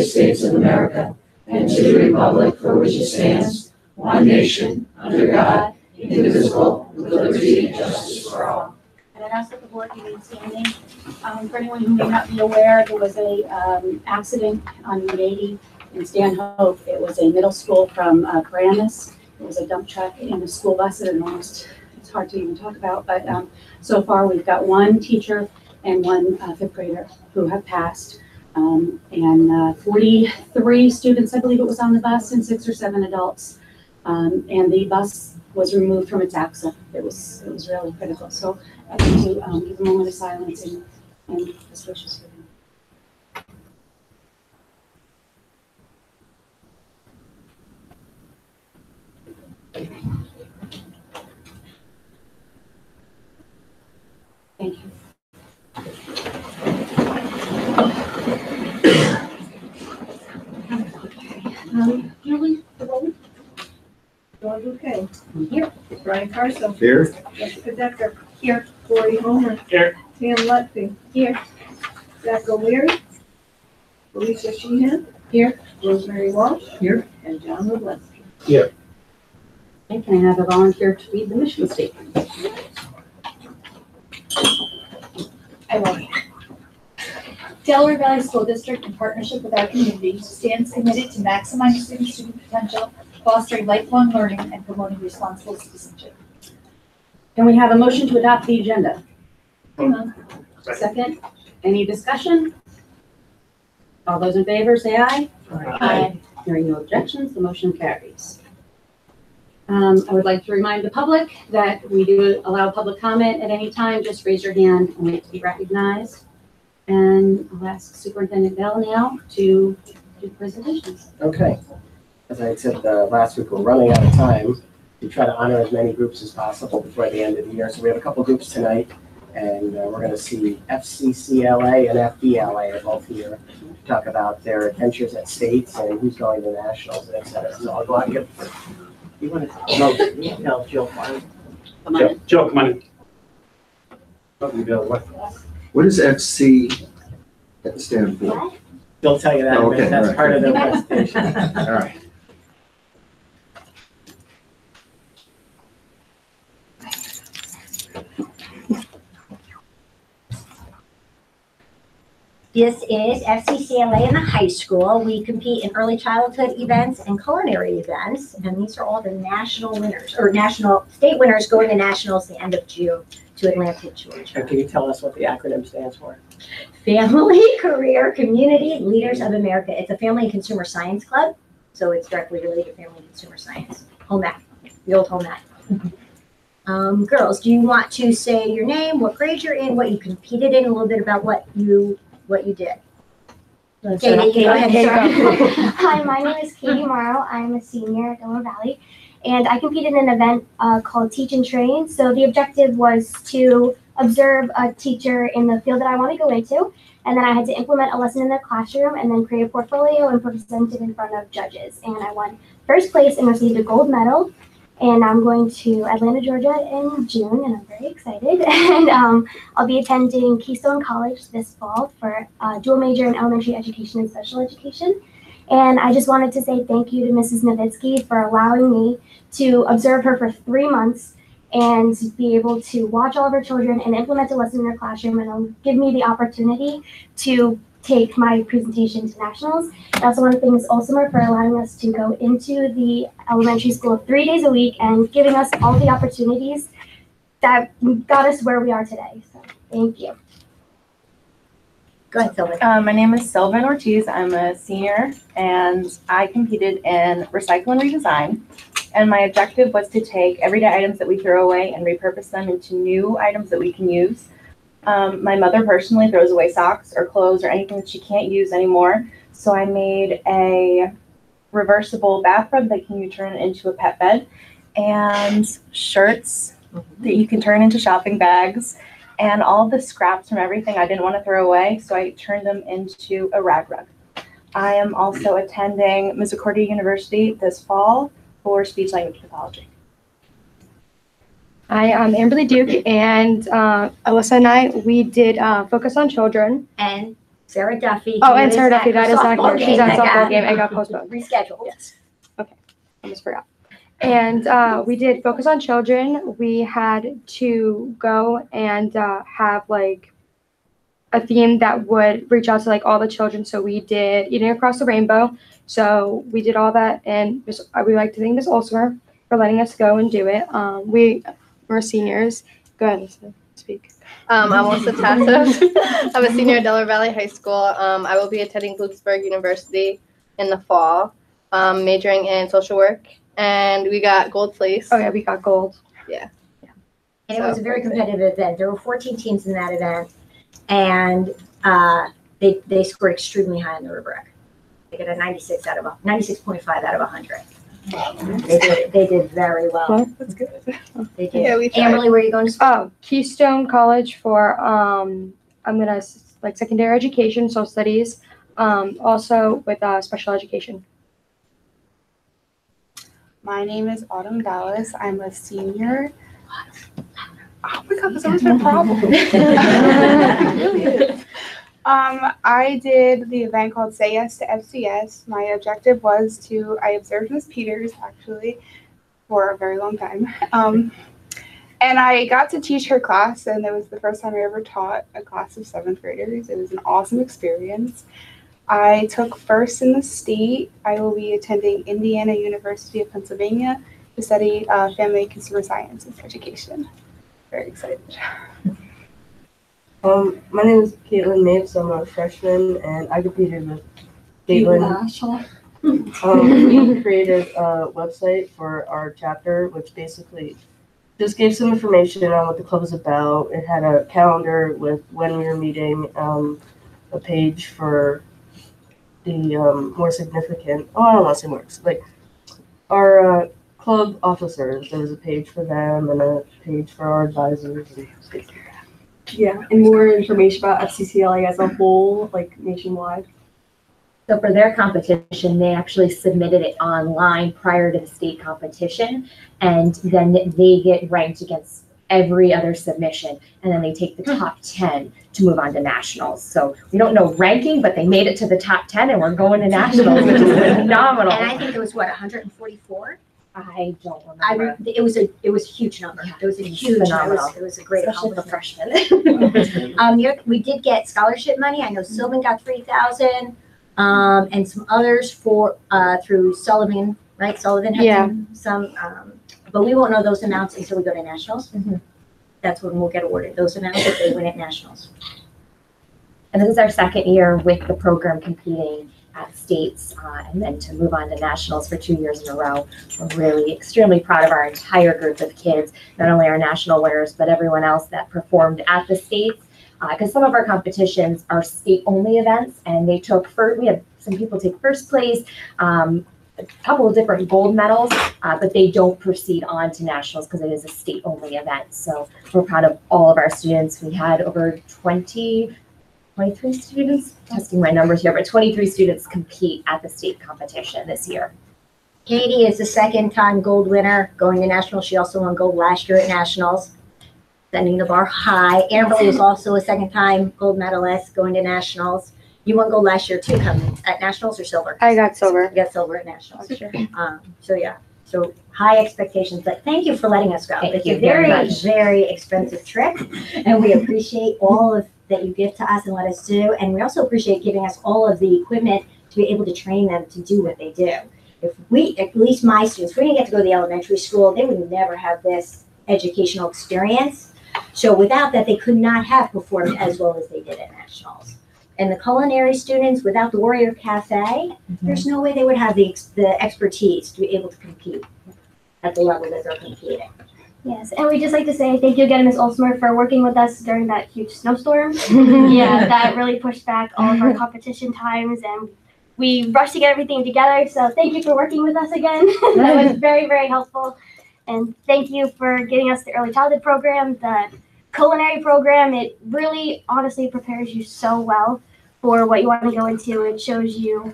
States of America and to the republic for which it stands, one nation, under God, indivisible, with liberty and justice for all. And I'd ask that the board remain standing. For anyone who may not be aware, there was a accident on Route 80 in Stanhope. It was a middle school from Paramus. It was a dump truck and a school bus, and almost it's hard to even talk about. But so far, we've got one teacher and one fifth grader who have passed, and 43 students, I believe it was on the bus, and 6 or 7 adults. And the bus was removed from its axle. It was really critical. So I'd like to give a moment of silence and best wishes for them. Thank you. Julie, the roll. Dawn Bouquet. Here. Brian Carson. Here. Jessica Decker. Here. Corey Homer. Here. Tam Lutfi. Here. Zach O'Leary. Alicia Sheehan. Here. Rosemary Walsh. Here. And John Robleski. Okay, can I have a volunteer to read the mission statement? I will. Delaware Valley School District, in partnership with our community, stands committed to maximizing student potential, fostering lifelong learning, and promoting responsible citizenship. Can we have a motion to adopt the agenda? Hang on. Second, any discussion? All those in favor say aye. Aye. Hearing no objections, the motion carries. I would like to remind the public that we do allow public comment at any time. Just raise your hand and wait to be recognized. And I'll ask Superintendent Bell now to do presentations. Okay. As I said last week, we're running out of time. We try to honor as many groups as possible before the end of the year. So we have a couple groups tonight, and we're going to see FCCLA and FBLA are both here to talk about their adventures at states and who's going to nationals, and et cetera. So I'll go out and get. You want to? No, Jill. Come on. Joe, come on in. What does FC stand for? They'll tell you that. Oh, okay, That's right. part of their presentation. All right. This is FCCLA in the high school. We compete in early childhood events and culinary events, and these are all the national winners, or national state winners going to nationals the end of June to Atlanta, Georgia. And can you tell us what the acronym stands for? Family, Career, Community, Leaders of America. It's a family and consumer science club, so it's directly related to family and consumer science. Home ec, the old home ec. Girls, do you want to say your name, what grade you're in, what you competed in, a little bit about what you did? Katie, go ahead. Hi, my name is Katie Morrow. I'm a senior at Delaware Valley, and I competed in an event called Teach and Train. So the objective was to observe a teacher in the field that I want to go into, and then I had to implement a lesson in the classroom and then create a portfolio and present it in front of judges. And I won first place and received a gold medal. And I'm going to Atlanta, Georgia in June, and I'm very excited. And I'll be attending Keystone College this fall for dual major in elementary education and special education. And I just wanted to say thank you to Mrs. Nowitzki for allowing me to observe her for 3 months and be able to watch all of her children and implement a lesson in her classroom, and give me the opportunity to take my presentation to nationals. I also want to thank Ms. Olsemer for allowing us to go into the elementary school 3 days a week and giving us all the opportunities that got us where we are today. So thank you. Go ahead, Sylvan. My name is Sylvan Ortiz. I'm a senior, and I competed in recycle and redesign. And my objective was to take everyday items that we throw away and repurpose them into new items that we can use. My mother personally throws away socks or clothes or anything that she can't use anymore. So I made a reversible bathrobe that you can turn into a pet bed, and shirts that you can turn into shopping bags, and all the scraps from everything I didn't want to throw away. So I turned them into a rag rug. I am also attending Misericordia University this fall for speech language pathology. Hi, I'm Amberly Duke, and Alyssa and I, we did Focus on Children. And Sarah Duffy. Oh, who and is Sarah Duffy, at that is not softball here. She's game at that softball got game. It got postponed. Rescheduled. Yes. Okay. I almost forgot. And we did Focus on Children. We had to go and have like a theme that would reach out to like all the children. So we did Eating Across the Rainbow. So we did all that, and we like to thank Ms. Olsmer for letting us go and do it. We were seniors. Go ahead, Lisa, speak. I'm Alyssa Tasso. I'm a senior at Delaware Valley High School. I will be attending Bloomsburg University in the fall, majoring in social work, and we got gold place. Oh yeah, we got gold. Yeah. And it was a very competitive event. There were 14 teams in that event, and they scored extremely high on the rubric. They got a 96.5 out of 100. They did very well. Well, That's good. They did. Yeah, we tried. Amberly, where are you going to school? Oh, Keystone College for I'm gonna like secondary education, social studies, also with special education. My name is Autumn Dallas. I'm a senior. Oh my God, that's always been a problem. I did the event called Say Yes to FCS. My objective was I observed Ms. Peters actually for a very long time. And I got to teach her class, and it was the first time I ever taught a class of 7th graders. It was an awesome experience. I took first in the state. I will be attending Indiana University of Pennsylvania to study family and consumer sciences education. Very excited. My name is Caitlin Mapes. I'm a freshman, and I competed with Caitlin. We created a website for our chapter, which basically just gave some information on what the club is about. It had a calendar with when we were meeting, a page for the more significant, I don't want to say more, like our club officers. There was a page for them and a page for our advisors. Yeah, and more information about FCCLA as a whole, like nationwide. So for their competition, they actually submitted it online prior to the state competition, and then they get ranked against every other submission, and then they take the top 10 to move on to nationals. So we don't know ranking, but they made it to the top 10, and we're going to nationals, which is phenomenal. And I think it was 144? I don't remember. It was a huge number. It was a huge number. It was a great, especially for freshmen. We did get scholarship money. I know Sylvan got $3,000, and some others for through Sullivan, right? Sullivan had some, but we won't know those amounts until we go to nationals. That's when we'll get awarded those amounts if they win at nationals. And this is our second year with the program competing at states, and then to move on to nationals for 2 years in a row. We're really extremely proud of our entire group of kids, not only our national winners, but everyone else that performed at the states. Because some of our competitions are state-only events, and we had some people take first place, a couple of different gold medals, but they don't proceed on to nationals because it is a state-only event. So we're proud of all of our students. We had over 23 students, testing my numbers here, but 23 students compete at the state competition this year. Katie is the second-time gold winner going to nationals. She also won gold last year at nationals, sending the bar high. Amberly is also a second-time gold medalist going to nationals. You won gold last year too, coming at nationals or silver? I got silver. You got silver at nationals. Sure. So yeah, so high expectations. But thank you for letting us go. It's a very, very expensive trip, and we appreciate all of that you give to us and let us do. And we also appreciate giving us all of the equipment to be able to train them to do what they do. If we, at least my students, we didn't get to go to the elementary school, they would never have this educational experience. So without that, they could not have performed as well as they did at nationals. And the culinary students, without the Warrior Cafe, there's no way they would have the expertise to be able to compete at the level that they're competing. Yes, and we'd just like to say thank you again to Ms. Olsmer for working with us during that huge snowstorm. Yeah, that really pushed back all of our competition times, and we rushed to get everything together. So thank you for working with us again. That was very, very helpful. And thank you for getting us the early childhood program, the culinary program. It really, honestly, prepares you so well for what you want to go into. It shows you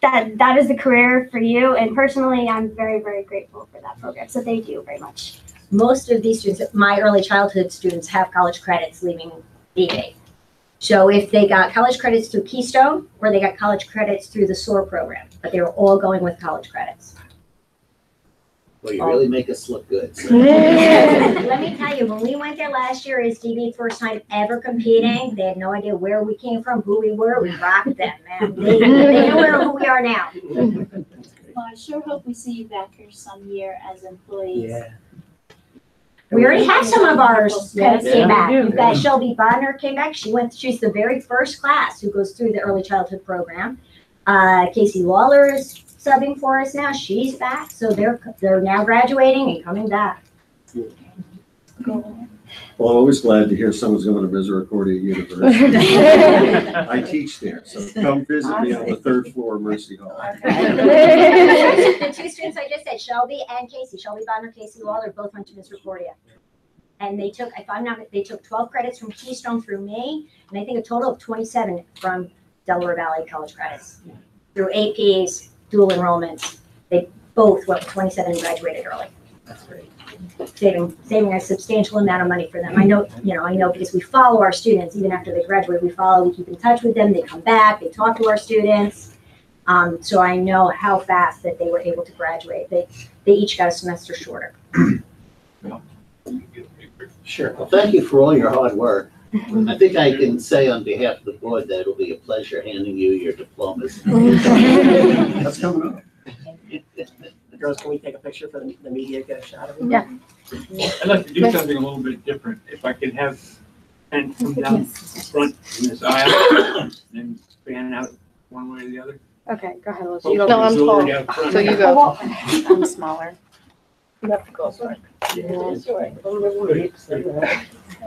that that is the career for you. And personally, I'm very, very grateful for that program. So thank you very much. Most of these students, my early childhood students, have college credits leaving DV. So if they got college credits through Keystone, or they got college credits through the SOAR program, but they were all going with college credits. Well, you really make us look good. so. Let me tell you, when we went there last year, as DB first time ever competing, they had no idea where we came from, who we were. We rocked them, man. They know who we are now. Well, I sure hope we see you back here some year as employees. Yeah. We already have some of ours that Yes, came back. we do. We've got Shelby Bonner came back. She's the very first class who goes through the early childhood program. Casey Waller is subbing for us now. She's back. So they're now graduating and coming back. Well, I'm always glad to hear someone's going to Misericordia University. I teach there, so come visit me on the 3rd floor of Mercy Hall. The two students I just said, Shelby and Casey, Shelby Bonner, Casey Waller, both went to Misericordia. And they took, if I'm not, they took 12 credits from Keystone through me, and I think a total of 27 from Delaware Valley College credits. Through APs, dual enrollments, they both went 27 and graduated early. That's great. Saving a substantial amount of money for them. I know because we follow our students, even after they graduate, we keep in touch with them, they come back, they talk to our students. So I know how fast that they were able to graduate. They each got a semester shorter. Sure. Well, thank you for all your hard work. I think I can say on behalf of the board that it'll be a pleasure handing you your diplomas. That's coming up. Girls, can we take a picture for the media, get a shot of it? Yeah. I'd like to do something a little bit different. If I could have pen come down front in this aisle and fan out one way or the other. Okay, go ahead, Liz. Folks No, I'm auxiliary tall, out front. so you go. I'm smaller. You have to go sorry. Yeah.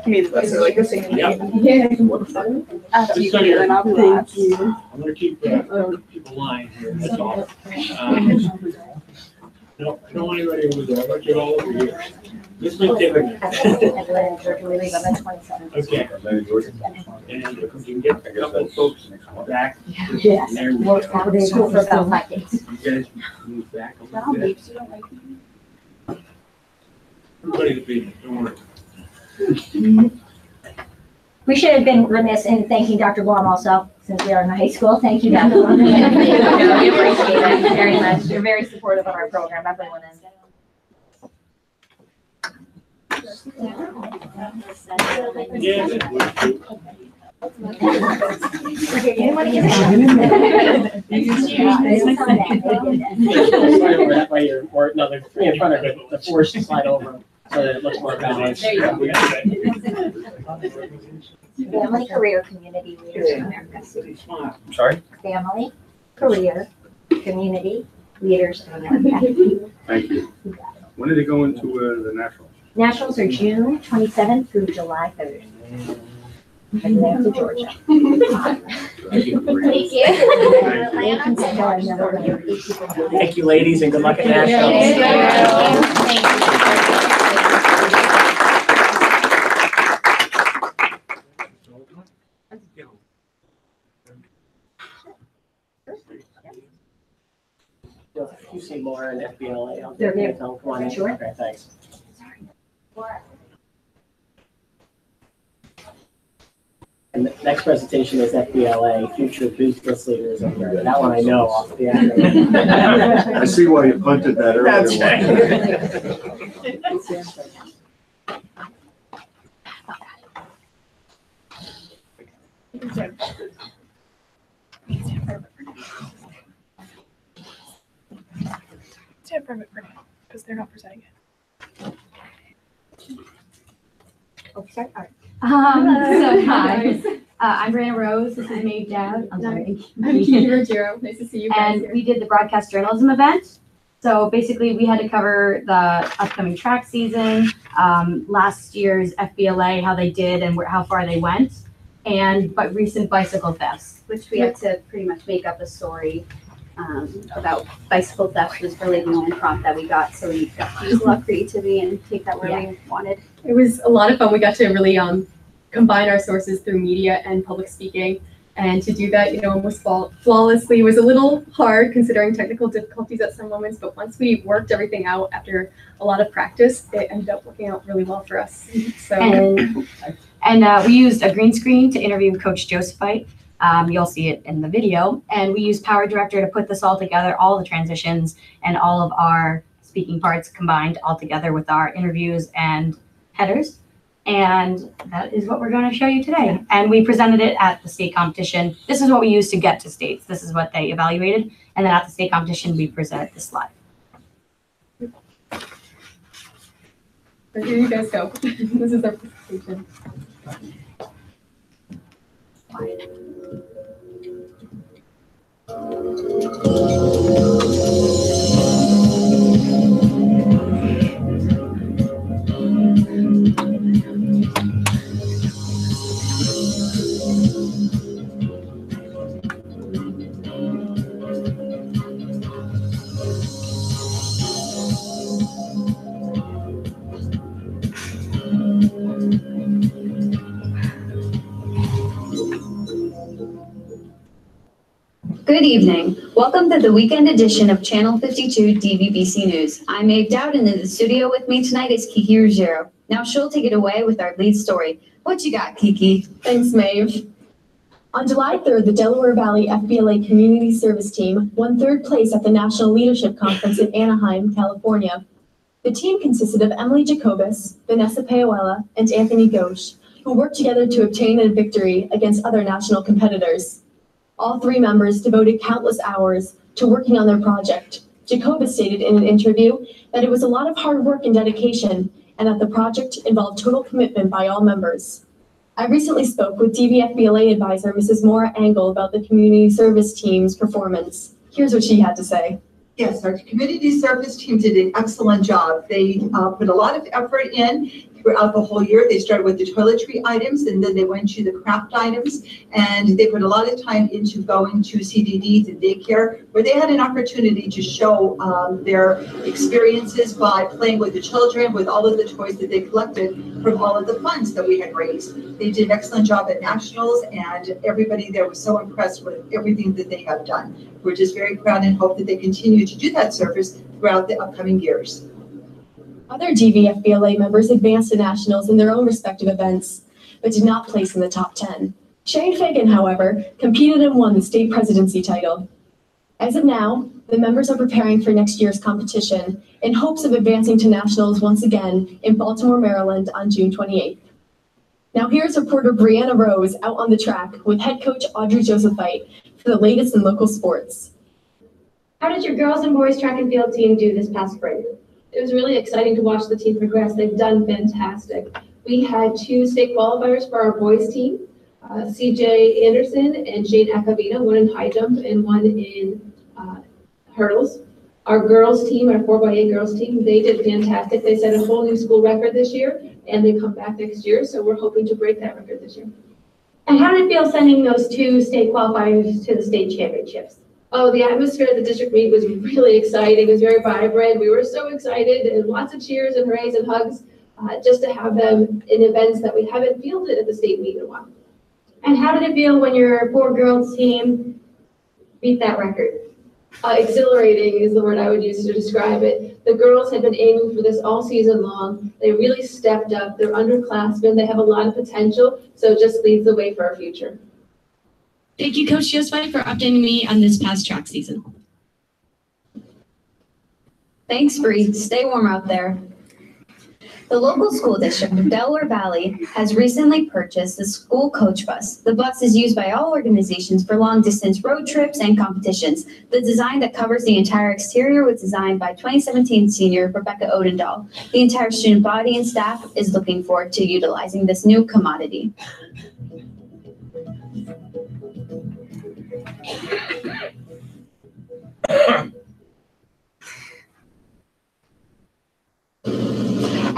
Me the best. Like the same. Yeah. After you do, then I'll be last. I'm gonna keep people lying here, that's all. No, I don't want anybody over there, I want you all over here. This may take a. Okay. And if we can get a couple of folks back. Yes. There we We're go. out of school for about 5 days. You guys move back a little bit. Everybody to be, don't worry. We should have been remiss in thanking Dr. Blum also, since we are in the high school. Thank you, Dr. Blum. We appreciate it very much. You're very supportive of our program. Everyone is. Yeah, that would do. That way you're, or no, they're three in front of it, the four should slide over so that it looks more balanced. There you go. Family, career, community, leaders of America. I'm sorry? Family, career, community, leaders of America. Thank you. When did it go into the Nationals? Nationals are June 27th through July 3rd. Atlanta, Georgia. Thank you. Thank you, ladies, and good luck at Nationals. If you see Laura and FBLA, I'll They're here. tell them, come on in. Sure. Okay, thanks. And the next presentation is FBLA, Future Business Leaders of America. That one I know off the acronym. I see why you punted that earlier. That's right. Stand private for now, because they're not presenting it. Oh, sorry. All right. So hi, I'm Brianna Rose. This is Maeve Dowd. I'm sorry. I'm Katie Ruggiero. Nice to see you guys And here. we did the broadcast journalism event. So basically, we had to cover the upcoming track season, last year's FBLA, how they did and how far they went, but recent bicycle thefts. Which we had to pretty much make up a story about bicycle theft was really the only prompt that we got. So we got to use a lot of creativity and take that where we wanted. It was a lot of fun. We got to really combine our sources through media and public speaking. And to do that, almost flawlessly was a little hard considering technical difficulties at some moments. But once we worked everything out after a lot of practice, it ended up working out really well for us. So. And we used a green screen to interview Coach Josephite. You'll see it in the video. And we used Power Director to put this all together, all the transitions and all of our speaking parts combined all together with our interviews and headers. And that is what we're going to show you today. And we presented it at the state competition. This is what we used to get to states. This is what they evaluated. And then at the state competition, we presented this slide. So here you guys go. This is our presentation. Good evening. Welcome to the weekend edition of Channel 52 DVBC News. I'm Maeve Dowd, and in the studio with me tonight is Kiki Ruggiero. Now she'll take it away with our lead story. What you got, Kiki? Thanks, Maeve. On July 3rd, the Delaware Valley FBLA Community Service Team won third place at the National Leadership Conference in Anaheim, California. The team consisted of Emily Jacobus, Vanessa Paola, and Anthony Ghosh, who worked together to obtain a victory against other national competitors. All three members devoted countless hours to working on their project. Jacobus stated in an interview that it was a lot of hard work and dedication, and that the project involved total commitment by all members. I recently spoke with DVFBLA advisor Mrs. Maura Angle about the community service team's performance. Here's what she had to say. Yes, our community service team did an excellent job. They put a lot of effort in throughout the whole year. They started with the toiletry items, and then they went to the craft items, and they put a lot of time into going to CDDs and daycare, where they had an opportunity to show their experiences by playing with the children, with all of the toys that they collected from all of the funds that we had raised. They did an excellent job at nationals, and everybody there was so impressed with everything that they have done. We're just very proud and hope that they continue to do that service throughout the upcoming years. Other DVFBLA members advanced to nationals in their own respective events, but did not place in the top 10. Shane Fagan, however, competed and won the state presidency title. As of now, the members are preparing for next year's competition in hopes of advancing to nationals once again in Baltimore, Maryland on June 28th. Now here's reporter Brianna Rose out on the track with head coach Audrey Josephite for the latest in local sports. How did your girls and boys track and field team do this past spring? It was really exciting to watch the team progress. They've done fantastic. We had 2 state qualifiers for our boys team, CJ Anderson and Shane Acavina, one in high jump and one in hurdles. Our girls team, our 4x8 girls team, they did fantastic. They set a whole new school record this year, and they come back next year, so we're hoping to break that record this year. And how did it feel sending those 2 state qualifiers to the state championships? Oh, the atmosphere at the district meet was really exciting. It was very vibrant. We were so excited, and lots of cheers and hoorays and hugs just to have them in events that we haven't fielded at the state meet in a while. And how did it feel when your 4 girls team beat that record? Exhilarating is the word I would use to describe it. The girls had been aiming for this all season long. They really stepped up. They're underclassmen. They have a lot of potential, so it just leads the way for our future. Thank you, Coach Josephite, for updating me on this past track season. Thanks, Bree. Stay warm out there. The local school district of Delaware Valley has recently purchased the school coach bus. The bus is used by all organizations for long-distance road trips and competitions. The design that covers the entire exterior was designed by 2017 senior Rebecca Odendahl. The entire student body and staff is looking forward to utilizing this new commodity.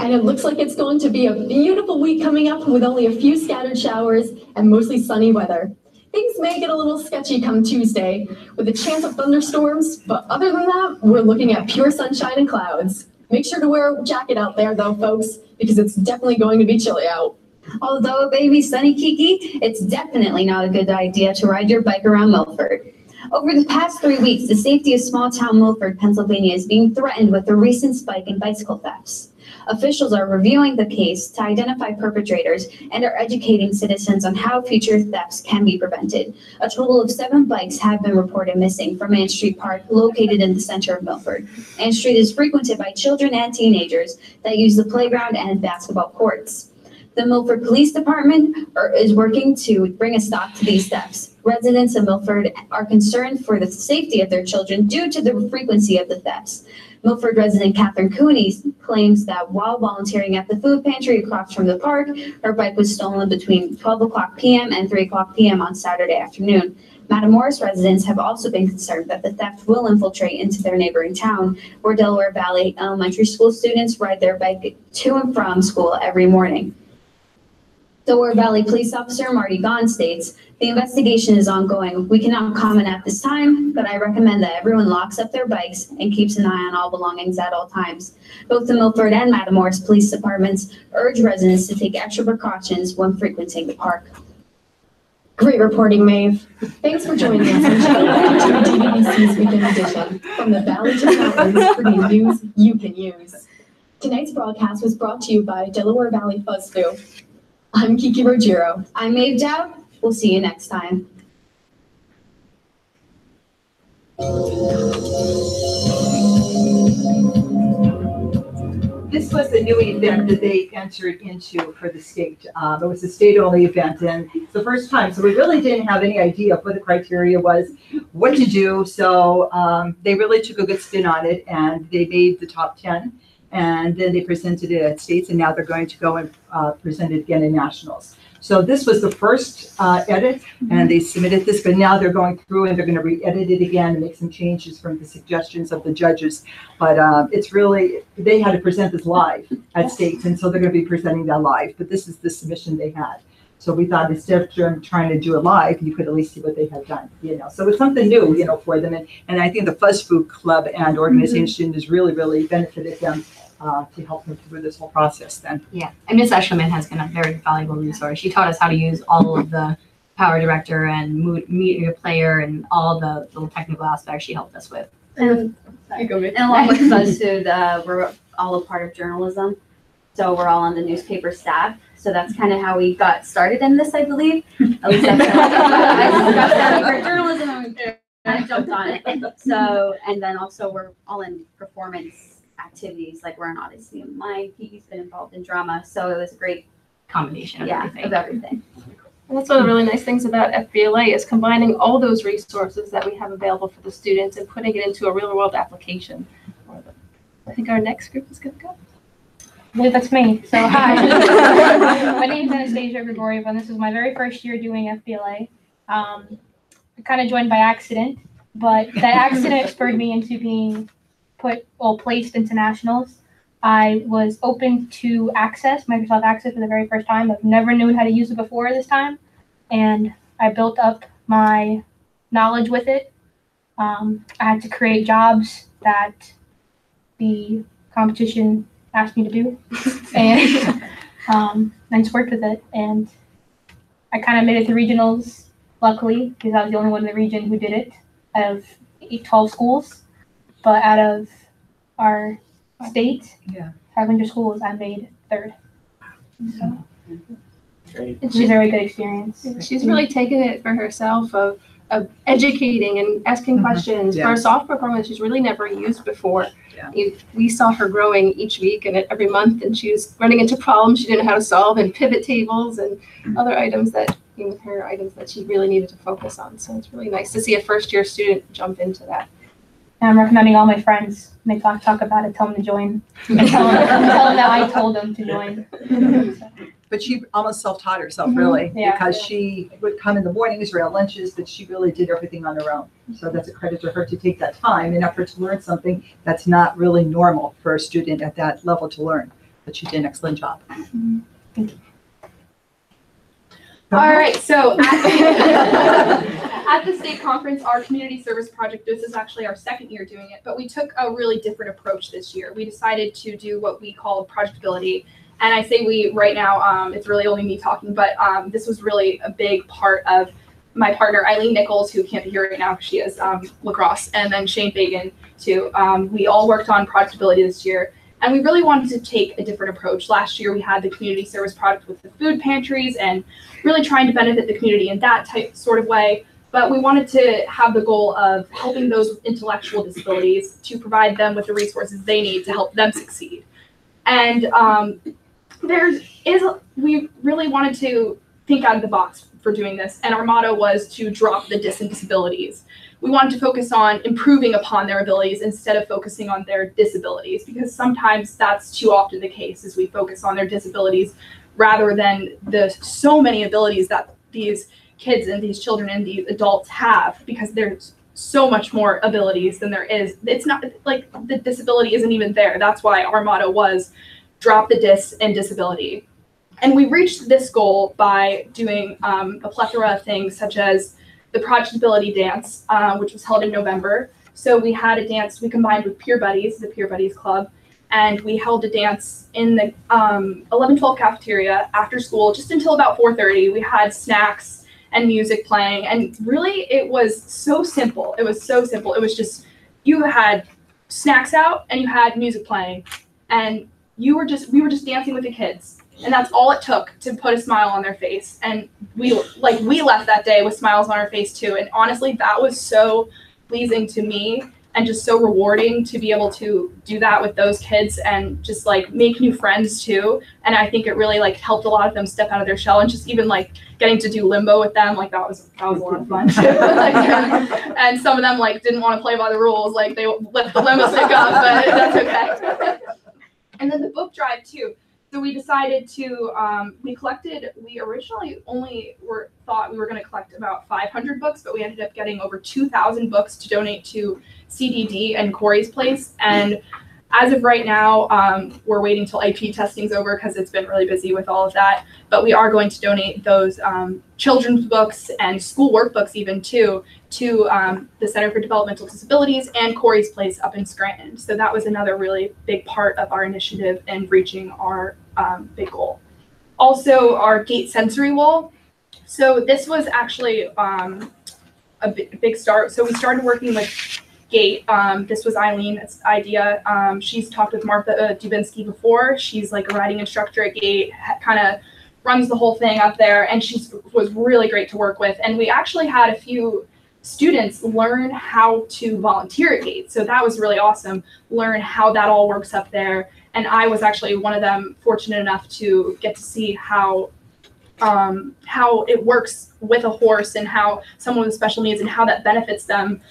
And it looks like it's going to be a beautiful week coming up with only a few scattered showers and mostly sunny weather. Things may get a little sketchy come Tuesday with a chance of thunderstorms, but other than that, we're looking at pure sunshine and clouds. Make sure to wear a jacket out there though, folks, because it's definitely going to be chilly out. Although it may be sunny, Kiki, it's definitely not a good idea to ride your bike around Milford. Over the past 3 weeks, the safety of small town Milford, Pennsylvania is being threatened with a recent spike in bicycle thefts. Officials are reviewing the case to identify perpetrators and are educating citizens on how future thefts can be prevented. A total of 7 bikes have been reported missing from Ann Street Park, located in the center of Milford. Ann Street is frequented by children and teenagers that use the playground and basketball courts. The Milford Police Department is working to bring a stop to these thefts. Residents of Milford are concerned for the safety of their children due to the frequency of the thefts. Milford resident Catherine Cooney claims that while volunteering at the food pantry across from the park, her bike was stolen between 12 o'clock p.m. and 3 o'clock p.m. on Saturday afternoon. Matamoros residents have also been concerned that the theft will infiltrate into their neighboring town, where Delaware Valley Elementary School students ride their bike to and from school every morning. Delaware Valley Police Officer Marty Gahn states, "The investigation is ongoing. We cannot comment at this time, but I recommend that everyone locks up their bikes and keeps an eye on all belongings at all times." Both the Milford and Matamoros Police Departments urge residents to take extra precautions when frequenting the park. Great reporting, Maeve. Thanks for joining us on DVBC's Weekend Edition, from the Valley to the Mountains, bringing news you can use. Tonight's broadcast was brought to you by Delaware Valley FuzzFu. I'm Kiki Rogero. I'm Maeve Dowd. We'll see you next time. This was a new event that they entered into for the state. It was a state-only event, and it's the first time, so we really didn't have any idea of what the criteria was, what to do. So they really took a good spin on it, and they made the top 10, and then they presented it at states, and now they're going to go and present it again in nationals. So this was the first edit, and they submitted this, but now they're going through and they're going to re-edit it again and make some changes from the suggestions of the judges. But it's really, they had to present this live at states, and so they're going to be presenting that live. But this is the submission they had. So we thought instead of trying to do it live, you could at least see what they had done, you know. So it's something new, you know, for them. And I think the FuzzFu Club and organization has really, really benefited them to help them through this whole process then. Yeah, and Ms. Eshelman has been a very valuable resource. She taught us how to use all of the Power Director and Media Player and all the little technical aspects she helped us with. And along with FuzzFu, we're all a part of journalism. So we're all on the newspaper staff. So that's kind of how we got started in this, I believe. At least that's I got started for journalism and I jumped on it. So, and then also we're all in performance activities, like we're an Odyssey of Mind. Kiki's been involved in drama. So it was a great combination of everything. Of everything. And that's one of the really nice things about FBLA is combining all those resources that we have available for the students and putting it into a real world application. I think our next group is going to go. I believe that's me. So hi, my name is Anastasia Grigoriev, and this is my very first year doing FBLA. I kind of joined by accident, but that accident spurred me into being placed into nationals. I was open to Access, Microsoft Access, for the very first time. I've never known how to use it before this time, and I built up my knowledge with it. I had to create jobs that the competition asked me to do, and I just worked with it. And I kind of made it to regionals, luckily, because I was the only one in the region who did it out of 12 schools. But out of our state, 500 schools, I made third. So it's just a very good experience. She's really taken it for herself of educating and asking questions for a software program she's really never used before. We saw her growing each week and every month, and she was running into problems she didn't know how to solve, and pivot tables and other items that with her items that she really needed to focus on. So it's really nice to see a first year student jump into that. And I'm recommending all my friends, when they talk about it, tell them to join. And tell them that I told them to join. But she almost self-taught herself, really, because she would come in the mornings around lunches, but she really did everything on her own. So that's a credit to her to take that time and effort to learn something that's not really normal for a student at that level to learn. But she did an excellent job. Thank you. All right, so at the state conference, our community service project, this is actually our second year doing it, but we took a really different approach this year. We decided to do what we call projectability. And I say we right now, it's really only me talking, but this was really a big part of my partner, Eileen Nichols, who can't be here right now because she is lacrosse, and then Shane Fagan too. We all worked on projectability this year. And we really wanted to take a different approach. Last year, we had the community service project with the food pantries and really trying to benefit the community in that sort of way. But we wanted to have the goal of helping those with intellectual disabilities to provide them with the resources they need to help them succeed. And we really wanted to think out of the box for doing this. And our motto was to drop the dis and disabilities. We wanted to focus on improving upon their abilities instead of focusing on their disabilities, because sometimes that's too often the case, is we focus on their disabilities rather than the so many abilities that these kids and these children and these adults have, because there's so much more abilities than there is. It's not like the disability isn't even there. That's why our motto was drop the dis and disability. And we reached this goal by doing a plethora of things, such as the Project Ability Dance, which was held in November. So we had a dance we combined with Peer Buddies, the Peer Buddies Club, and we held a dance in the 11-12 cafeteria after school, just until about 4:30. We had snacks and music playing, and really it was so simple. It was so simple. It was just, you had snacks out and you had music playing, and we were just dancing with the kids. And that's all it took to put a smile on their face. And we left that day with smiles on our face too. And honestly, that was so pleasing to me and just so rewarding to be able to do that with those kids and just like make new friends too. And I think it really like helped a lot of them step out of their shell, and just even like getting to do limbo with them, like that was a lot of fun too. And some of them like didn't want to play by the rules, like they left the limbo stick up, but that's okay. And then the book drive too. So we decided to, we originally only thought we were going to collect about 500 books, but we ended up getting over 2,000 books to donate to CDD and Corey's Place. And as of right now, we're waiting till AP testing's over because it's been really busy with all of that. But we are going to donate those children's books and school workbooks even too to the Center for Developmental Disabilities and Corey's Place up in Scranton. So that was another really big part of our initiative in reaching our big goal. Also, our gate sensory wall. So this was actually a big start. So we started working with Gate. This was Eileen's idea. She's talked with Martha Dubinsky before. She's like a riding instructor at Gate, kind of runs the whole thing up there, and she was really great to work with. And we actually had a few students learn how to volunteer at Gate. So that was really awesome. Learn how that all works up there. And I was actually one of them, fortunate enough to get to see how it works with a horse and how someone with special needs and how that benefits them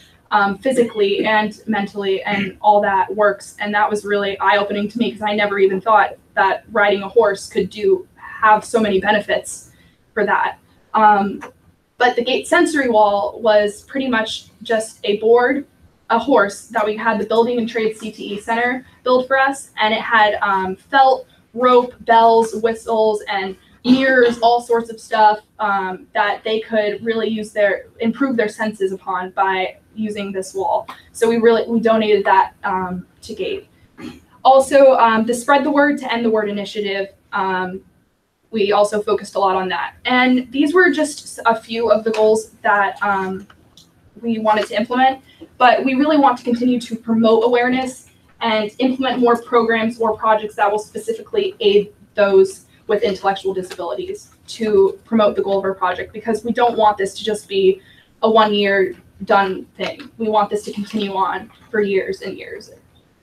physically and mentally, and all that works. And that was really eye-opening to me, because I never even thought that riding a horse could have so many benefits for that. But the Gate sensory wall was pretty much just a board, a horse that we had the Building and Trade CTE Center build for us, and it had felt, rope, bells, whistles, and mirrors, all sorts of stuff that they could really improve their senses upon by using this wall. So we donated that to Gate. Also, the Spread the Word to End the Word initiative, we also focused a lot on that. And these were just a few of the goals that we wanted to implement, but we really want to continue to promote awareness and implement more programs or projects that will specifically aid those with intellectual disabilities to promote the goal of our project, because we don't want this to just be a one-year done thing. We want this to continue on for years and years.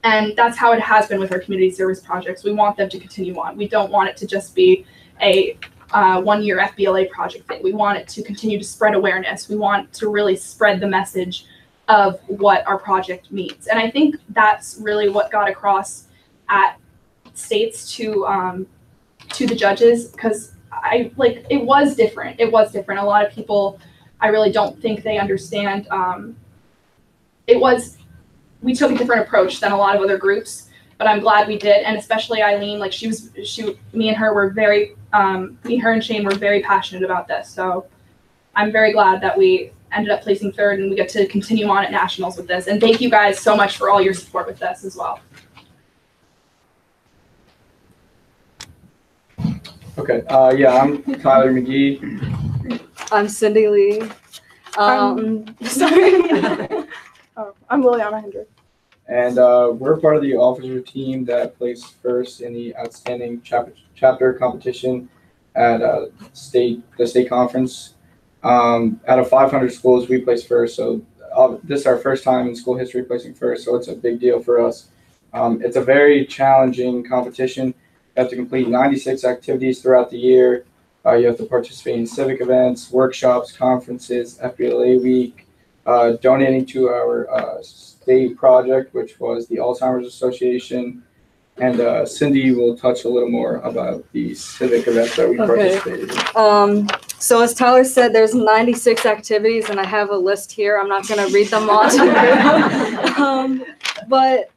And that's how it has been with our community service projects. We want them to continue on. We don't want it to just be a one-year FBLA project thing. We want it to continue to spread awareness. We want to really spread the message of what our project means. And I think that's really what got across at States to the judges, because it was different. It was different. A lot of people, I really don't think they understand. We took a different approach than a lot of other groups, but I'm glad we did. And especially Eileen, me and her and Shane were very passionate about this. So I'm very glad that we ended up placing third, and we get to continue on at nationals with this. And thank you guys so much for all your support with this as well. Okay, I'm Tyler McGee. I'm Cindy Lee. Sorry. Oh, I'm Liliana Hendrick. And we're part of the officer team that placed first in the outstanding chapter competition at the state conference. Out of 500 schools, we placed first. So this is our first time in school history placing first. So it's a big deal for us. It's a very challenging competition. You have to complete 96 activities throughout the year. You have to participate in civic events, workshops, conferences, FBLA week, donating to our state project, which was the Alzheimer's Association. And Cindy will touch a little more about the civic events that we participated in. So as Tyler said, there's 96 activities, and I have a list here. I'm not going to read them all. But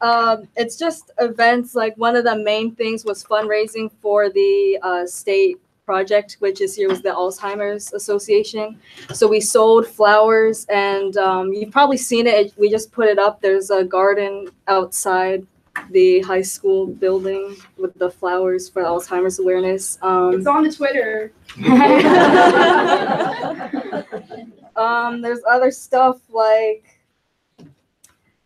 it's just events. Like one of the main things was fundraising for the state project, which this year was the Alzheimer's Association. So we sold flowers, and you've probably seen it. We just put it up. There's a garden outside the high school building with the flowers for Alzheimer's awareness. It's on the Twitter. There's other stuff like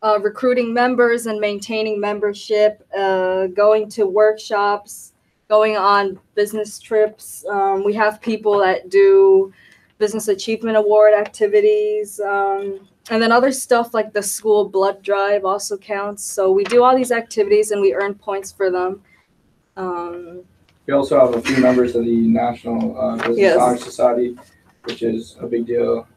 recruiting members and maintaining membership, going to workshops, going on business trips. We have people that do Business Achievement Award activities. And then other stuff like the school blood drive also counts. So we do all these activities and we earn points for them. We also have a few members of the National Business Honor Society, which is a big deal.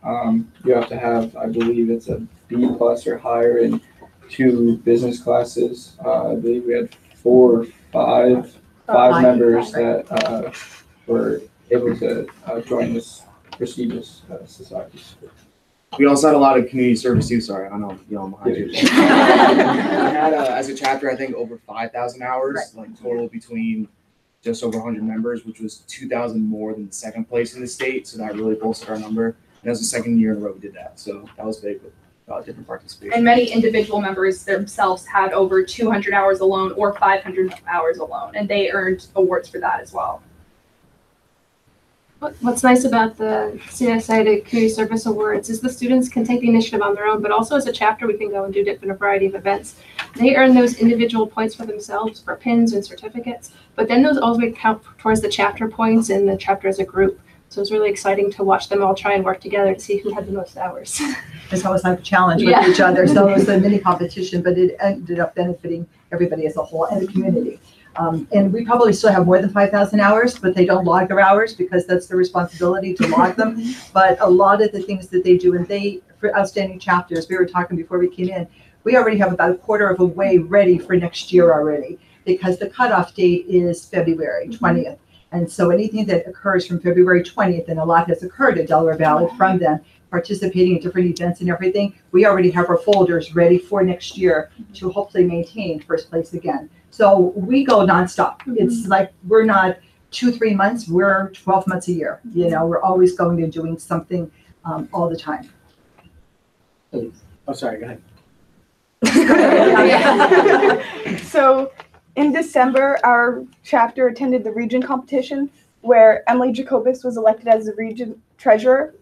You have to have, I believe it's a B+ or higher in 2 business classes. I believe we had 4 or 5 members that were able to join this prestigious society. We also had a lot of community service too. Sorry, I know I'm yelling behind you. We had, as a chapter, I think over 5,000 hours, like total between just over 100 members, which was 2,000 more than the second place in the state. So that really bolstered our number. And that was the second year in a row we did that. So that was big with different participation. And many individual members themselves had over 200 hours alone or 500 hours alone, and they earned awards for that as well. What's nice about the CSI Community Service Awards is the students can take the initiative on their own, but also as a chapter, we can go and do different variety of events. They earn those individual points for themselves for pins and certificates, but then those also count towards the chapter points and the chapter as a group. So it's really exciting to watch them all try and work together to see who had the most hours. It's always like a challenge with each other. So it was a mini competition, but it ended up benefiting everybody as a whole and the community. And we probably still have more than 5,000 hours, but they don't log their hours because that's their responsibility to log them. But a lot of the things that they do, and for outstanding chapters, we were talking before we came in, we already have about a quarter of a way ready for next year already, because the cutoff date is February 20th. And so anything that occurs from February 20th, and a lot has occurred at Delaware Valley from then, participating in different events and everything, we already have our folders ready for next year to hopefully maintain first place again. So we go nonstop. It's like we're not 2-3 months, we're 12 months a year. You know, we're always going and doing something all the time. Oh, sorry, go ahead. So in December, our chapter attended the region competition where Emily Jacobus was elected as the region treasurer.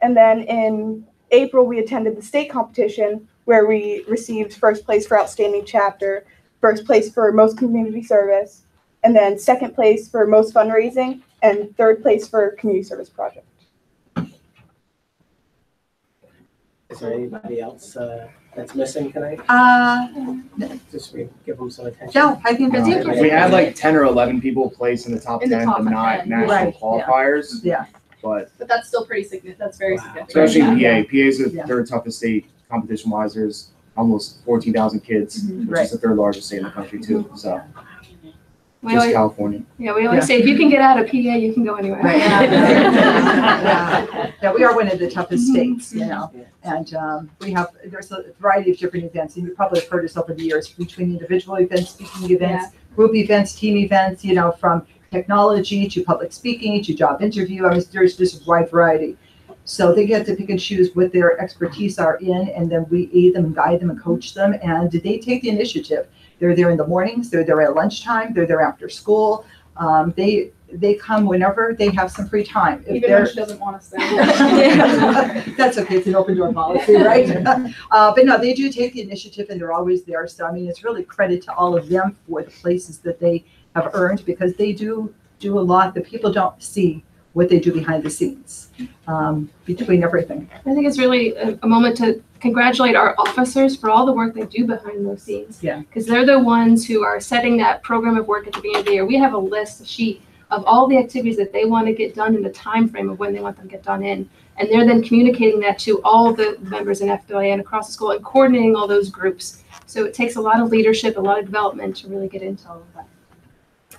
And then in April, we attended the state competition where we received first place for outstanding chapter, first place for most community service, and then second place for most fundraising, and third place for community service project. Is there anybody else that's missing tonight? Just give them some attention. No, I think that's it. We had like 10 or 11 people place in the top 10, but not national qualifiers. Yeah. But that's still pretty significant. That's very significant. Especially in PA. PA is the third toughest state competition-wise. There's almost 14,000 kids, which is the third largest state in the country too. So just California. Yeah, we always say if you can get out of PA, you can go anywhere. Right. Yeah, we are one of the toughest states, you know, and there's a variety of different events, and you probably have heard us over the years between individual events, speaking events, group events, team events, you know, from technology to public speaking to job interview. I mean, there's just a wide variety. So they get to pick and choose what their expertise are in, and then we aid them and guide them and coach them, and they take the initiative. They're there in the mornings, they're there at lunchtime, they're there after school. They they come whenever they have some free time. If Even they're- when she doesn't want us there. That's okay, it's an open door policy, right? But no, they do take the initiative and they're always there. So I mean, it's really credit to all of them for the places that they have earned, because they do a lot that people don't see what they do behind the scenes, between everything. I think it's really a moment to congratulate our officers for all the work they do behind those scenes. Yeah. Because they're the ones who are setting that program of work at the beginning of the year. We have a list, a sheet of all the activities that they want to get done in the time frame of when they want them to get done in. And they're then communicating that to all the members in FBLA and across the school and coordinating all those groups. So it takes a lot of leadership, a lot of development to really get into all of that.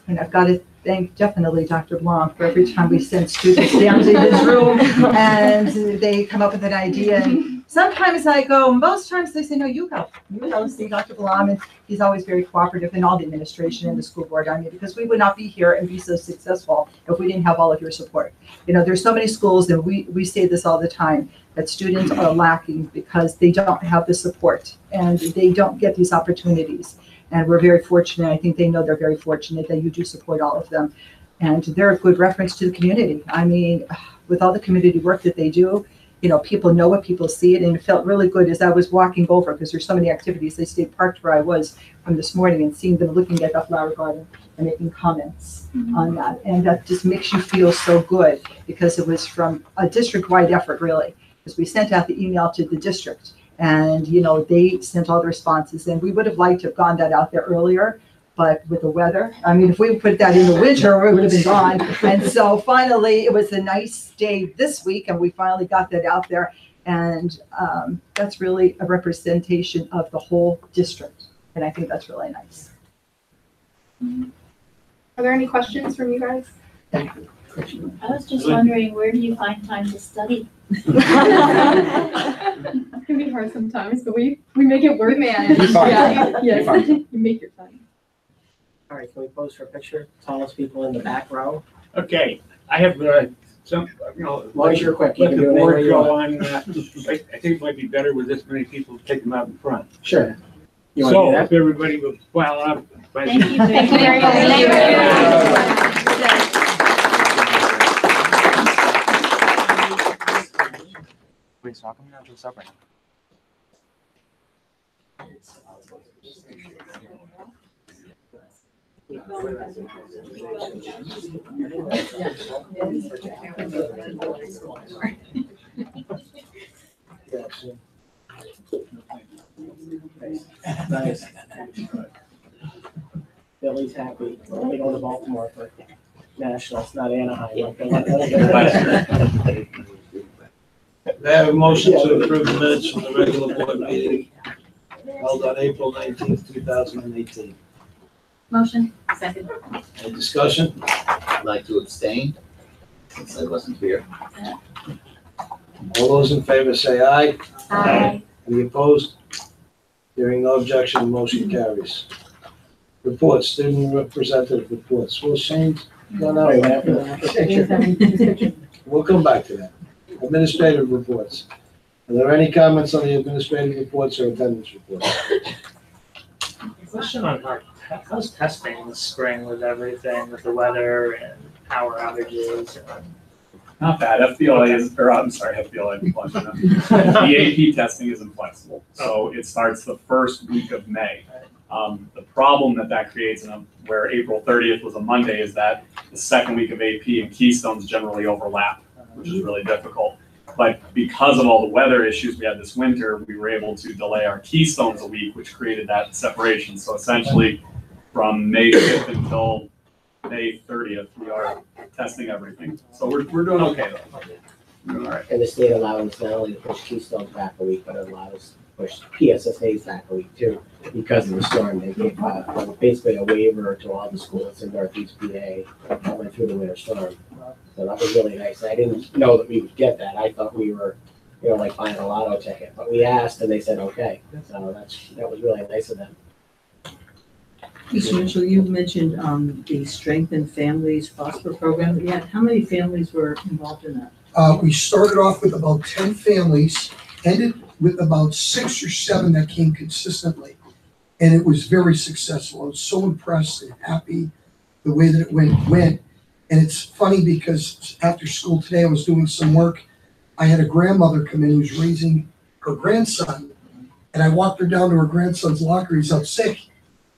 And I've got to thank definitely Dr. Blanc for every time we send students down to his room and they come up with an idea. And sometimes I go, most times they say, no, you go see Dr. Blanc. And he's always very cooperative, and all the administration and the school board. I mean, because we would not be here and be so successful if we didn't have all of your support. You know, there's so many schools, and we say this all the time, that students are lacking because they don't have the support and they don't get these opportunities. And we're very fortunate. I think they know they're very fortunate that you do support all of them. And they're a good reference to the community. I mean, with all the community work that they do, you know, people know it, people see it. And it felt really good as I was walking over, because there's so many activities. They stayed parked where I was from this morning, and seeing them looking at the flower garden and making comments on that. And that just makes you feel so good, because it was from a district-wide effort, really. Because we sent out the email to the district, and, you know, they sent all the responses, and we would have liked to have gone that out there earlier, but with the weather, I mean, if we put that in the winter, it would have been gone. And so finally, it was a nice day this week, and we finally got that out there. And that's really a representation of the whole district. And I think that's really nice. Are there any questions from you guys? I was just wondering, where do you find time to study? It can be hard sometimes, but we make it work. Man. You're fine. Yeah, You're yes, fine. you make your time. All right, can we pose for a picture? Tallest people in the back row. Okay, I have some, you know. As long as you're quick, you Let can the do it board anywhere you go want. on, I think it might be better with this many people to take them out in front. Sure. You want to So do if everybody will file up. Thank you. Thank you very much. Wait, so how come you're not dressed up right now? Nice. Billy's happy. They go to Baltimore for nationals, not Anaheim. Like they want to- I have a motion to approve the minutes from the regular board meeting held on April 19th, 2018. Motion. Second. Any discussion? I'd like to abstain since I wasn't here. All those in favor say aye. Aye. Any opposed? Hearing no objection, the motion carries. Reports, student representative reports. Will Shane? No, Wait, after that. We'll come back to that. Administrative reports. Are there any comments on the administrative reports or attendance reports? Question on how's testing this spring with everything, with the weather and power outages? Not bad. FBLA is, or I'm sorry, FBLA. The AP testing is inflexible. So it starts the first week of May. The problem that creates, where April 30th was a Monday, is that the second week of AP and Keystones generally overlap, which is really difficult. But because of all the weather issues we had this winter, we were able to delay our Keystones a week, which created that separation. So essentially, from May 5th until May 30th, we are testing everything. So we're doing okay though. We're doing all right. And the state allows not only to push Keystones back a week, but it allows to push PSSAs back a week too, because of the storm. They gave basically a waiver to all the schools in Northeast PA that went through the winter storm. So that was really nice. I didn't know that we would get that. I thought we were, you know, like buying a lotto ticket, but we asked and they said, okay. So that was really nice of them. Mr. Mitchell, you mentioned the Strengthen Families Foster Program that you had. How many families were involved in that? We started off with about 10 families, ended with about 6 or 7 that came consistently. And it was very successful. I was so impressed and happy the way that it went. And it's funny because after school today, I was doing some work. I had a grandmother come in who's raising her grandson. And I walked her down to her grandson's locker. He's out sick.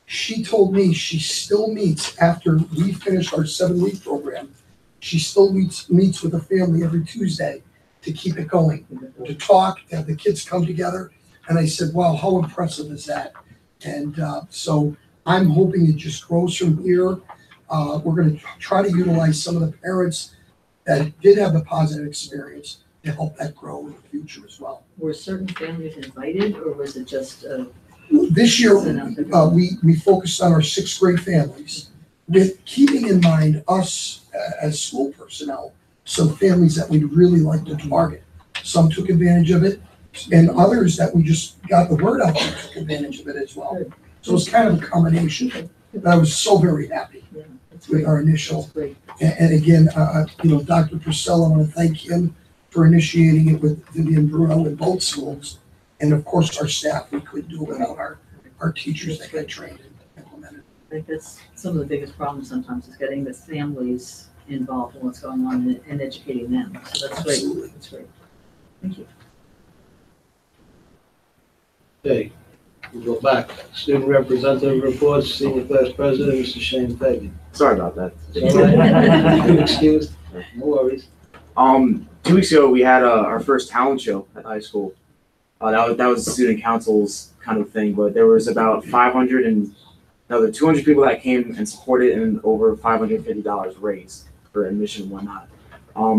She told me she still meets after we finished our 7-week program. She still meets with the family every Tuesday to keep it going, to talk, to have the kids come together. And I said, wow, how impressive is that? And so I'm hoping it just grows from here. We're going to try to utilize some of the parents that did have the positive experience to help that grow in the future as well. Were certain families invited, or was it just? This year, we focused on our 6th grade families with keeping in mind us as school personnel, some families that we'd really like to target. Some took advantage of it, and others that we just got the word out there took advantage of it as well. So it's kind of a combination. But I was so very happy with our initial. And again, Dr. Purcell, I want to thank him for initiating it with Vivian Bruno in both schools. And of course, our staff, we couldn't do it without our teachers that got trained and implemented. I think that's some of the biggest problems sometimes is getting the families involved in what's going on and educating them. So that's great. Absolutely. That's great. Thank you. Okay, we'll go back. Student representative reports, senior class president, Mr. Shane Fagan. Sorry about that. It's all right. You're excused. No worries. 2 weeks ago, we had our first talent show at high school. That was the student council's kind of thing, but there was about 200 people that came and supported, and over $550 raised for admission and whatnot.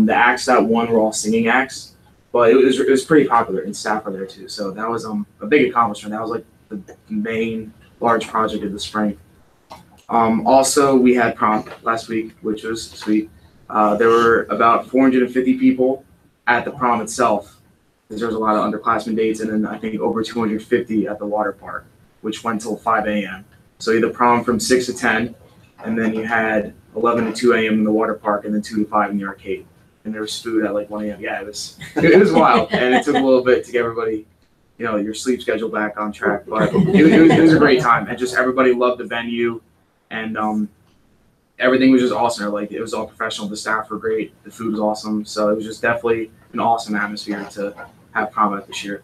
The acts that won were all singing acts, but it was pretty popular, and staff were there too. So that was a big accomplishment. That was like the main large project of the spring. Also, we had prom last week, which was sweet. There were about 450 people at the prom itself, because there was a lot of underclassmen dates, and then I think over 250 at the water park, which went till 5 a.m. So you had the prom from 6 to 10, and then you had 11 to 2 a.m. in the water park, and then 2 to 5 in the arcade. And there was food at like 1 a.m. Yeah, it was wild, and it took a little bit to get everybody, your sleep schedule back on track. But it was a great time, and just everybody loved the venue, and everything was just awesome. Like, it was all professional. The staff were great. The food was awesome. So it was just definitely an awesome atmosphere to have prom at this year.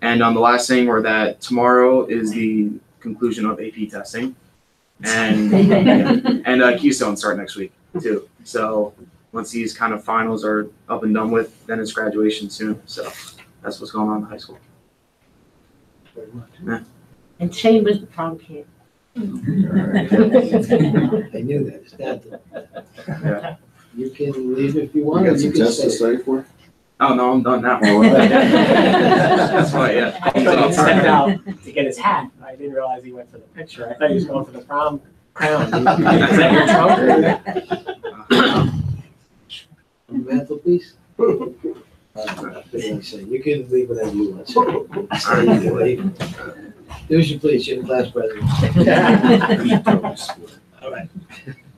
And the last thing were that tomorrow is the conclusion of AP testing, and Keystone start next week too. So once these kind of finals are up and done with, then it's graduation soon. So that's what's going on in the high school. Very much. Yeah. And Shane was the prom kid. I knew that. It's that. Yeah. You can leave if you want. You got or some can tests to stay. study for? Oh, no, I'm done that one. That's why, yeah. I thought he stepped out to get his hat. I didn't realize he went for the picture. I thought he was going for the prom crown. Is that your trunk? On the mantelpiece? You can leave whenever you want. Stay, you can leave. Do as you please, you're the class president. All right.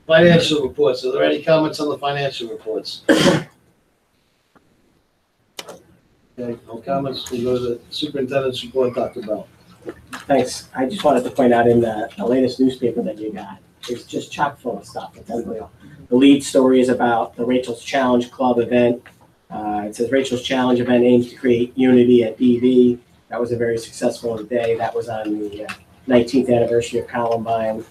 Financial reports. Are there any comments on the financial reports? Okay, no comments. We'll go to the superintendent's report, Dr. Bell. Thanks. I just wanted to point out in the latest newspaper that you got, it's just chock full of stuff. It's unreal. The lead story is about the Rachel's Challenge Club event. It says Rachel's Challenge event aims to create unity at DV. That was a very successful day. That was on the 19th anniversary of Columbine.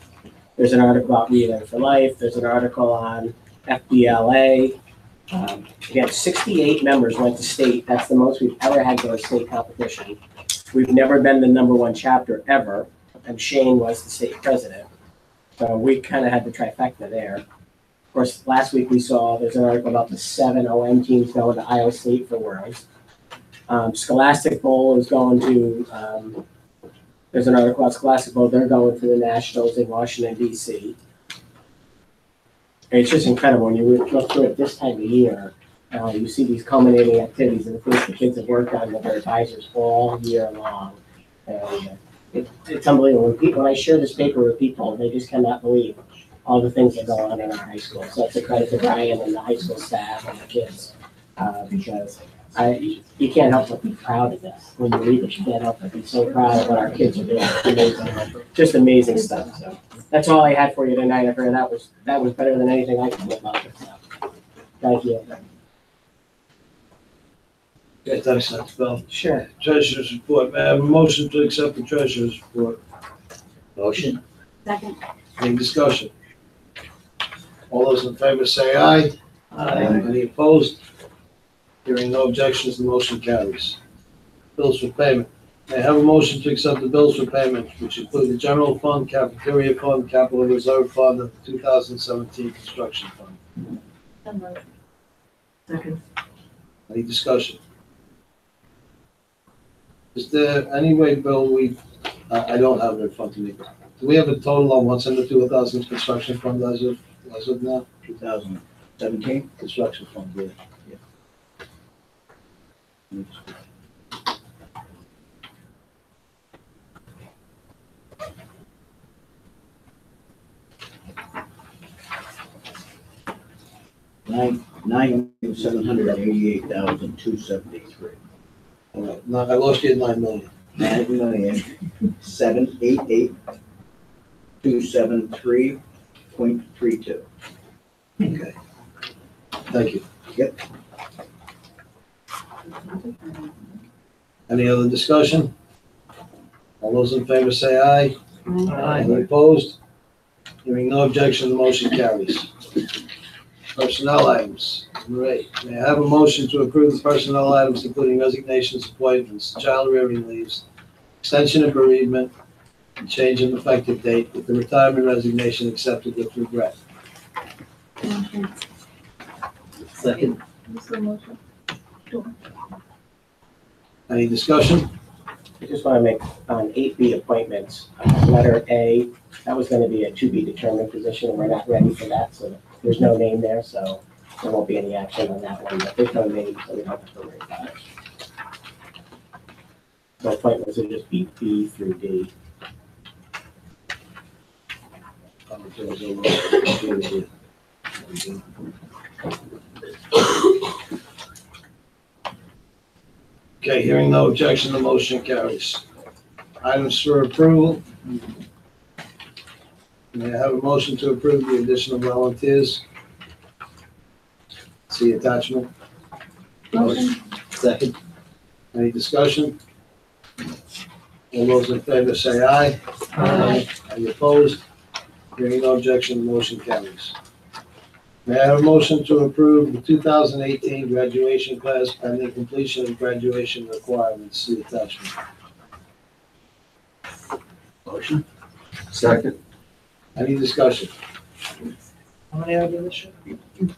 There's an article about Relearn for Life. There's an article on FBLA. Again, 68 members went to state. That's the most we've ever had go to state competition. We've never been the #1 chapter ever, and Shane was the state president. So we kind of had the trifecta there. Of course, last week we saw there's an article about the 7 OM teams going to Iowa State for Worlds. Scholastic Bowl is going to, there's an article about Scholastic Bowl, they're going to the Nationals in Washington, D.C. It's just incredible when you look through it this time of year. You see these culminating activities and the things the kids have worked on with their advisors all year long. And it's unbelievable. When I share this paper with people, they just cannot believe all the things that go on in our high school. So it's a credit to Brian and the high school staff and the kids, because you can't help but be proud of this. When you read it, you can't help but be so proud of what our kids are doing. It's amazing. Just amazing stuff. So That's all I had for you tonight. I figured that was better than anything I could do about it. So, thank you. Okay, thanks, Dr. Bell. Sure. Treasurer's report. May I have a motion to accept the treasurer's report? Motion. Second. Any discussion? All those in favor say aye. Aye. Any opposed? Hearing no objections, the motion carries. Bills for payment. May I have a motion to accept the bills for payment, which include the general fund, cafeteria fund, capital reserve fund, and the 2017 construction fund? Second. Any discussion? Is there any way, Bill, I don't have it in front of me. Do we have a total on what's in the 2000 construction fund as of now? 2017 Construction fund, yeah. $9,788,273. All right, I lost you at 9 million. $9,788,273.32. Okay. Thank you. Yep. Any other discussion? All those in favor say aye. Aye. Any opposed? Hearing no objection, the motion carries. Personnel items. Number 8, may I have a motion to approve the personnel items including resignations, appointments, child rearing leaves, extension of bereavement, and change of effective date with the retirement resignation accepted with regret. Second. Any discussion? I just want to make on 8B appointments, letter A, that was going to be a to be determined position, and we're not ready for that, so there's no name there, so there won't be any action on that one, but there's no name, so we don't have to worry about it. So appointments would just be B through D. Okay, hearing no objection, the motion carries. Items for approval. May I have a motion to approve the additional volunteers? See attachment. Motion. Second. Any discussion? All those in favor say aye. Aye. Any opposed? Hearing no objection, the motion carries. May I have a motion to approve the 2018 graduation class pending completion of graduation requirements? See attachment. Motion. Second. Any discussion? How many are there this year? Do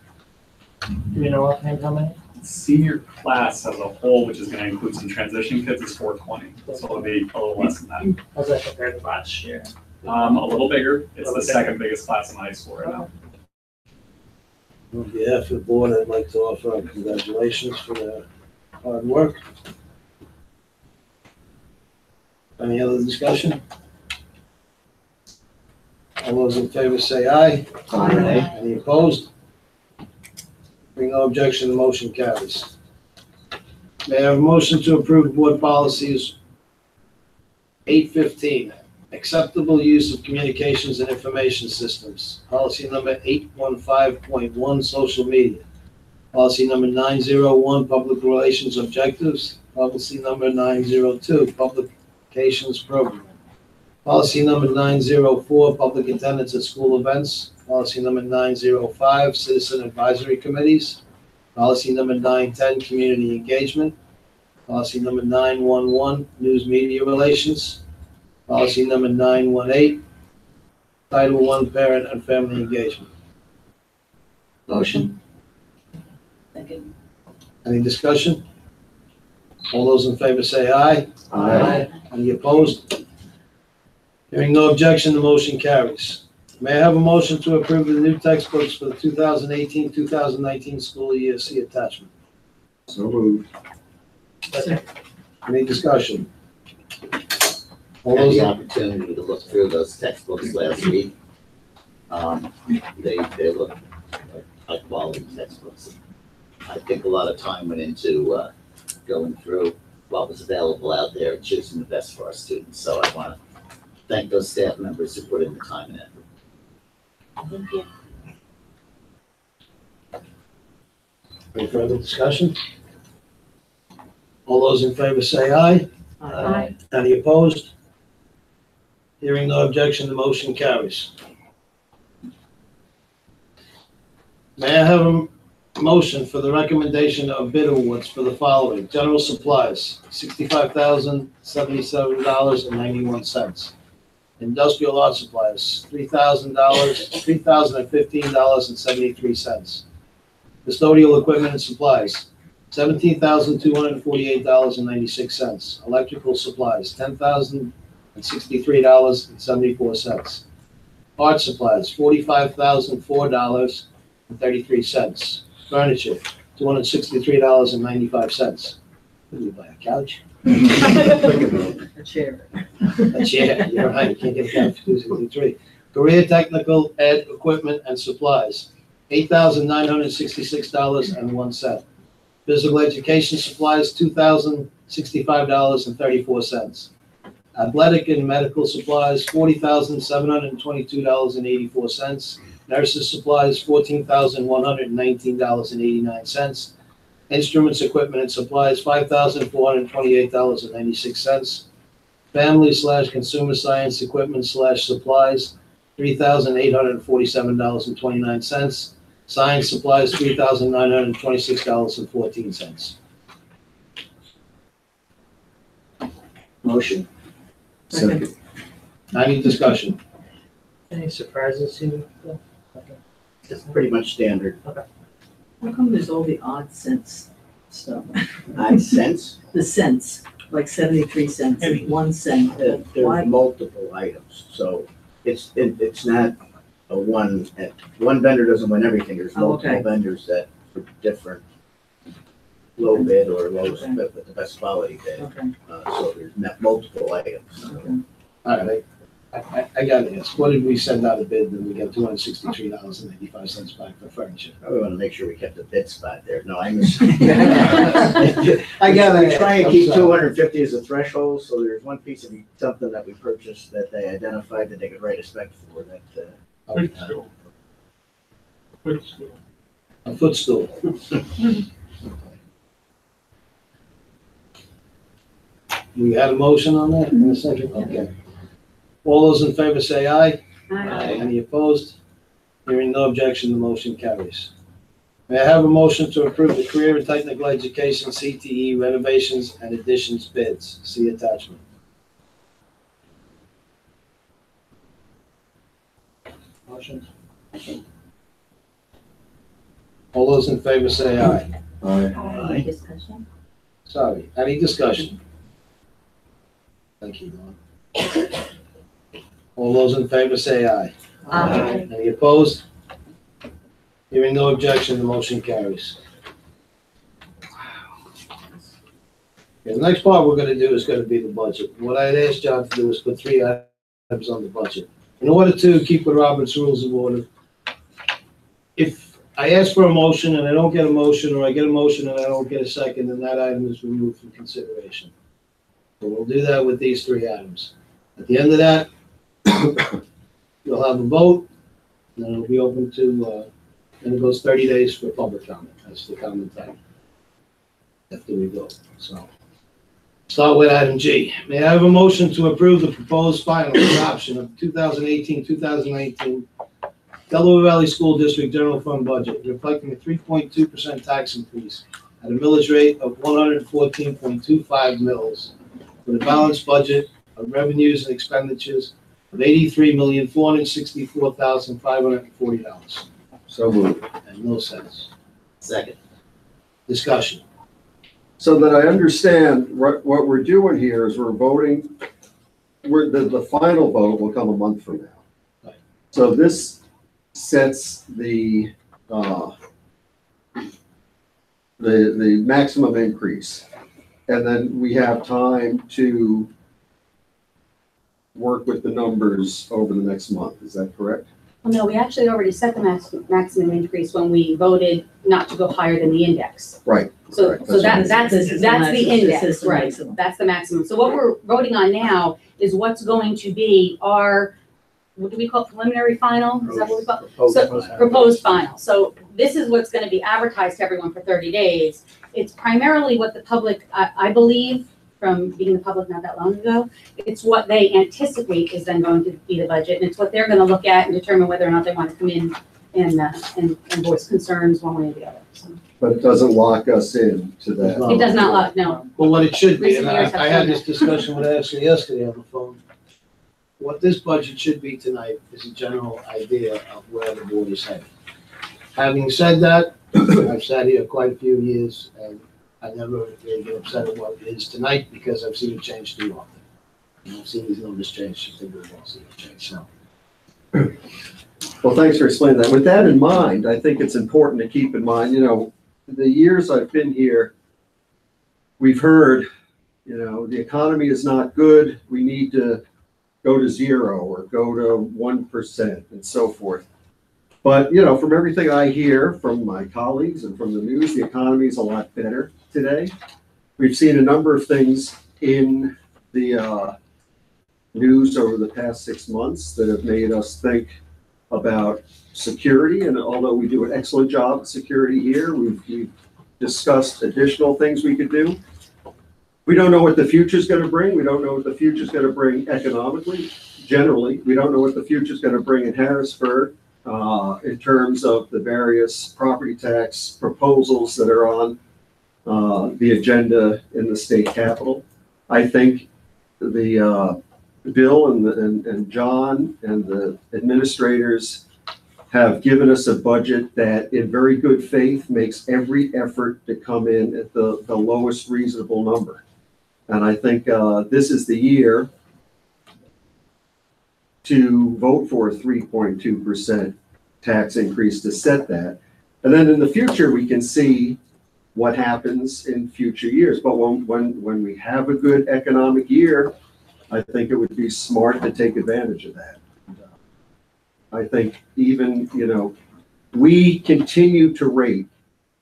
you know offhand how many? Senior class as a whole, which is going to include some transition kids, is 420. So it'll be a little less than that. How's that compared to last year? A little bigger. It's the second biggest class in high school right now. On behalf of the board, I'd like to offer congratulations for their hard work. Any other discussion? All those in favor say aye. Aye. Any opposed? Hearing no objection, the motion carries. May I have a motion to approve board policies 815, acceptable use of communications and information systems. Policy number 815.1, social media. Policy number 901, public relations objectives. Policy number 902, publications program. Policy number 904, public attendance at school events. Policy number 905, citizen advisory committees. Policy number 910, community engagement. Policy number 911, news media relations. Policy number 918, Title I, parent and family engagement. Motion. Second. Any discussion? All those in favor say aye. Aye. Any opposed? Hearing no objection, the motion carries. May I have a motion to approve the new textbooks for the 2018-2019 school year? See attachment. So moved. Any discussion? All Had those, the opportunity to look through those textbooks last week. They look like high quality textbooks. I think a lot of time went into going through what was available out there and choosing the best for our students. So I want to thank those staff members who put in the time and effort. Thank you. Any further discussion? All those in favor say aye. Aye. Any opposed? Hearing no objection, the motion carries. May I have a motion for the recommendation of bid awards for the following: general supplies, $65,077.91. Industrial art supplies, $3,015.73. Custodial equipment and supplies, $17,248.96. Electrical supplies, $10,063.74. Art supplies, $45,004.33. Furniture, $263.95. What do you buy, a couch? A chair. A chair, you're right, you can't get a couch for $263. Career technical ed equipment and supplies, $8,966.01. Physical education supplies, $2,065.34. Athletic and medical supplies, $40,722.84. Nurses supplies, $14,119.89. Instruments, equipment, and supplies, $5,428.96. Family/consumer science equipment supplies, $3,847.29. Science supplies, $3,926.14. Motion. Second. Any discussion? Any surprises here? It's pretty much standard. How come there's all the odd cents stuff? Odd cents? The cents, like 73 cents and 1 cent. Why? There's multiple items, so it's not a one vendor doesn't win everything. There's Oh, multiple okay. vendors that for different low bid or lowest bid with the best quality bid. Okay. So there's multiple items. All right, I gotta ask, what did we send out a bid and we got $263.85 back for furniture? I want to make sure we kept the bid spot there. No, I miss. I gotta We try ask, and I'm keep sorry. 250 as a threshold, so there's one piece of something that we purchased that they identified that they could write a spec for that. A footstool. We had a motion on that in a second? Okay. All those in favor say aye. Aye. Any opposed? Hearing no objection, the motion carries. May I have a motion to approve the career and technical education CTE renovations and additions bids? See attachment. Motion. All those in favor say aye. Any discussion? Sorry, any discussion? Thank you, Dawn. All those in favor say aye. Aye. Any opposed? Hearing no objection, the motion carries. Okay, the next part we're gonna do is gonna be the budget. What I'd asked John to do is put 3 items on the budget. In order to keep with Robert's Rules of Order, if I ask for a motion and I don't get a motion, or I get a motion and I don't get a second, then that item is removed from consideration. So we'll do that with these 3 items. At the end of that, you'll have a vote, and then it'll be open to, and it goes 30 days for public comment. That's the comment time after we vote. So, start with item G. May I have a motion to approve the proposed final adoption of 2018-2019 Delaware Valley School District General Fund budget, reflecting a 3.2% tax increase at a millage rate of 114.25 mils, with a balanced budget of revenues and expenditures of $83,464,540. So moved. And no cents. Second. Discussion. So that I understand, what we're doing here is we're voting, the final vote will come a month from now. Right. So this sets the maximum increase. And then we have time to work with the numbers over the next month. Is that correct? Well, no, we actually already set the maximum increase when we voted not to go higher than the index. Right. So, Right. so that's This is the the maximum. index, This is the right? maximum. That's the maximum. So what we're voting on now is what's going to be our, what do we call it, preliminary final? Is that what we call it? So, proposed final. So this is what's gonna be advertised to everyone for 30 days. It's primarily what the public, I believe, from being the public not that long ago, it's what they anticipate is then going to be the budget, and it's what they're gonna look at and determine whether or not they wanna come in and voice concerns one way or the other. So But it doesn't lock us in to that. it does not lock, no. Well, what it should be, and Recent years have I had shown this discussion with Ashley yesterday on the phone. What this budget should be tonight is a general idea of where the board is headed. Having said that, I've sat here quite a few years and I never really get upset at what it is tonight because I've seen it change too often. And I've seen these numbers change, I think we've all seen it change, so. Well, thanks for explaining that. With that in mind, I think it's important to keep in mind, the years I've been here, we've heard, the economy is not good. We need to go to 0 or go to 1% and so forth. But, from everything I hear from my colleagues and from the news, the economy is a lot better today. We've seen a number of things in the news over the past 6 months that have made us think about security. And although we do an excellent job at security here, we've discussed additional things we could do. We don't know what the future is going to bring. We don't know what the future is going to bring economically. Generally, we don't know what the future is going to bring in Harrisburg in terms of the various property tax proposals that are on the agenda in the state capitol. I think the Bill and John and the administrators have given us a budget that in very good faith makes every effort to come in at the lowest reasonable number. And I think this is the year to vote for a 3.2% tax increase to set that. And then in the future, we can see what happens in future years. But when we have a good economic year, I think it would be smart to take advantage of that. I think even, we continue to rate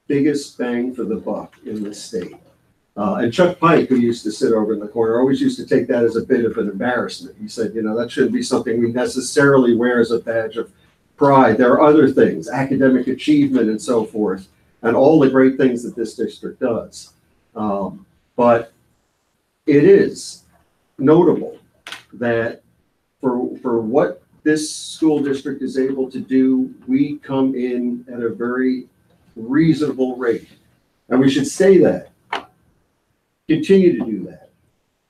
biggest bang for the buck in this state. And Chuck Pike, who used to sit over in the corner, always used to take that as a bit of an embarrassment. He said, that shouldn't be something we necessarily wear as a badge of pride. There are other things, academic achievement and so forth, and all the great things that this district does. But it is notable that for what this school district is able to do, we come in at a very reasonable rate. And we should say that, continue to do that.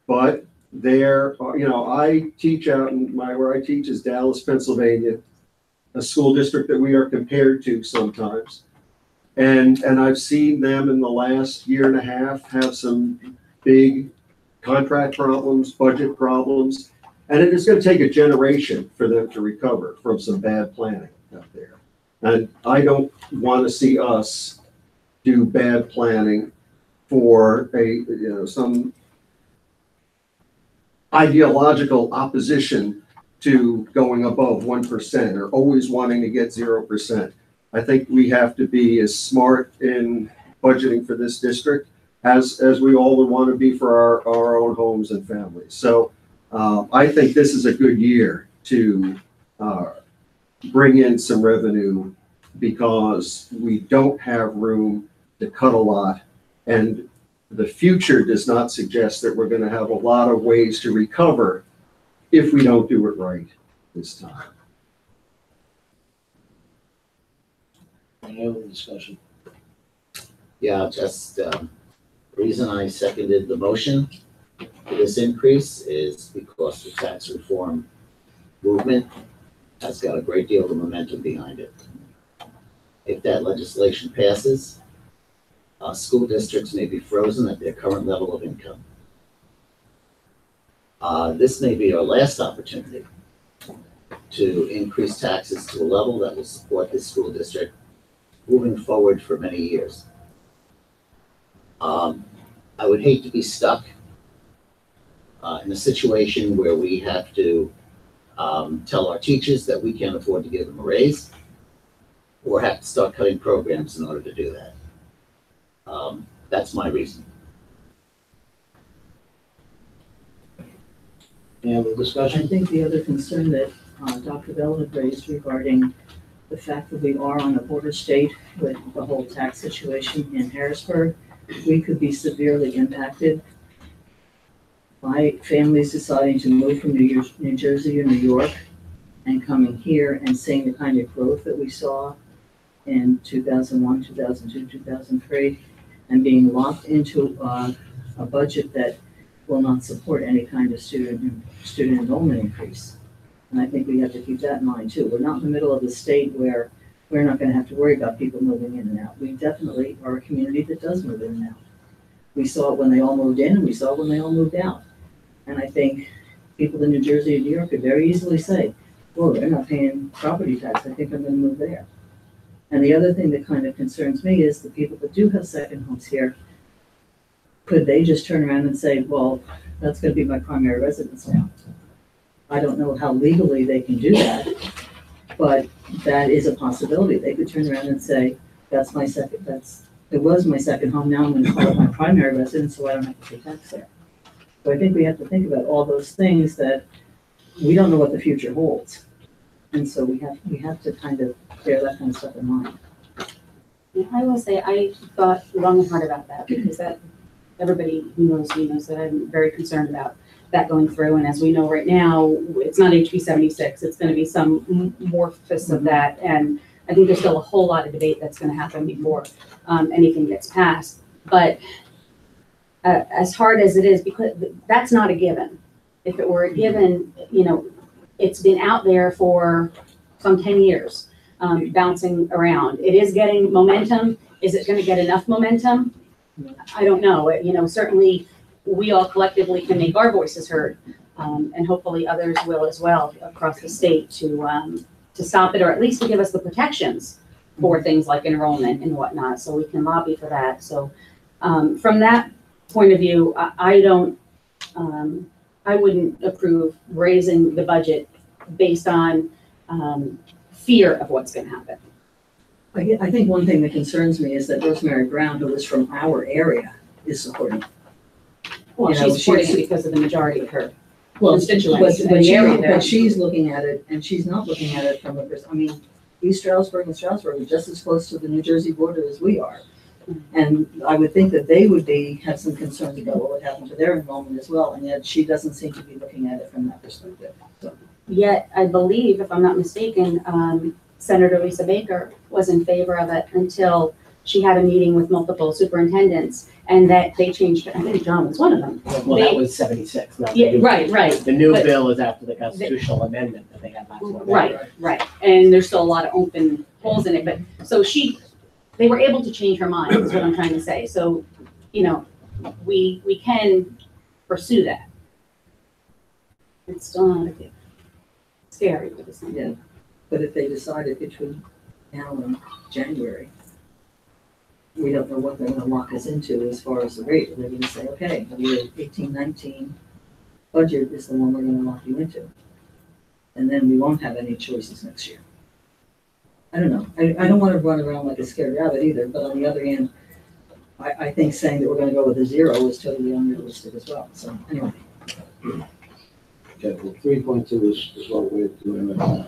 But there are, I teach out in where I teach is Dallas, Pennsylvania, a school district that we are compared to sometimes. And I've seen them in the last year and a half have some big contract problems, budget problems, and it is going to take a generation for them to recover from some bad planning out there. And I don't want to see us do bad planning for some ideological opposition to going above 1% or always wanting to get 0%. I think we have to be as smart in budgeting for this district as we all would want to be for our own homes and families. So I think this is a good year to bring in some revenue because we don't have room to cut a lot. And the future does not suggest that we're going to have a lot of ways to recover if we don't do it right this time. Any other discussion? Yeah, just reason I seconded the motion for this increase is because the tax reform movement has got a great deal of momentum behind it. If that legislation passes, school districts may be frozen at their current level of income. This may be our last opportunity to increase taxes to a level that will support this school district moving forward for many years. I would hate to be stuck in a situation where we have to tell our teachers that we can't afford to give them a raise, or have to start cutting programs in order to do that. That's my reason. Any other discussion? I think the other concern that Dr. Bell had raised regarding the fact that we are on a border state with the whole tax situation in Harrisburg, we could be severely impacted by families deciding to move from New Jersey or New York and coming here and seeing the kind of growth that we saw in 2001, 2002, 2003, and being locked into a budget that will not support any kind of student enrollment increase. And I think we have to keep that in mind too. We're not in the middle of the state where we're not going to have to worry about people moving in and out. We definitely are a community that does move in and out. We saw it when they all moved in, and we saw it when they all moved out. And I think people in New Jersey and New York could very easily say, well, they're not paying property tax. I think I'm going to move there. And the other thing that kind of concerns me is the people that do have second homes here, could they just turn around and say, well, that's going to be my primary residence now? I don't know how legally they can do that, but that is a possibility. They could turn around and say, it was my second home, now I'm going to call it my primary residence, so I don't have to pay tax there. So I think we have to think about all those things that we don't know what the future holds. And so we have to kind of bear that kind of stuff in mind. I will say, I thought long and hard about that, because that, everybody who knows me knows that I'm very concerned about that going through. And as we know right now, it's not HB 76, it's going to be some morphous of that. And I think there's still a whole lot of debate that's going to happen before anything gets passed. But as hard as it is, because that's not a given. If it were a given, you know, it's been out there for some 10 years, bouncing around. It is getting momentum. Is it going to get enough momentum? I don't know. You know, certainly we all collectively can make our voices heard, and hopefully others will as well across the state to stop it, or at least to give us the protections for things like enrollment and whatnot, so we can lobby for that. So from that point of view, I wouldn't approve raising the budget based on fear of what's going to happen. I think one thing that concerns me is that Rosemary Brown, who is from our area, is supporting. Well, You know, she's supporting it because of the majority of her Well, constituents in the area there. but she's looking at it, and she's not looking at it from I mean, East Stroudsburg and Stroudsburg are just as close to the New Jersey border as we are. And I would think that they would have some concerns about what would happen to their enrollment as well, and yet she doesn't seem to be looking at it from that perspective. So. Yet, I believe, if I'm not mistaken, Senator Lisa Baker was in favor of it until she had a meeting with multiple superintendents, and that they changed, I think John was one of them. Well, that was 76, not the Yeah, new right, bill. right. The new But- bill is after the constitutional amendment that they had last November. Right. And there's still a lot of open holes in it, but, so they were able to change her mind, is what I'm trying to say. So, you know, we can pursue that. It's still not a good, scary, but it's not. Yeah, but if they decided between now and January, we don't know what they're gonna lock us into as far as the rate. They're gonna say, okay, the 18-19 budget is the one we're gonna lock you into. And then we won't have any choices next year. I don't know. I don't wanna run around like a scared rabbit either, but on the other hand, I think saying that we're gonna go with a 0 is totally unrealistic as well. So anyway. Okay, well, 3.2 is what we're doing right now. Is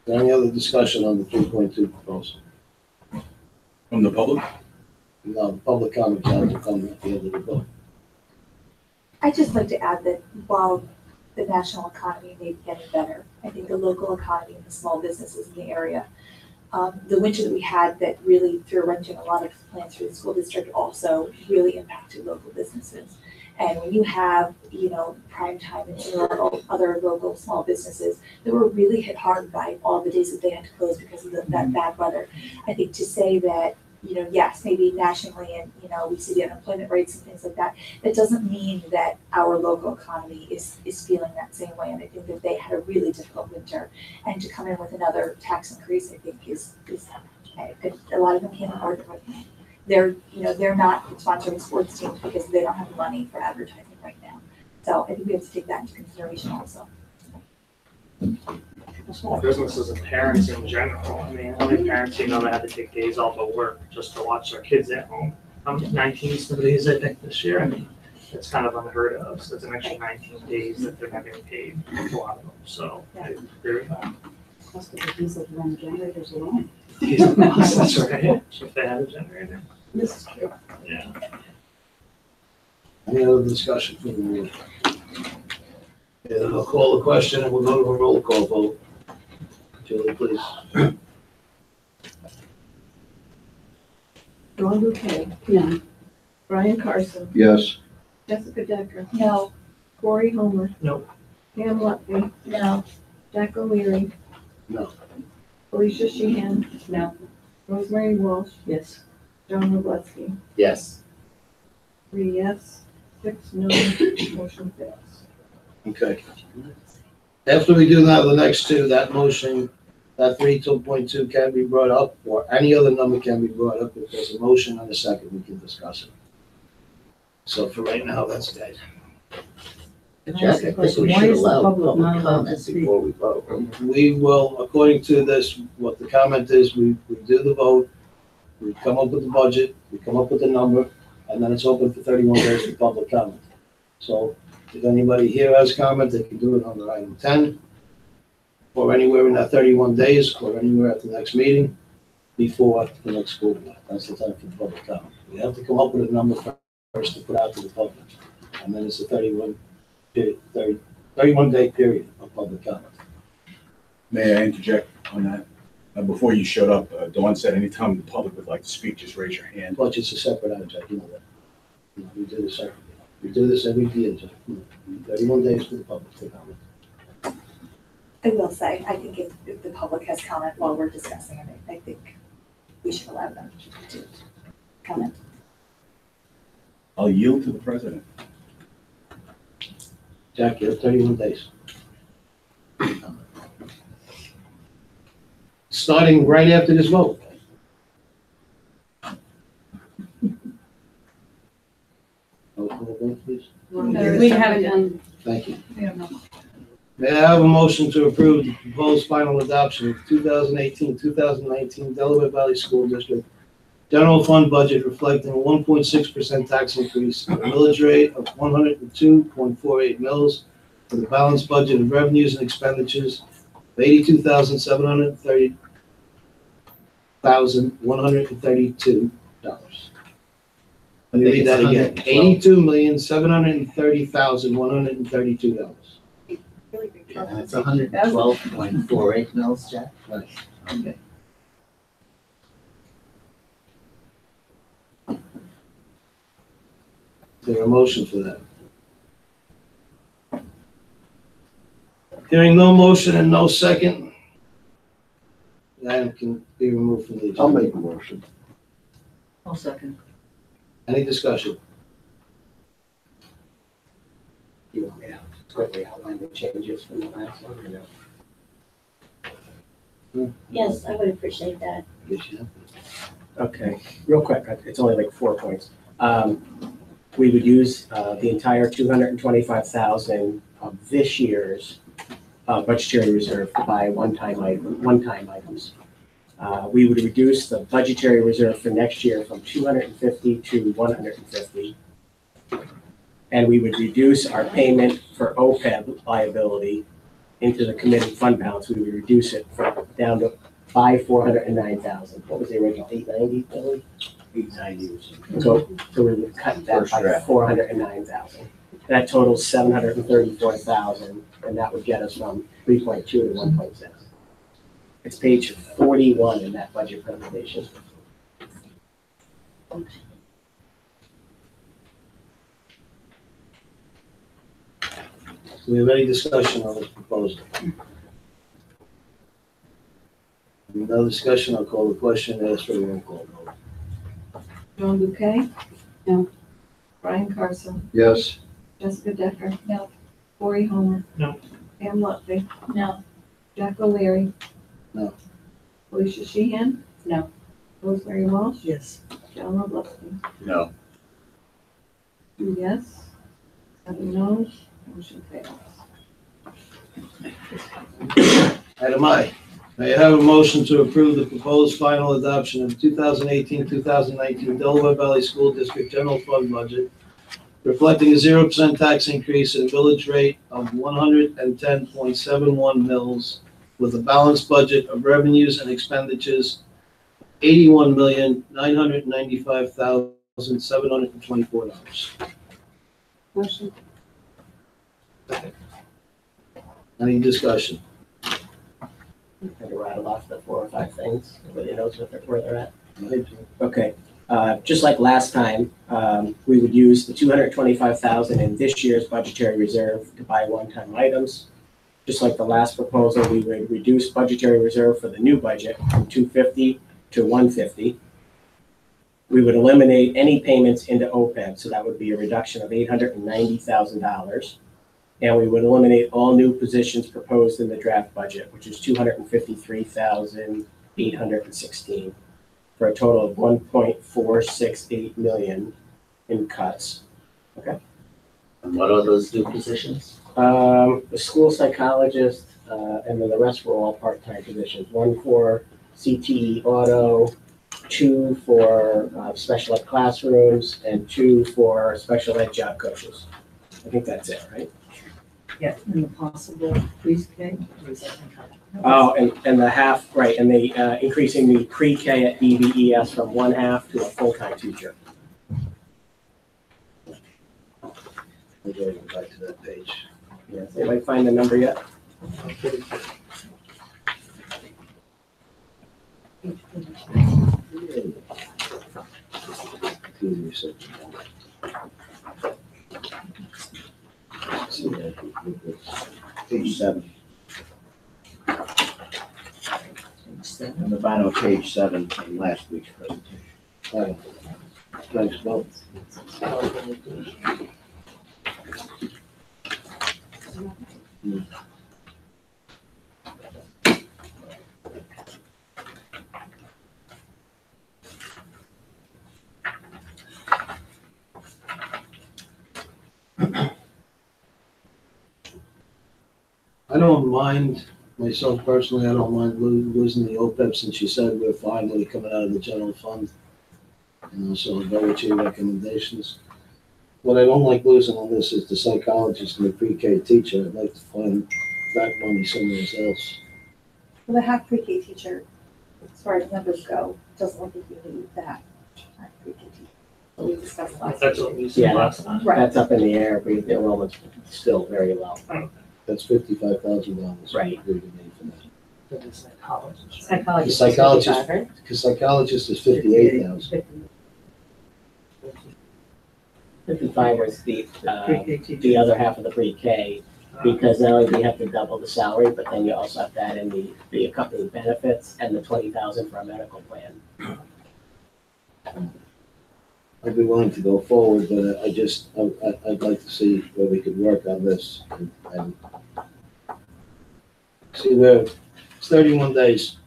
there any other discussion on the 3.2 proposal? From the public? No, the public comment will come at the end of the vote. I'd just like to add that while the national economy may be getting better, I think the local economy and the small businesses in the area, the winter that we had that really threw a wrench in a lot of plans for the school district also really impacted local businesses. And when you have, you know, Prime Time and other local small businesses that were really hit hard by all the days that they had to close because of that bad weather, I think to say that, you know, yes, maybe nationally and, you know, we see the unemployment rates and things like that, that doesn't mean that our local economy is feeling that same way. And I think that they had a really difficult winter, and to come in with another tax increase, I think is a lot of them can't afford it right now. They're not sponsoring sports teams because they don't have money for advertising right now. So I think we have to take that into consideration also. Small businesses and parents in general. I mean, how many parents you know that had to take days off of work just to watch their kids at home? 19 some days, I think, this year. I mean, it's kind of unheard of. So it's an extra 19 days that they're not getting paid, a lot of them. So I agree with that. Cost of the diesel to run generators alone. That's right. If they had a generator. This is true. Yeah. Any other discussion for the board? And I'll call the question and we'll go to a roll call vote. Julie, please. Dawn Bouquet, No. Brian Carson, Yes. Jessica Decker, No. Corey Homer. No. Pam Lutfi, No. Jack O'Leary, No. Alicia Sheehan, No. Rosemary Walsh, Yes. John Robleski. Yes. 3 yes, 6 no, motion fails. Okay. After we do now the next two, that motion, that 3.2 can be brought up, or any other number can be brought up. If there's a motion and a second, we can discuss it. So for right now, that's dead. Jack, I think we should allow public comments before we vote. We will, according to this, what the comment is, we do the vote, we come up with the budget, we come up with the number, and then it's open for 31 days for public comment. So if anybody here has comment, they can do it under item 10, or anywhere in that 31 days, or anywhere at the next meeting, before the next school year. That's the time for the public comment. We have to come up with a number first to put out to the public, and then it's a 31-day period of public comment. May I interject on that? Before you showed up, Dawn said anytime the public would like to speak, just raise your hand. Budget's a separate item, Jack, you know that. We do this separately. We do this every year, Jack. 31 days for the public to comment. I will say, I think if the public has comment while we're discussing it, I think we should allow them to comment. I'll yield to the president. Jack, you have 31 days. Starting right after this vote. Roll call vote, please. We haven't done. Thank you. May I have a motion to approve the proposed final adoption of 2018-2019 Delaware Valley School District General Fund budget reflecting a 1.6% tax increase, a millage rate of 102.48 mils for the balanced budget of revenues and expenditures of $82,132. Let me read that again. $82,730,132. And it's 112.48 mils, Jack? Right. Okay. Is there a motion for that? Hearing no motion and no second, the item can be removed from the agenda. I'll make a motion. I'll second. Any discussion? You want me to quickly outline the changes from the last one, or no? Yes, I would appreciate that. Yes, you have. Okay, real quick, it's only like 4 points. We would use the entire 225,000 of this year's budgetary reserve to buy one-time items. We would reduce the budgetary reserve for next year from 250 to 150. And we would reduce our payment for OPEB liability into the committed fund balance. We would reduce it down to by 409,000. What was the original, 890, Billy? 890. So we would cut that by 409,000. That totals 734,000, and that would get us from 3.2 to 1.6. It's page 41 in that budget presentation. Do we have any discussion on this proposal? No discussion, I'll call the question, ask for a roll call vote. Dawn Bouquet? No. Brian Carson, Yes. Jessica Decker? No. Corey Homer? No. Pam Lutfi? No. Jack O'Leary? No. Alicia Sheehan? No. Rosemary Walsh? Yes. John Robleski? No. 2 yes, 7 no's, motion fails. Item I, may I have a motion to approve the proposed final adoption of 2018-2019 Delaware Valley School District General Fund budget, reflecting a 0% tax increase at a village rate of 110.71 mils, with a balanced budget of revenues and expenditures $81,995,724. Motion. Any discussion? Kind of rattle off the 4 or 5 things. Everybody knows where they're at. Okay. Just like last time, we would use the $225,000 in this year's budgetary reserve to buy one-time items. Just like the last proposal, we would reduce budgetary reserve for the new budget from $250 to $150. We would eliminate any payments into OPEB, so that would be a reduction of $890,000. And we would eliminate all new positions proposed in the draft budget, which is $253,816, for a total of $1.468 million in cuts. Okay. And what are those new positions? The school psychologist, and then the rest were all part-time positions. 1 for CTE auto, 2 for special ed classrooms, and 2 for special ed job coaches. I think that's it, right? Yeah, and the possible pre-K, or is that? Oh, and the half, right, and the increasing the pre-K at DVES from 1/2 to a full-time teacher. We're going back to that page. Yes, anybody find the number yet? Page 7. On the bottom of page 7 in last week's presentation. Thanks, Bob. I don't mind, myself personally, I don't mind losing the OPEB, since you said we're finally coming out of the general fund. So I'll go with your recommendations. What I don't like losing on this is the psychologist and the pre-K teacher. I'd like to find that money somewhere else. Well, the half pre-K teacher, as far as numbers go, doesn't look like you need that half pre-K teacher. But we discussed last That's week. what we said last time. Right. That's up in the air, but the enrollment's still very low. That's $55,000. Right. The psychologist. The psychologist, because psychologist is 58,000. 55 was the other half of the pre-K, because not only do you have to double the salary, but then you also have to add in the accompanying benefits and the 20,000 for a medical plan. I'd be willing to go forward, but I'd like to see where we could work on this and see where, it's 31 days.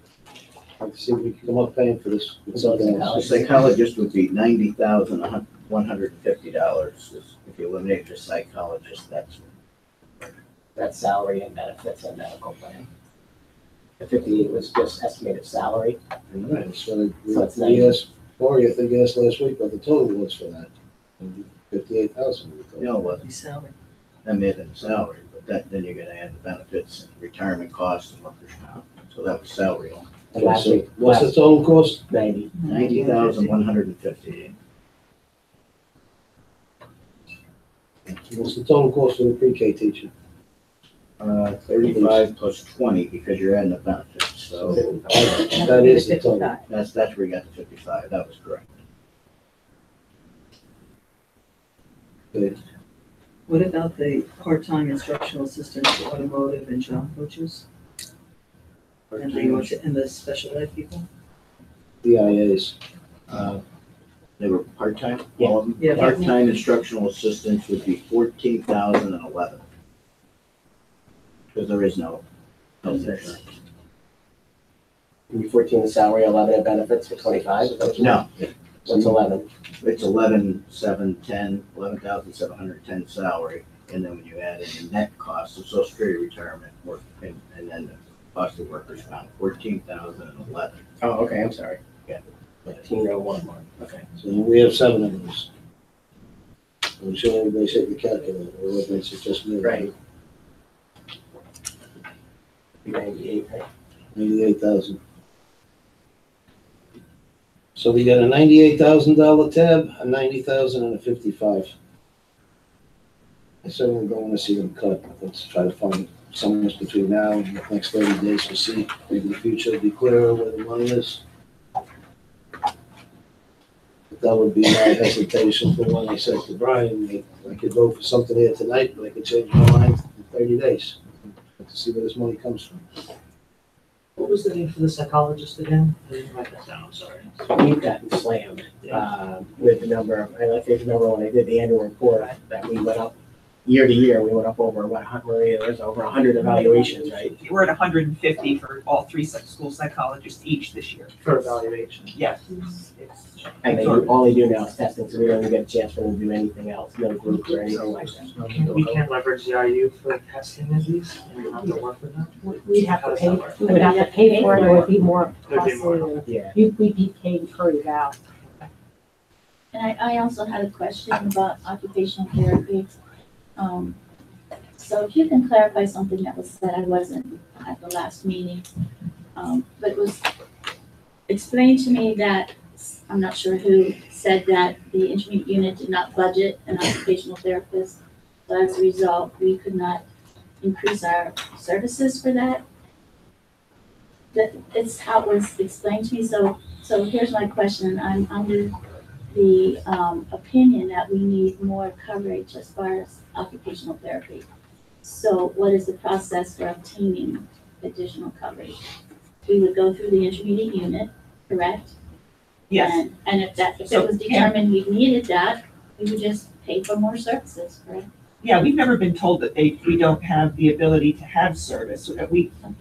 I'd like to see if we can come up paying for this with something The else. psychologist would be $90,150. If you eliminate your psychologist, That's salary and benefits and medical plan. The 58 was just estimated salary. Right, so So it's we asked, Lori, I think asked last week what the total was for that. 58,000. no, it wasn't. Salary. That made it salary, but then you're gonna add the benefits and retirement costs and workers' comp. So that was salary only. And last week, What's the total cost? 90. $90,150. What's the total cost for the pre-K teacher? 35 plus 20 because you're adding the benefits, so That is the total. that's where you got the 55, that was correct. Good. What about the part-time instructional assistants, for automotive and job coaches? And the special ed people? DIAs. They were part-time, Yeah. all of them? Yeah. Part-time instructional assistants would be 14,011. Because there is no health insurance. 14 is salary, 11 in benefits for 25. Is that what you No, What's 11? it's 11,710 salary, and then when you add in the net cost of social security retirement, and then Foster workers found 14,011. Oh, okay, I'm sorry. Yeah, 1501, okay. So we have 7 of those. I'm sure everybody's hit the calculator, or what makes it just me. Right. 98, right? 98,000. So we got a $98,000 tab, a 90,000, and a 55. I said we're going to see them cut. Let's try to find somewhere between now and the next 30 days. We'll see. Maybe the future will be clearer where the money is. But that would be my hesitation for when I said to Brian, I could vote for something here tonight, but I could change my mind in 30 days to see where this money comes from. What was the name for the psychologist again? I didn't write that down, I'm sorry. So we've gotten slammed with the number. I think remember when I did the annual report that we went up year to year. We went up over what, Maria? There's over 100 evaluations, right? We're at 150 for all 3 school psychologists each this year. For evaluation. Yes. And all they do now is testing, so we don't even get a chance for them to do anything else, no group or anything like that. We can't leverage the IU for testing of these, and we have to work with them? We'd have How to does pay, that work? we would have to pay for it, or it would be more It'd be costly. more. Yeah. We'd be paying per eval. And I also had a question about occupational therapy. So if you can clarify something that was said, I wasn't at the last meeting, but it was explained to me that, I'm not sure who said that the intermediate unit did not budget an occupational therapist. So as a result, we could not increase our services for that. It's how it was explained to me. So here's my question. I'm under the opinion that we need more coverage as far as occupational therapy. So what is the process for obtaining additional coverage? We would go through the intermediate unit, correct? Yes. And if it was determined we needed that, we would just pay for more services, correct? Yeah, we've never been told that we don't have the ability to have service.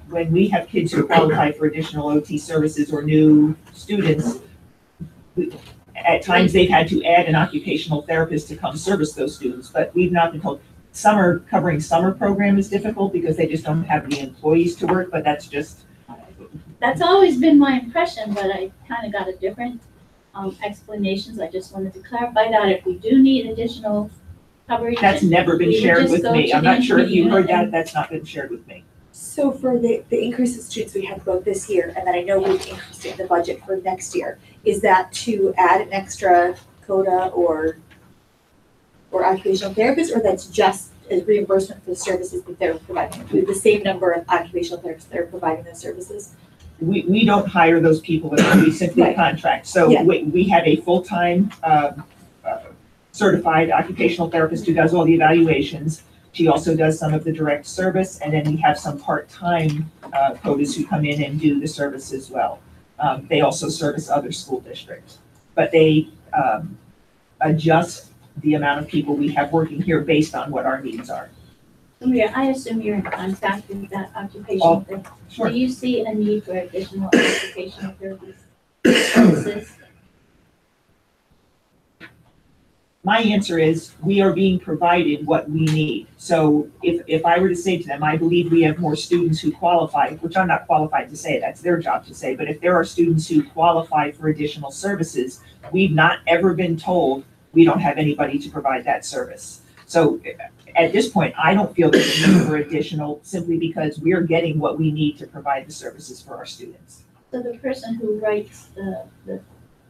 When we have kids who qualify for additional OT services or new students, at times they've had to add an occupational therapist to come service those students, but we've not been told. Covering summer program is difficult because they just don't have the employees to work, but that's just. That's always been my impression, but I kind of got a different explanations. I just wanted to clarify that if we do need additional coverage. That's never been we would shared just with go me. to I'm the not sure if you heard intermediate that. unit That's not been shared with me. So for the increase in students we have both this year, and then I know we've increased it in the budget for next year, is that to add an extra CODA or occupational therapist, or that's just a reimbursement for the services that they're providing? We have the same number of occupational therapists that are providing those services? We don't hire those people, we simply Right. contract. So Yeah. we have a full-time certified occupational therapist who does all the evaluations. She also does some of the direct service, and then we have some part-time CODAs who come in and do the service as well. They also service other school districts, but they adjust the amount of people we have working here based on what our needs are. Maria, I assume you're in contact with that occupational therapist. Sure. Do you see a need for additional occupational therapy services? My answer is, we are being provided what we need. So if I were to say to them, I believe we have more students who qualify, which I'm not qualified to say, that's their job to say, but if there are students who qualify for additional services, we've not ever been told we don't have anybody to provide that service. So at this point, I don't feel there's a need for additional, simply because we're getting what we need to provide the services for our students. So the person who writes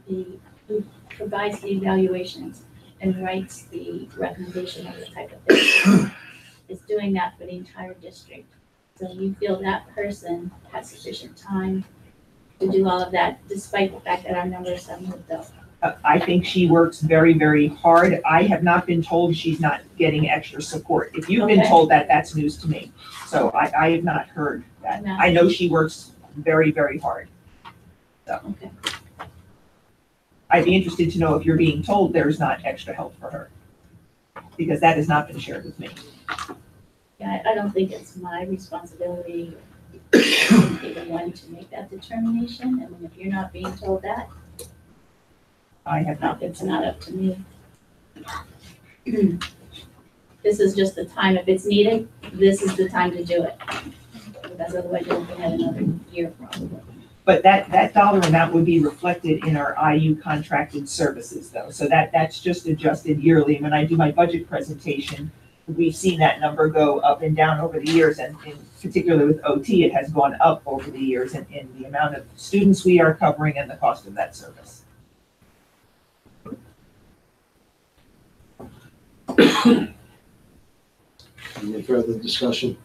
who provides the evaluations and writes the recommendation of the type of thing is doing that for the entire district. So you feel that person has sufficient time to do all of that, despite the fact that our numbers have moved up? I think she works very, very hard. I have not been told she's not getting extra support. If you've been Okay. told that, that's news to me. So I have not heard that. No. I know she works very, very hard. So. Okay. I'd be interested to know if you're being told there's not extra help for her, because that has not been shared with me. Yeah, I don't think it's my responsibility to be the one to make that determination. I mean, if you're not being told that, I have not been it's not up to me. This is just the time, if it's needed, this is the time to do it. because otherwise you're looking at another year probably. But that dollar amount would be reflected in our IU contracted services though. So that's just adjusted yearly. When I do my budget presentation, we've seen that number go up and down over the years, and in particular with OT, it has gone up over the years in the amount of students we are covering and the cost of that service. Any further discussion?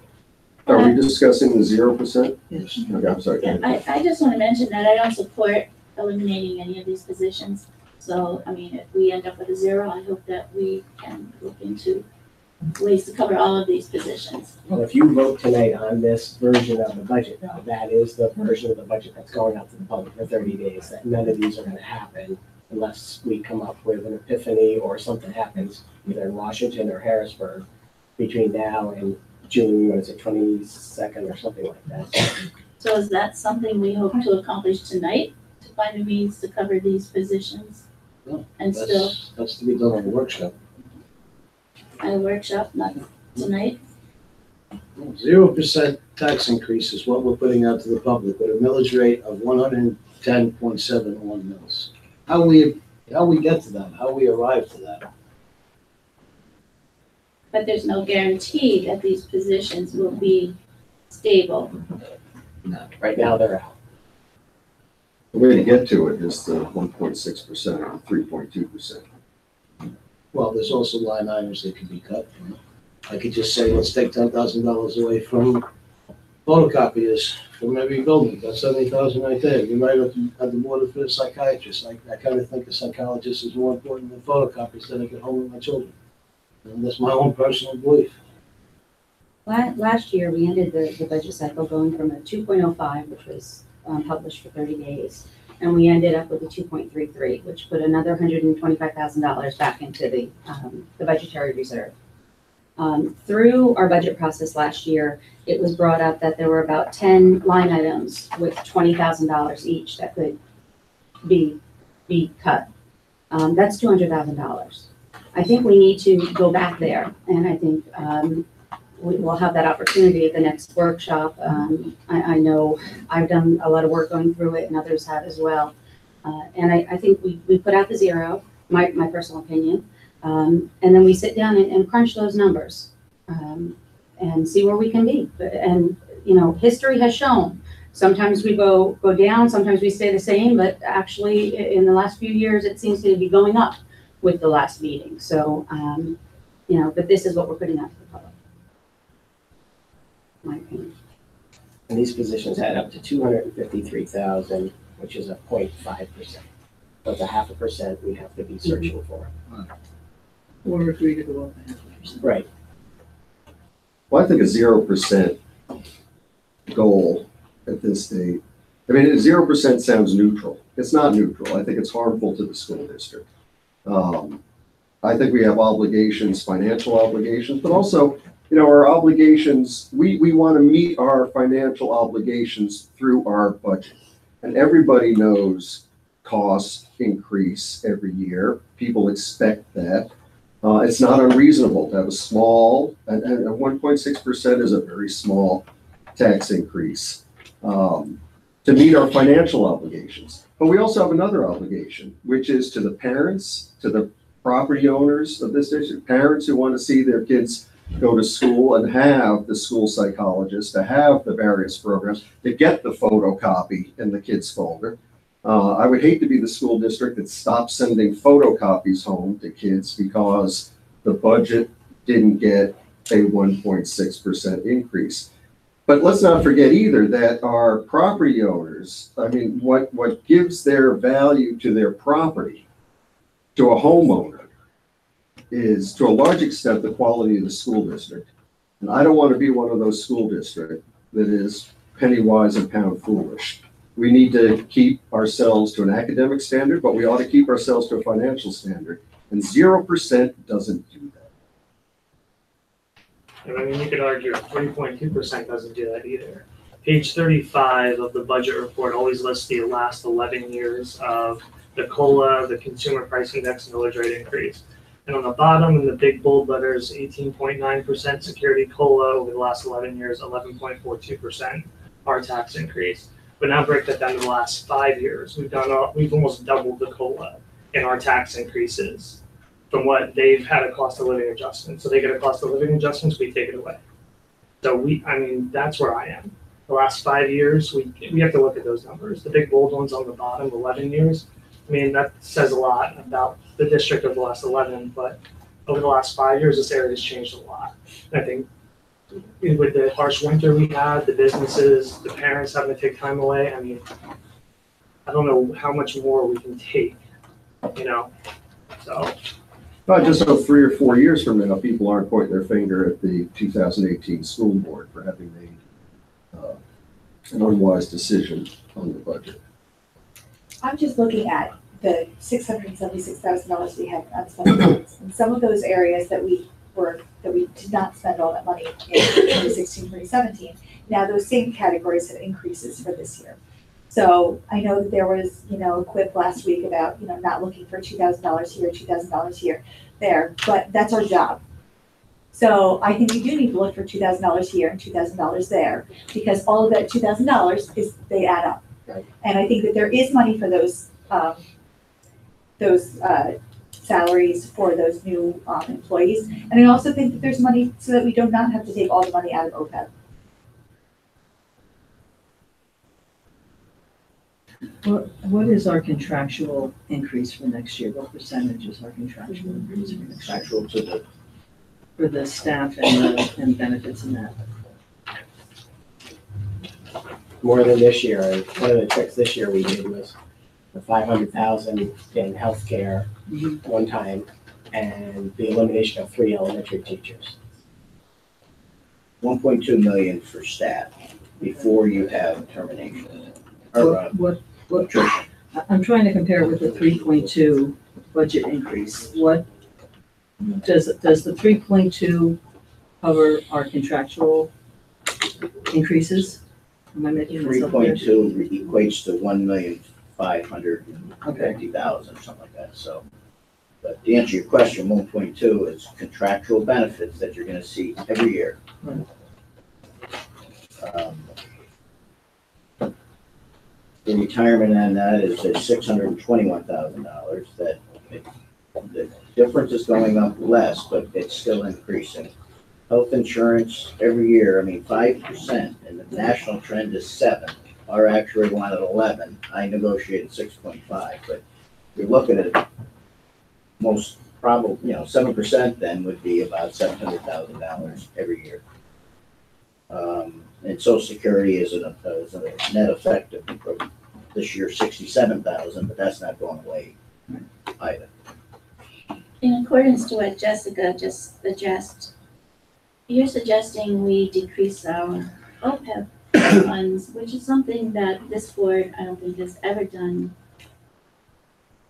Are we discussing the 0%? Yes. Okay, I'm sorry. Yeah, I just want to mention that I don't support eliminating any of these positions. So, I mean, if we end up with a 0, I hope that we can look into ways to cover all of these positions. Well, if you vote tonight on this version of the budget, though, that is the version of the budget that's going out to the public for 30 days, that none of these are gonna happen unless we come up with an epiphany or something happens either in Washington or Harrisburg between now and June, 22nd or something like that. So is that something we hope to accomplish tonight, to find a means to cover these positions? No, And still, That's to be done on the workshop. at a workshop, not tonight? 0% tax increase is what we're putting out to the public with a millage rate of 110.71 mils. How we get to that, how we arrive to that. But there's no guarantee that these positions will be stable. No, right now they're out. The way to get to it is the 1.6% or 3.2%. Well, there's also line items that can be cut. I could just say, let's take $10,000 away from photocopiers from every building. That's 70,000 right there. You might have the border for the psychiatrist. I kind of think a psychologist is more important than photocopiers that I get home with my children. And that's my own personal belief. Last year, we ended the budget cycle going from a 2.05, which was published for 30 days, and we ended up with a 2.33, which put another $125,000 back into the budgetary reserve. Through our budget process last year, it was brought up that there were about 10 line items with $20,000 each that could be cut. That's $200,000. I think we need to go back there, and I think we'll have that opportunity at the next workshop. I know I've done a lot of work going through it, and others have as well. And I think we put out the 0, my personal opinion, and then we sit down and crunch those numbers and see where we can be. And, you know, history has shown, sometimes we go down, sometimes we stay the same, but actually in the last few years, it seems to be going up with the last meeting. So, you know, but this is what we're putting out to the public. My opinion. And these positions add up to 253,000, which is a 0.5%. So it's a 0.5% we have to be searching for. Or agree to go up 0.5%. Right. Well, I think a 0% goal at this state, I mean, 0% sounds neutral. It's not neutral. I think it's harmful to the school district. I think we have obligations, financial obligations, but also, you know, our obligations, we want to meet our financial obligations through our budget. And everybody knows costs increase every year. People expect that. It's not unreasonable to have a small, and 1.6% is a very small tax increase to meet our financial obligations. But we also have another obligation, which is to the parents, to the property owners of this district, parents who want to see their kids go to school and have the school psychologist, to have the various programs, to get the photocopy in the kids folder. I would hate to be the school district that stops sending photocopies home to kids because the budget didn't get a 1.6% increase. But let's not forget either that our property owners, I mean, what gives their value to their property, to a homeowner, is to a large extent the quality of the school district. And I don't want to be one of those school districts that is penny wise and pound foolish. We need to keep ourselves to an academic standard, but we ought to keep ourselves to a financial standard. And 0% doesn't do that. And I mean, you could argue 3.2% doesn't do that either. Page 35 of the budget report always lists the last 11 years of the COLA, the consumer price index, and millage rate increase. And on the bottom, in the big bold letters, 18.9% security COLA over the last 11 years, 11.42% our tax increase. But now break that down to the last 5 years. We've almost doubled the COLA in our tax increases from what they've had a cost of living adjustment. So they get a cost of living adjustments, we take it away. So that's where I am. The last 5 years, we have to look at those numbers. The big bold ones on the bottom, 11 years. That says a lot about the district of the last 11, but over the last 5 years, this area has changed a lot. And I think with the harsh winter we had, the businesses, the parents having to take time away, I don't know how much more we can take, so. But just so 3 or 4 years from now, people aren't pointing their finger at the 2018 school board for having made an unwise decision on the budget. I'm just looking at the $676,000 we have unspent funds. And some of those areas that we did not spend all that money in 2016, 2017, now those same categories have increases for this year. So I know that there was, a quip last week about, not looking for $2,000 here, $2,000 here, there, but that's our job. So I think we do need to look for $2,000 here and $2,000 there, because all of that $2,000 they add up. Right. And I think that there is money for those salaries for those new employees. And I also think that there's money so that we do not have to take all the money out of OPEB. What is our contractual increase for next year? What percentage is our contractual increase for next year? Contractual to For the staff and benefits and that? More than this year. One of the tricks this year we did was the 500,000 in healthcare one time and the elimination of 3 elementary teachers. 1.2 million for staff before you have termination. I'm trying to compare it with the 3.2 budget increase. What does the 3.2 cover our contractual increases? Am I making this up here? 3.2 equates to 1,550,000, something like that, so. But to answer your question, 1.2 is contractual benefits that you're gonna see every year. Right. The retirement on that is at $621,000, that the difference is going up less, but it's still increasing. Health insurance every year, 5%, and the national trend is 7. Our actuary wanted 11. I negotiated 6.5, but you're looking at most probably, 7% then would be about $700,000 every year. And Social Security is a net effect of this year 67,000, but that's not going away either. In accordance to what Jessica just suggested, you're suggesting we decrease our OPEB funds, which is something that this board, I don't think has ever done,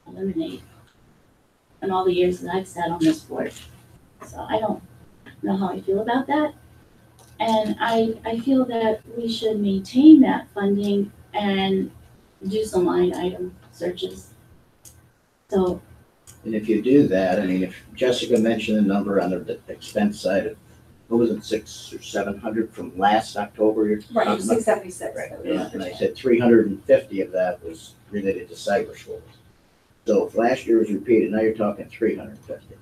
eliminate in all the years that I've sat on this board. So I don't know how I feel about that. And I feel that we should maintain that funding and do some line item searches. So. And if you do that, if Jessica mentioned the number on the expense side of, what was it, 600 or 700 from last October? Right, 676. Right, yeah, and I said 350 of that was related to cyber schools. So if last year was repeated, now you're talking 350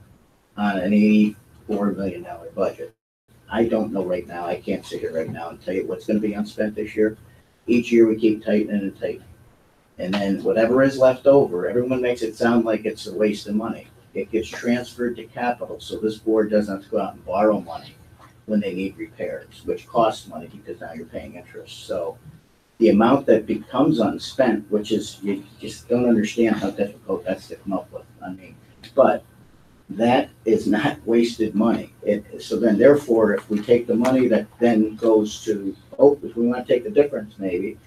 on an $84 million budget. I don't know right now, I can't sit here right now and tell you what's gonna be unspent this year. Each year we keep tightening and tightening. And then whatever is left over, everyone makes it sound like it's a waste of money. It gets transferred to capital, so this board doesn't have to go out and borrow money when they need repairs, which costs money because now you're paying interest. So the amount that becomes unspent, which is, you just don't understand how difficult that's to come up with. But that is not wasted money. So then therefore, if we take the money that then goes to, if we want to take the difference maybe,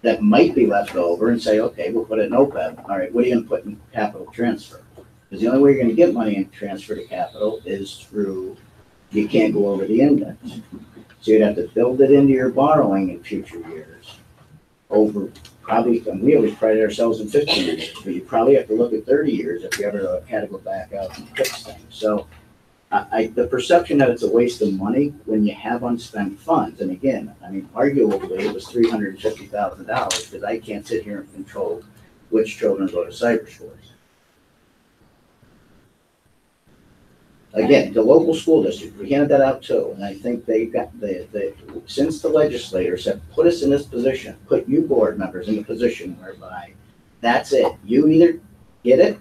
that might be left over and say, okay, we'll put it in OPEB. All right, what are you gonna put in capital transfer? Because the only way you're gonna get money in transfer to capital is through, you can't go over the index. So you'd have to build it into your borrowing in future years. over probably, and we always pride ourselves in 15 years, but you probably have to look at 30 years if you ever had to go back out and fix things. So the perception that it's a waste of money when you have unspent funds, and again, I mean, arguably it was $350,000 because I can't sit here and control which children go to cyber schools. Again, the local school district, we handed that out too, and I think they got since the legislators have put us in this position, put you board members in a position whereby that's it. You either get it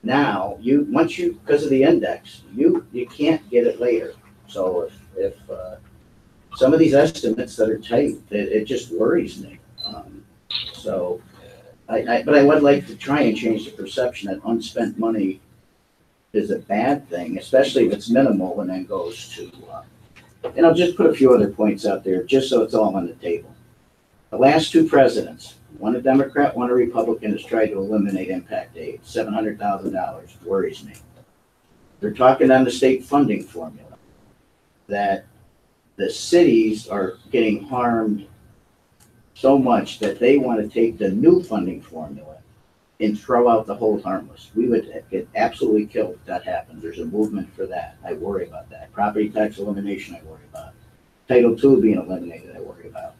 now, once you, because of the index, you can't get it later. So if some of these estimates that are tight, it just worries me. But I would like to try and change the perception that unspent money is a bad thing, especially if it's minimal and then goes to, and I'll just put a few other points out there, just so it's all on the table. The last two presidents, one a Democrat, one a Republican, has tried to eliminate impact aid. $700,000 worries me. They're talking on the state funding formula that the cities are getting harmed so much that they want to take the new funding formula and throw out the hold harmless. We would get absolutely killed if that happens. There's a movement for that. I worry about that. Property tax elimination, I worry about. Title II being eliminated, I worry about.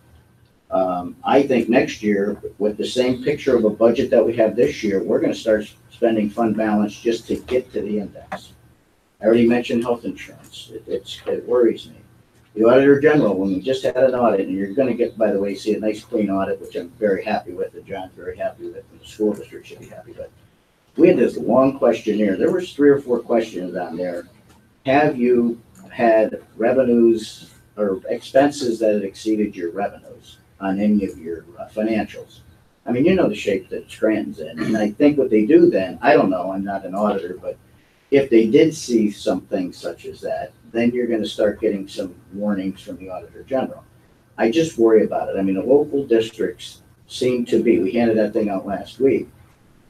I think next year, with the same picture of a budget that we have this year, we're going to start spending fund balance just to get to the index. I already mentioned health insurance. It worries me. The Auditor General, when we just had an audit, and you're going to get, by the way, see a nice clean audit, which I'm very happy with, and John's very happy with, and the school district should be happy with. We had this long questionnaire. There was 3 or 4 questions on there. Have you had revenues or expenses that had exceeded your revenues on any of your financials? I mean, you know the shape that Scranton's in. And I think what they do then, I don't know, I'm not an auditor, but if they did see something such as that, then you're going to start getting some warnings from the Auditor General. I just worry about it. I mean, the local districts seem to be, we handed that thing out last week,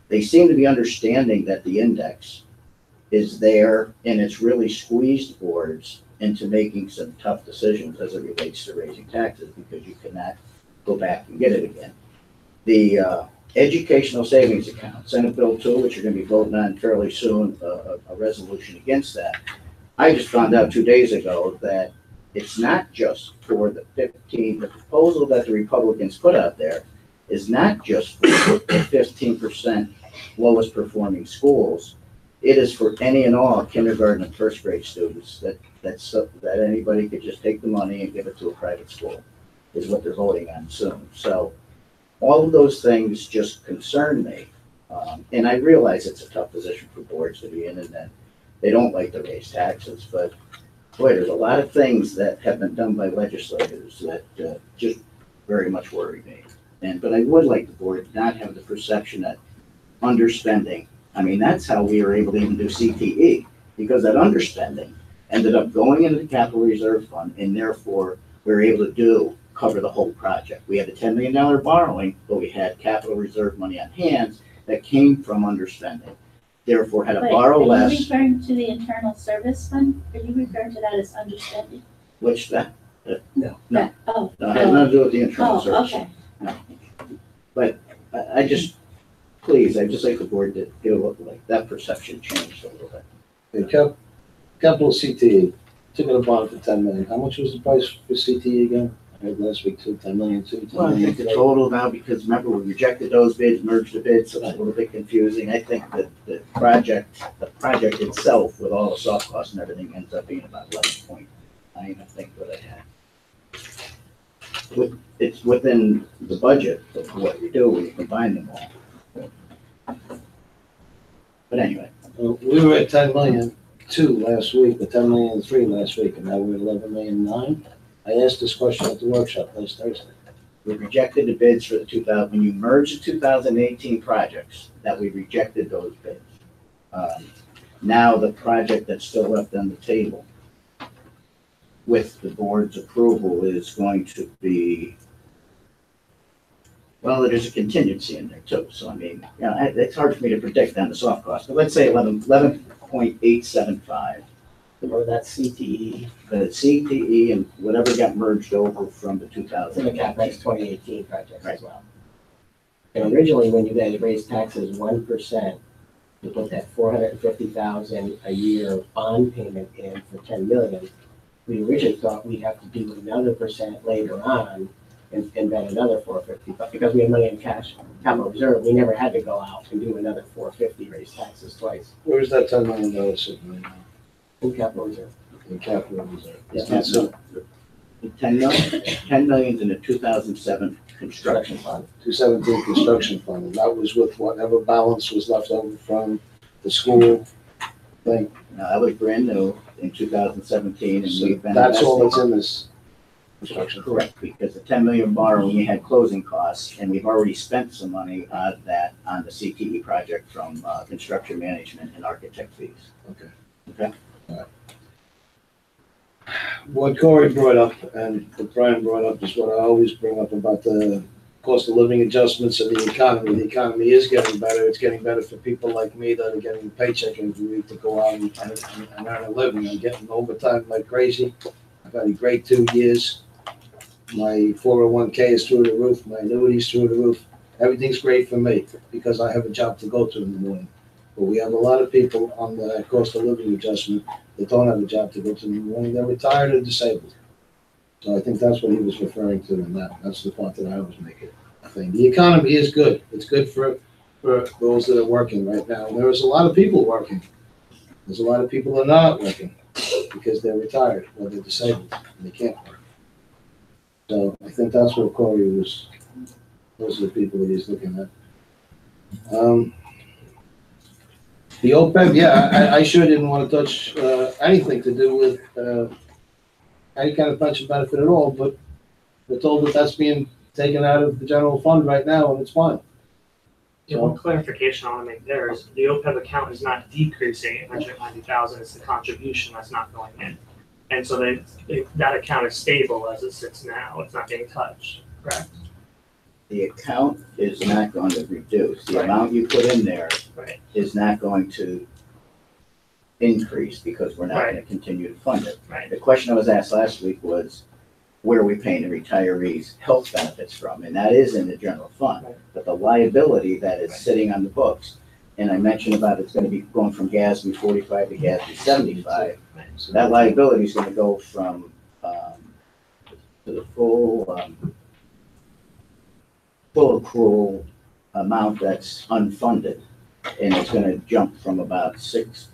they seem to be understanding that the index is there and it's really squeezed boards into making some tough decisions as it relates to raising taxes because you cannot go back and get it again. The educational savings account, Senate Bill 2, which you're going to be voting on fairly soon, a resolution against that. I just found out 2 days ago that it's not just for the proposal that the Republicans put out there is not just for the 15% lowest performing schools. It is for any and all kindergarten and first grade students that anybody could just take the money and give it to a private school is what they're voting on soon. So all of those things just concern me. And I realize it's a tough position for boards to be in and that they don't like to raise taxes, but boy, there's a lot of things that have been done by legislators that just very much worry me. But I would like the board to not have the perception that underspending, I mean, that's how we were able to even do CTE, because that underspending ended up going into the capital reserve fund, and therefore we were able to cover the whole project. We had a $10 million borrowing, but we had capital reserve money on hand that came from underspending. Therefore, had to borrow less. Are you referring to the internal service fund? Are you referring to that as underspending? Which that? No. No. Oh. No, it has nothing to do with the internal service. Okay. No. But I just like the board to get a look like that perception changed a little bit. Okay, capital CTE, took it a bond for 10 million. How much was the price for CTE again? I heard last week too, 10 million too. 10 Well, I million think the total now, because remember, we rejected those bids, merged the bids, so it's a little bit confusing. I think that the project itself with all the soft costs and everything ends up being about 11.9, I think what I had. It's within the budget of what you do when you combine them all. But anyway. We were at 10 million 2 last week, but 10 million 3 last week, and now we're at 11 million 9. I asked this question at the workshop last Thursday. We rejected the bids for the when you merged the 2018 projects, that we rejected those bids. Now the project that's still left on the table with the board's approval is going to be, well, there's a contingency in there too. So I mean, you know, it's hard for me to predict on the soft cost, but let's say 11.875 Or that's CTE, The CTE and whatever got merged over from the it's in 2000. the CapEx 2018 projects as well. And originally, when you guys raised taxes 1%, you put that 450,000 a year bond payment in for 10 million. We originally thought we'd have to do another percent later on and then another 450, but because we had money in cash, capital reserve, we never had to go out and do another 450, raise taxes twice Where's that $10 million sitting right now? in capital reserve. In capital reserve. Yeah. So, 10 million's in the 2007 construction fund. 217 construction fund, and that was with whatever balance was left over from the school thing. Now, that was brand new in 2017, and So we've been. that's all that's investing- in this construction. Correct, because the 10 million borrowing, we had closing costs, and we've already spent some money on that, on the CTE project from construction management and architect fees. Okay. Okay? What Corey brought up and what Brian brought up is what I always bring up about the cost of living adjustments of the economy. The economy is getting better. It's getting better for people like me that are getting a paycheck every week to go out and earn a living. I'm getting overtime like crazy. I've had a great 2 years. My 401k is through the roof. My annuity's through the roof. Everything's great for me because I have a job to go to in the morning. But we have a lot of people on the cost of living adjustment that don't have a job to go to in the morning. They're retired or disabled. So I think that's what he was referring to in that. That's the point that I was making. I think the economy is good. It's good for those that are working right now. And there's a lot of people working. There's a lot of people that are not working because they're retired or they're disabled and they can't work. So I think that's what Corey was, those are the people that he's looking at. The OPEB, yeah, I sure didn't want to touch anything to do with any kind of pension benefit at all, but we're told that that's being taken out of the general fund right now, and it's fine. Yeah, one clarification I want to make there is the OPEB account is not decreasing at 190,000, it's the contribution that's not going in. And so that account is stable as it sits now, it's not being touched, correct? The account is not going to reduce. The Right. amount you put in there Right. is not going to increase because we're not Right. going to continue to fund it. Right. The question I was asked last week was, where are we paying the retirees' health benefits from? And that is in the general fund. Right. But the liability that is sitting on the books, and I mentioned about it's going to be going from GASB 45 to GASB 75. So that liability is going to go from to the full accrual amount that's unfunded, and it's going to jump from about 6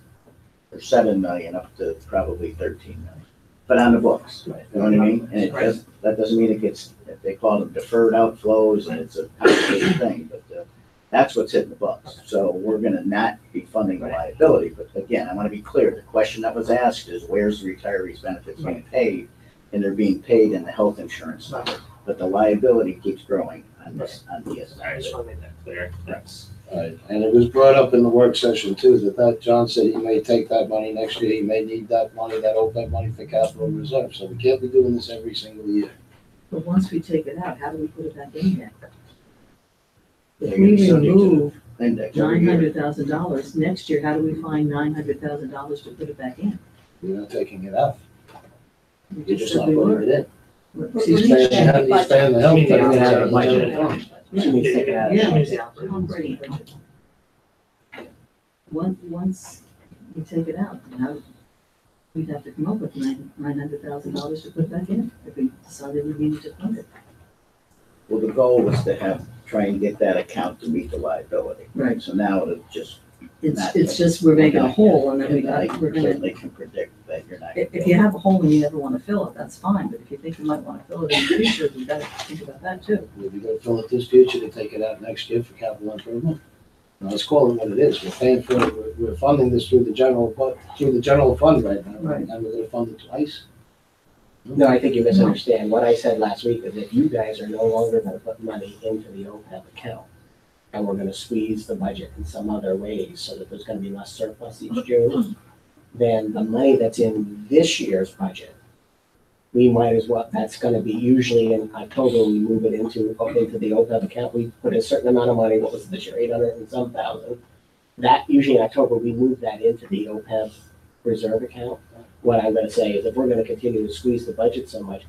or 7 million up to probably 13 million. But on the books, you know what I mean? And it does, that doesn't mean it gets, they call them deferred outflows, and it's a complicated thing, but that's what's hitting the books. So we're gonna not be funding the liability, but again, I wanna be clear, the question that was asked is where's the retirees' benefits being paid? And they're being paid in the health insurance number, but the liability keeps growing on this, on DSI. I just want to make that clear, that's. Right, and it was brought up in the work session too, that John said he may take that money next year, he may need that money, that OPEB money for capital reserve, so we can't be doing this every single year. But once we take it out, how do we put it back in there? If They're we subject to remove the index every year. $900,000, next year, how do we find $900,000 to put it back in? You're not taking it out, We you're just said not we putting were. it in. Excuse He's me? paying the health You mean the benefits out operating of the budget. general fund. She needs to take it out. Yeah. Use the operating Operating budget. Once we take it out, now we'd have to come up with $900,000 to put back in if we decided we needed to fund it. Well, the goal was to try and get that account to meet the liability. Right. So now it'll just. It's just, we're making a hole and then I we're gonna, certainly can predict that you're not. if you have a hole and you never wanna fill it, that's fine, but if you think you might wanna fill it in the future, we gotta think about that too. We're gonna fill it this future to take it out next year for capital improvement. Now, let's call it what it is, we're paying for it, we're funding this through the general fund right now, Right. and we're gonna fund it twice. No, I think you misunderstand. What I said last week is if you guys are no longer gonna put money into the OPEB account, and we're gonna squeeze the budget in some other ways so that there's gonna be less surplus each June, then the money that's in this year's budget, we might as well, that's gonna be usually in October, we move it into the OPEB account, we put a certain amount of money, what was it this year, 800 and some thousand. That, usually in October, we move that into the OPEB reserve account. what I'm gonna say is if we're gonna continue to squeeze the budget so much,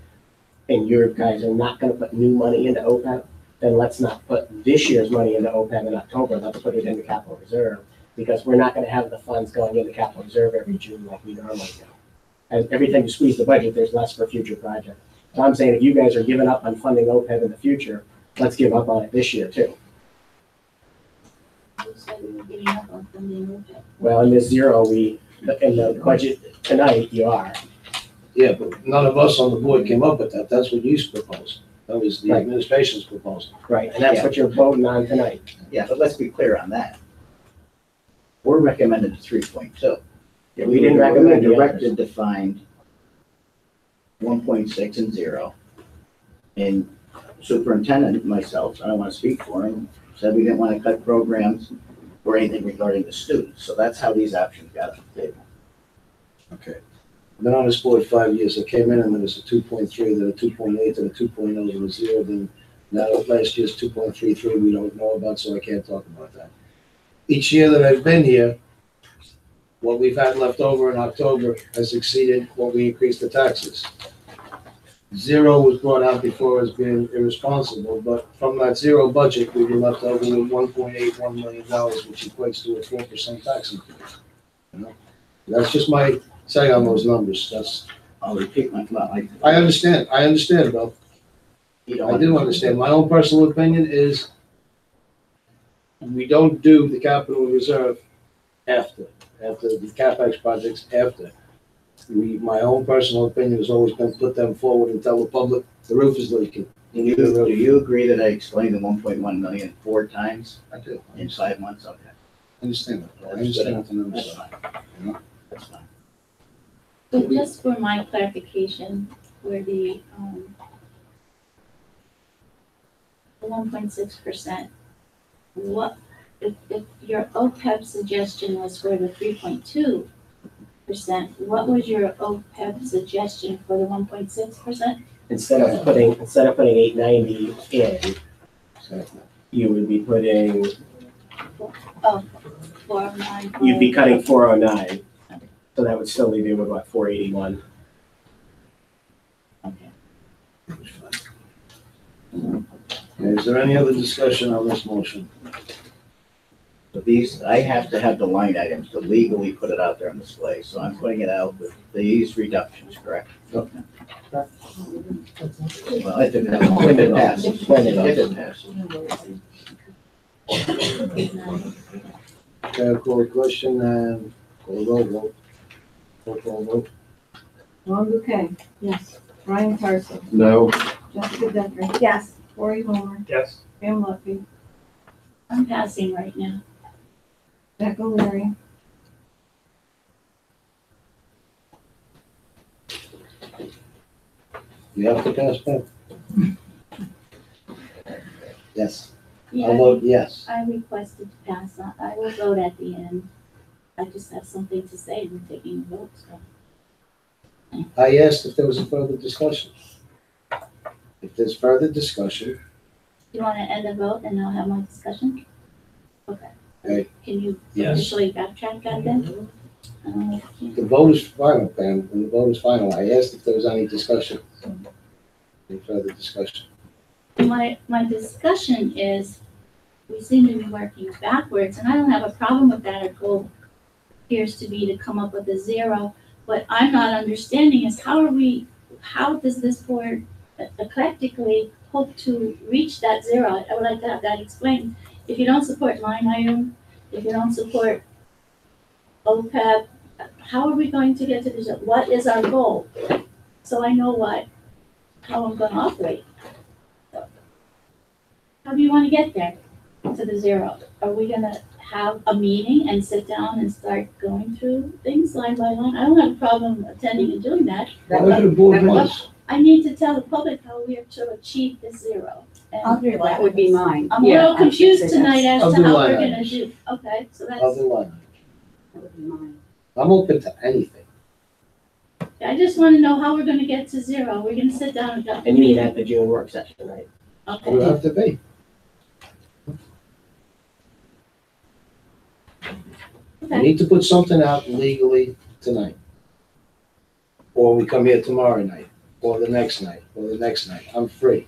and your guys are not gonna put new money into OPEB, then let's not put this year's money into OPEB in October, let's put it into capital reserve, because we're not gonna have the funds going into capital reserve every June like we normally do. And every time you squeeze the budget, there's less for future projects. So I'm saying if you guys are giving up on funding OPEB in the future, let's give up on it this year too. You said we were getting up on funding OPEB. Well, in this zero, in the budget tonight, you are. Yeah, but none of us on the board came up with that. That's what you proposed. That was the Right. administration's proposal. Right, and that's what you're voting on tonight. Yeah, but let's be clear on that. We're recommended 3.2. Yeah, we didn't recommend the others. Directed to find 1.6 and 0. And superintendent and myself, I don't want to speak for him, said we didn't want to cut programs or anything regarding the students. So that's how these options got on the table. Okay. I've been on this board 5 years. I came in and there was a 2.3, then a 2.8, then a 2.0, then a 0, then now last year's 2.33 we don't know about, so I can't talk about that. Each year that I've been here, what we've had left over in October has exceeded what we increased the taxes. 0 was brought out before as being irresponsible, but from that 0 budget, we were left over with $1.81 million, which equates to a 4% tax increase. You know? That's just my say on those numbers. I'll repeat my, I understand, Bill. I do understand. My own personal opinion is we don't do the capital reserve after the CapEx projects after. My own personal opinion has always been put them forward and tell the public the roof is leaking. Do you agree that I explained the 1.1 million 4 times? I do. In 5 months? Okay. I understand that. I understand what the numbers are. You know? That's fine. So just for my clarification, where the 1.6%, what, if your OPEB suggestion was for the 3.2%, what was your OPEB suggestion for the 1.6%? Instead of putting 890 in, you would be putting, Oh, 409. you'd be cutting 409. So that would still leave you with what, 481? Okay, is there any other discussion on this motion? So these, I have to have the line items to legally put it out there on display, so I'm putting it out with these reductions, correct? Okay. Well, if it passes, when it passes. Okay, I'll call the question and call the roll vote. Roll call vote. Ron Bouquet. Yes. Brian Carson. No. Jessica Decker. Yes. Corey Homer. Yes. Pam Luffy. I'm passing right now. Jack O'Leary. You have to pass back. Yes. Yeah, I'll vote yes. I requested to pass on. I will vote at the end. I just have something to say when taking a vote, so. I asked if there was a further discussion. If there's further discussion, You want to end the vote and I'll have my discussion? Okay. Okay. Can you Yes. officially backtrack that then? the vote is final, Pam, and the vote is final. I asked if there was any discussion. Any further discussion? My discussion is, we seem to be working backwards, and I don't have a problem with that. Our goal appears to be to come up with a 0. What I'm not understanding is how does this board eclectically hope to reach that 0? I would like to have that explained. If you don't support line item, if you don't support OPEB, how are we going to get to this? What is our goal? So I know how I'm gonna operate. How do you want to get there to the 0? Are we gonna have a meeting and sit down and start going through things line by line? I don't have a problem attending and doing that. Whatever the board wants. I need to tell the public how we are to achieve this 0. I'll do that. Would be mine. I'm a Yeah, little I should confused say tonight that's- as I'll to do how line we're gonna items. do. Okay, so Other that's, line. That would be mine. I'm open to anything. I just wanna know how we're gonna get to 0. We're gonna sit down and. And you mean at the June work session, right? It would Okay. have to be. We Okay. need to put something out legally tonight. or we come here tomorrow night, or the next night, or the next night. I'm free.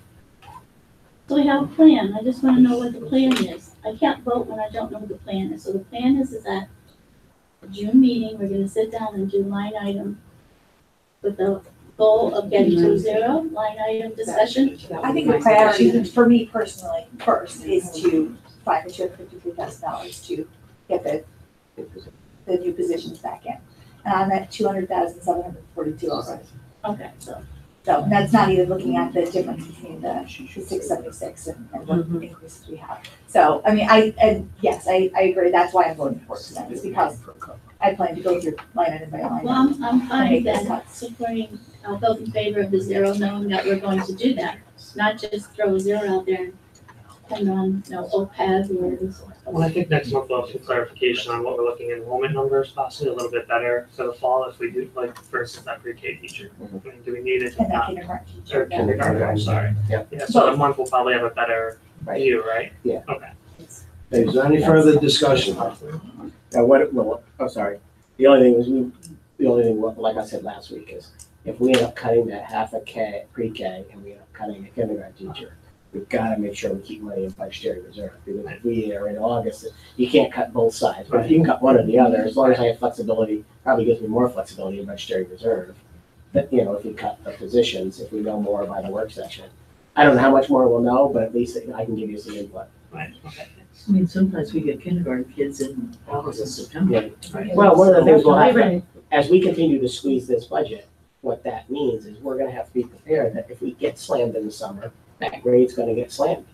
So we have a plan, I just wanna know what the plan is. I can't vote when I don't know what the plan is, so the plan is that the June meeting, we're gonna sit down and do line item with the goal of getting to zero, line item discussion. I think the priority for me personally, first, is to find the $253,000 to get the new positions back in. And I'm at 200,742 already. Okay, so So that's not even looking at the difference between the 676 and what increases we have. So, I mean, yes, I agree, that's why I'm voting for it, is because I plan to go through line item by line. Well, I'm fine Make with this that, supporting, I'll vote in favor of the zero, knowing that we're going to do that. Not just throw a zero out there and depend on, OPEB or. Well, I think next month we'll have some clarification on what we're looking at enrollment numbers, possibly a little bit better for the fall if we do, like, for instance, that pre-K teacher. I mean, do we need it? And that kindergarten teacher. Or kindergarten, I'm sorry. Yeah. Yeah, so in a month we'll probably have a better view, right? Yeah. Okay. Is there any further discussion? Now, sorry. The only thing, like I said last week, is if we end up cutting that half a K, pre-K, and we end up cutting a kindergarten teacher, we've got to make sure we keep money in budgetary reserve. Because if we are in August, you can't cut both sides, but if you can cut one or the other, as long as I have flexibility, probably gives me more flexibility in budgetary reserve. But, if we cut the positions, if we know more by the work session. I don't know how much more we'll know, but at least I can give you some input. Right, okay. I mean, sometimes we get kindergarten kids in August and September. Yeah. Well, one of the things we'll have to, as we continue to squeeze this budget, what that means is we're gonna have to be prepared that if we get slammed in the summer, that grade's gonna get slammed.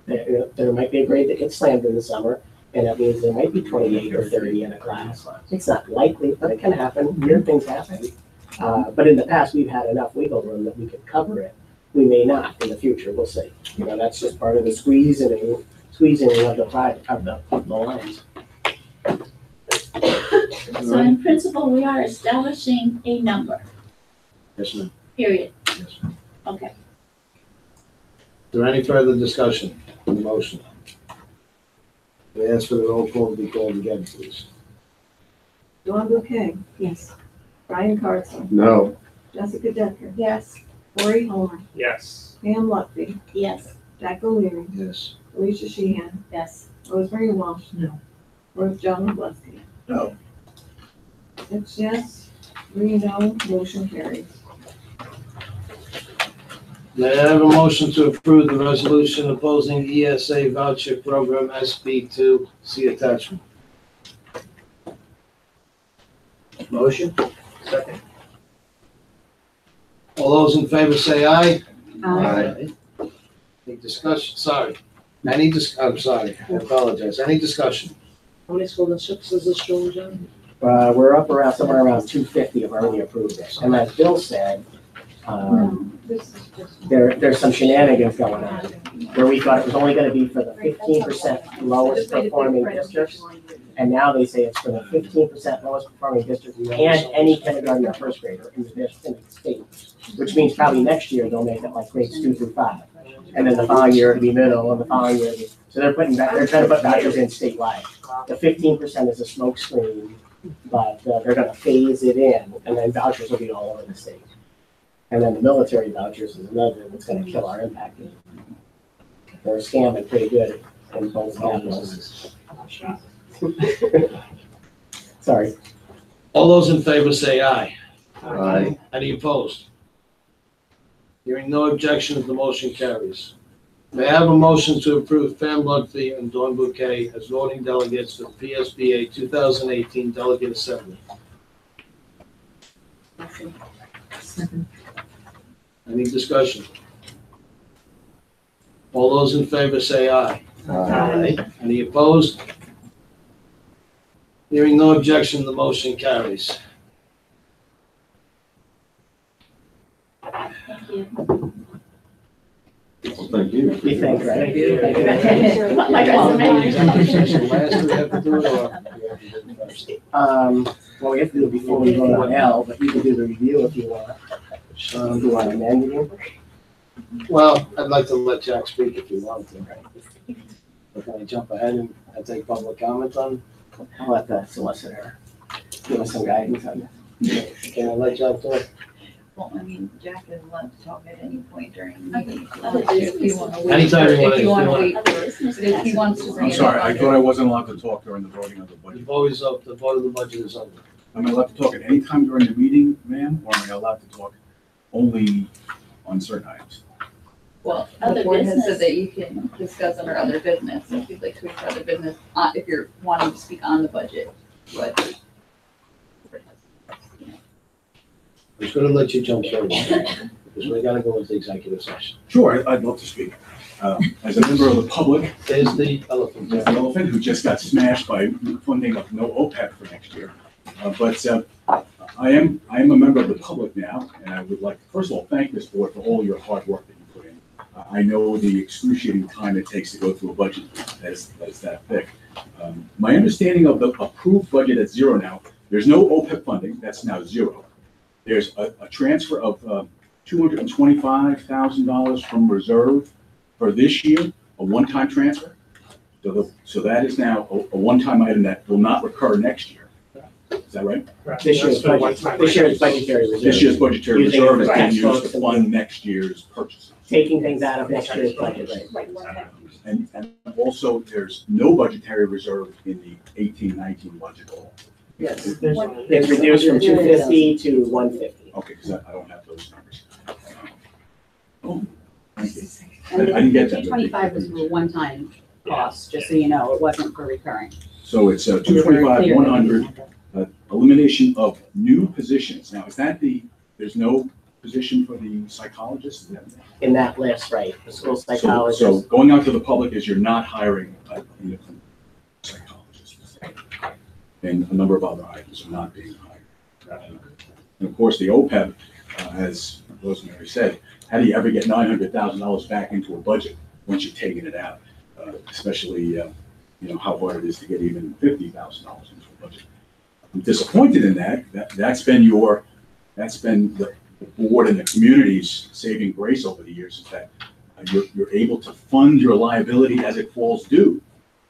There might be a grade that gets slammed in the summer, and that means there might be 28 or 30 in a class. It's not likely, but it can happen, weird things happen. But in the past, we've had enough wiggle room that we could cover it. We may not in the future, we'll see. That's just part of the squeezing of the lines. So in principle, we are establishing a number, Yes, ma'am. period. Yes, ma'am. Okay. Is there any further discussion on the motion? I ask for the roll call to be called again, please. Dawn Bouquet, Yes. Brian Carson, No. Jessica Decker, Yes. Corey Horn, Yes. Pam Lutfi, Yes. Jack O'Leary, Yes. Alicia Sheehan, Yes. Rosemary Walsh, No. Ruth John Lubowski. No. 6 yes, 3 no, motion carries. May I have a motion to approve the resolution opposing ESA voucher program SB2, see attachment? Motion? Second. All those in favor say aye. Aye. Any discussion, sorry. I'm sorry, I apologize. Any discussion? How many school districts is this school, John? We're up around, somewhere around 250 have already approved it. And as Bill said, This is just. there's some shenanigans going on, where we thought it was only gonna be for the 15% lowest performing districts. And now they say it's for the 15% lowest performing district and any kindergarten or first grader in the state. Which means probably next year they'll make it like grades 2 through 5. And then the following year it'll be middle, and the following year, so they're trying to put vouchers in statewide. The 15% is a smoke screen, but they're gonna phase it in, and then vouchers will be all over the state. And then the military vouchers is another that's gonna kill our impact. They're scamming pretty good in both capitals. Sorry. All those in favor say aye. Aye. Any opposed? Hearing no objections, the motion carries. May I have a motion to approve Pam Lutfi and Dawn Bouquet as voting delegates for the PSBA 2018 Delegate Assembly? Second. Any discussion? All those in favor say aye. Aye. Any opposed? Hearing no objection, the motion carries. Thank you. Well, thank you. We thank, right? Thank you. My resume. Last we have to do it, or? Well, we have to do it before we vote on L, but you can do the review if you want. Do you want to amend it? Well, I'd like to let Jack speak if you want to. But can I jump ahead and take public comment on? I'll let the solicitor give us some guidance on this. Can I let Jack talk? Well, I mean, Jack is allowed to talk at any point during the meeting. Other If you want to wait. Anytime you want If you want to to. wait, Other business but if he wants to bring I'm it sorry, up. I thought I wasn't allowed to talk during the voting of the budget. You've always, the vote of the budget is over. Am I allowed to talk at any time during the meeting, ma'am, or am I allowed to talk only on certain items? Well, Other the board has business. said that you can discuss under other business, if you'd like to speak for other business, if you're wanting to speak on the budget, but. I was gonna let you jump straight in, because we gotta go into executive session. Sure, I'd love to speak. As a member of the public, There's the elephant. there's the elephant who just got smashed by funding of no OPEB for next year. But I am a member of the public now, and I would like to, first of all, thank this board for all your hard work that you put in. I know the excruciating time it takes to go through a budget that's that thick. My understanding of the approved budget at zero now, there's no OPEB funding, that's now zero. There's a transfer of $225,000 from reserve for this year, a one-time transfer. So that is now a one-time item that will not recur next year. Is that right? This year's budgetary reserve. This year's budgetary Using reserve is it for being used tax to votes fund next year's purchases. Taking things out of next year's budget, right? And also, there's no budgetary reserve in the 18-19 budget at all. Yes. It's reduced from 250 to 150. Okay, because I don't have those numbers. Oh, thank you. And I didn't get that. the 225 was for one-time costs, just so you know, it wasn't for recurring. So it's 225, 100, elimination of new positions. Now, is that there's no position for the psychologist? Is that- In that list, right, the school So psychologist. going out to the public is you're not hiring a psychologist. And a number of other items are not being hired. And of course, the OPEB, as Rosemary said, how do you ever get $900,000 back into a budget once you've taken it out? Especially, how hard it is to get even $50,000 into a budget. I'm disappointed in that. That's been the board and the community's saving grace over the years, is that you're able to fund your liability as it falls due.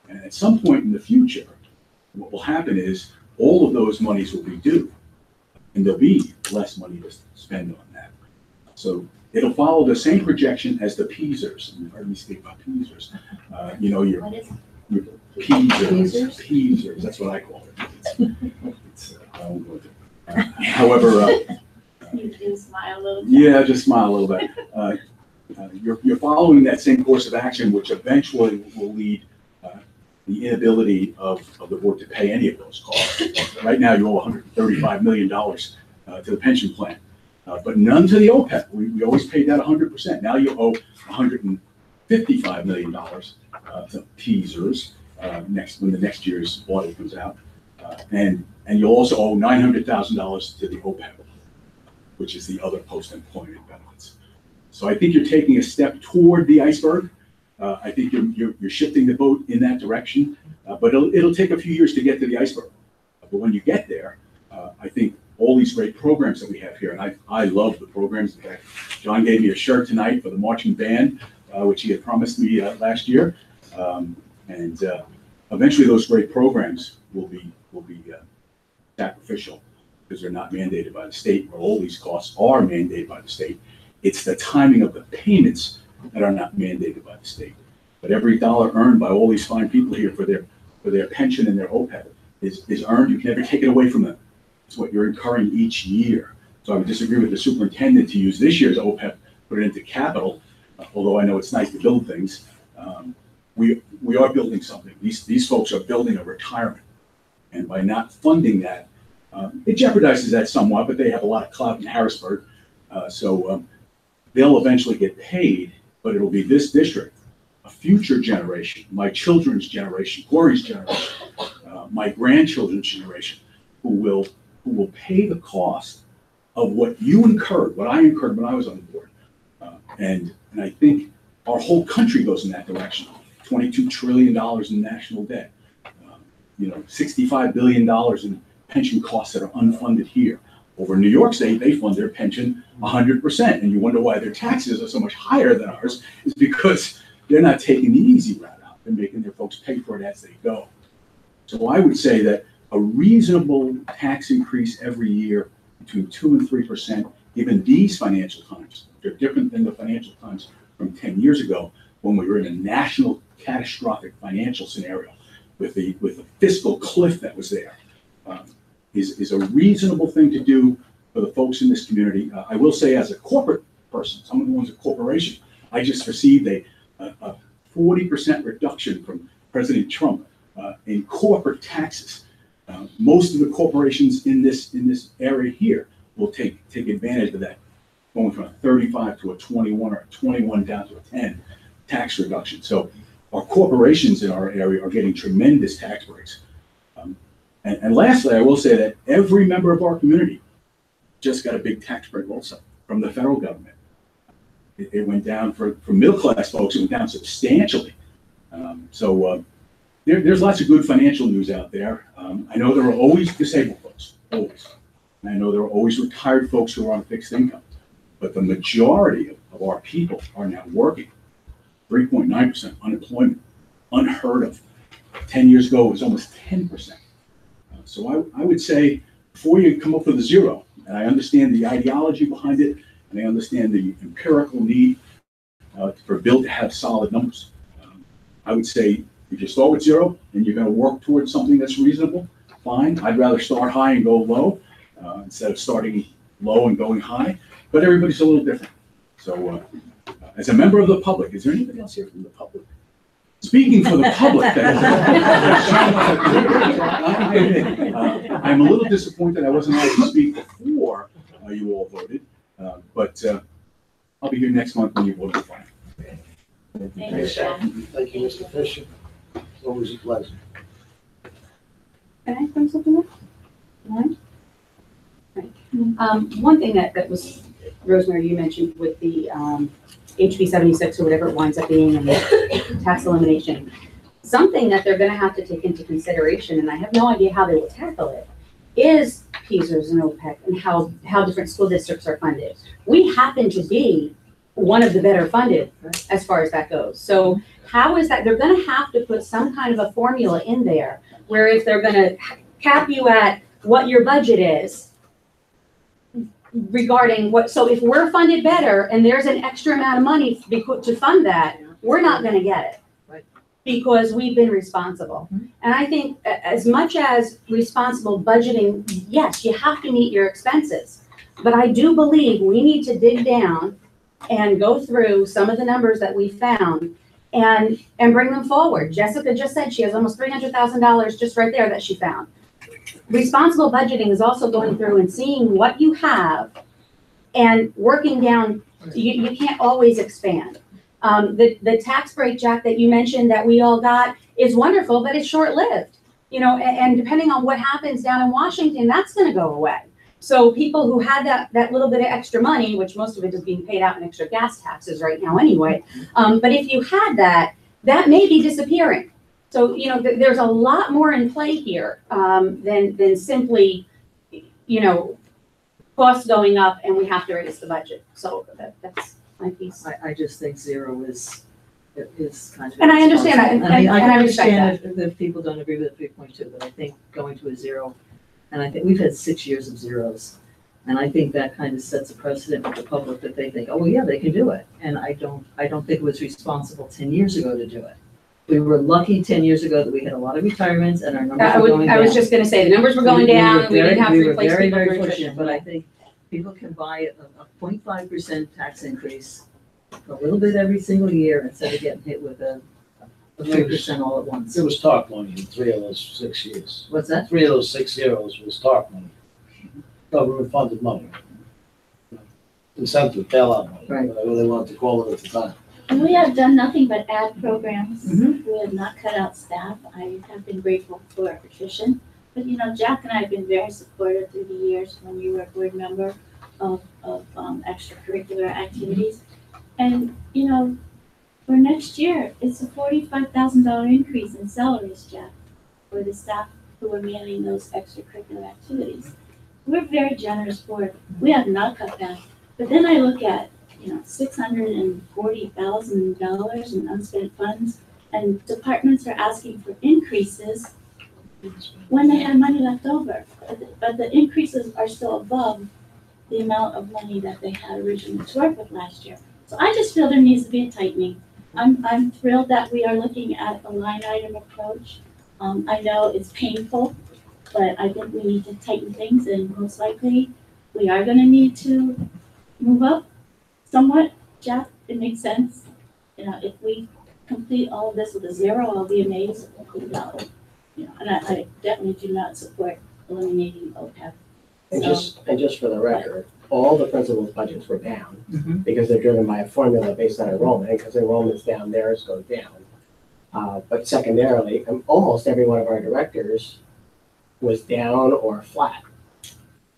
And at some point in the future, what will happen is all of those monies will be due, and there'll be less money to spend on that. So it'll follow the same projection as the PSERS. And you've heard me speak about PSERS. Your What is PSERS, that's what I call it. I won't go into it. However, You do smile a little. yeah, just smile a little bit. You're following that same course of action, which eventually will lead the inability of the board to pay any of those costs. Right now, you owe $135 million to the pension plan, but none to the OPEB. We always paid that 100%. Now you owe $155 million to PSERS when the next year's audit comes out, and you'll also owe $900,000 to the OPEB, which is the other post-employment benefits. So I think you're taking a step toward the iceberg. I think you're shifting the boat in that direction, but it'll take a few years to get to the iceberg. But when you get there, I think all these great programs that we have here, and I love the programs. In fact, John gave me a shirt tonight for the marching band, which he had promised me last year, and eventually those great programs will be sacrificial because they're not mandated by the state, where all these costs are mandated by the state. It's the timing of the payments that are not mandated by the state. But every dollar earned by all these fine people here for their pension and their OPEB is earned. You can never take it away from them. It's what you're incurring each year. So I would disagree with the superintendent to use this year's OPEB, put it into capital, although I know it's nice to build things. We are building something. These folks are building a retirement. And by not funding that, it jeopardizes that somewhat, but they have a lot of clout in Harrisburg. So they'll eventually get paid, but it'll be this district, a future generation, my children's generation, Corey's generation, my grandchildren's generation, who will pay the cost of what you incurred, what I incurred when I was on the board. And I think our whole country goes in that direction. $22 trillion in national debt, $65 billion in pension costs that are unfunded here. Over in New York State, they fund their pension 100%, and you wonder why their taxes are so much higher than ours. Is because they're not taking the easy route out. They're making their folks pay for it as they go. So I would say that a reasonable tax increase every year between 2 and 3% given these financial times, they're different than the financial times from 10 years ago when we were in a national catastrophic financial scenario with the fiscal cliff that was there, is a reasonable thing to do for the folks in this community. I will say, as a corporate person, someone who owns a corporation, I just received a 40% reduction from President Trump in corporate taxes. Most of the corporations in this area here will take advantage of that, going from a 35 to a 21 or a 21 down to a 10 tax reduction. So our corporations in our area are getting tremendous tax breaks. And lastly, I will say that every member of our community just got a big tax break also from the federal government. It went down for middle class folks, it went down substantially. There's lots of good financial news out there. I know there are always disabled folks, always. And I know there are always retired folks who are on fixed income. But the majority of our people are now working. 3.9% unemployment, unheard of. 10 years ago, it was almost 10%. So I would say, before you come up with a zero, and I understand the ideology behind it, and I understand the empirical need for a bill to have solid numbers. I would say, if you start with zero and you're going to work towards something that's reasonable, fine. I'd rather start high and go low instead of starting low and going high. But everybody's a little different. So as a member of the public, is there anybody else here from the public? Speaking for the public, I'm a little disappointed I wasn't able to speak before you all voted, but I'll be here next month when you vote for it. Thank you, Mr. Fisher. It's always a pleasure. Can I bring something up? Right. One thing that was, Rosemary, you mentioned with the HB 76 or whatever it winds up being, and the tax elimination, something that they're going to have to take into consideration, and I have no idea how they will tackle it, is PSERS and OPEC and how different school districts are funded. We happen to be one of the better funded as far as that goes. So how is that? They're going to have to put some kind of a formula in there where if they're going to cap you at what your budget is, regarding what, so if we're funded better and there's an extra amount of money to fund that, we're not going to get it because we've been responsible. And I think as much as responsible budgeting, yes, you have to meet your expenses, but I do believe we need to dig down and go through some of the numbers that we found and bring them forward. Jessica just said she has almost $300,000 just right there that she found. Responsible budgeting is also going through and seeing what you have and working down. You can't always expand. The tax break, Jack, that you mentioned that we all got is wonderful, but it's short-lived. You know, and depending on what happens down in Washington, that's going to go away. So people who had that little bit of extra money, which most of it is being paid out in extra gas taxes right now anyway, but if you had that may be disappearing. So, you know, there's a lot more in play here than simply, you know, costs going up and we have to raise the budget. So that's my piece. I just think zero is kind of. And I understand that. I I understand if people don't agree with 3.2, but I think going to a zero, and I think we've had 6 years of zeros. And I think that kind of sets a precedent with the public that they think, oh, yeah, they can do it. And I don't think it was responsible 10 years ago to do it. We were lucky 10 years ago that we had a lot of retirements and our numbers were going down. I was just going to say, the numbers were going down. We didn't have to replace people. We were very fortunate, but I think people can buy a 0.5% tax increase a little bit every single year instead of getting hit with a 3% all at once. It was TARP money in 3 of those 6 years. What's that? 3 of those 6 zeros was TARP money. Government funded money. Incentive bailout money, whatever they wanted to call it at the time. And we have done nothing but add programs. We have not cut out staff. I have been grateful for attrition. But, you know, Jack and I have been very supportive through the years when we were a board member of extracurricular activities. And, you know, for next year, it's a $45,000 increase in salaries, Jack, for the staff who are managing those extracurricular activities. We're very generous board. We have not cut back. But then I look at, you know, $640,000 in unspent funds, and departments are asking for increases when they have money left over. But the increases are still above the amount of money that they had originally to work with last year. So I just feel there needs to be a tightening. I'm thrilled that we are looking at a line item approach. I know it's painful, but I think we need to tighten things, and most likely we are gonna need to move up somewhat. Jeff, it makes sense. You know, if we complete all of this with a 0, I'll be amazed. You know, and I definitely do not support eliminating OPEB. And just for the record, all the principals' budgets were down because they're driven by a formula based on enrollment, because enrollment's down, theirs goes down. But secondarily, almost every one of our directors was down or flat.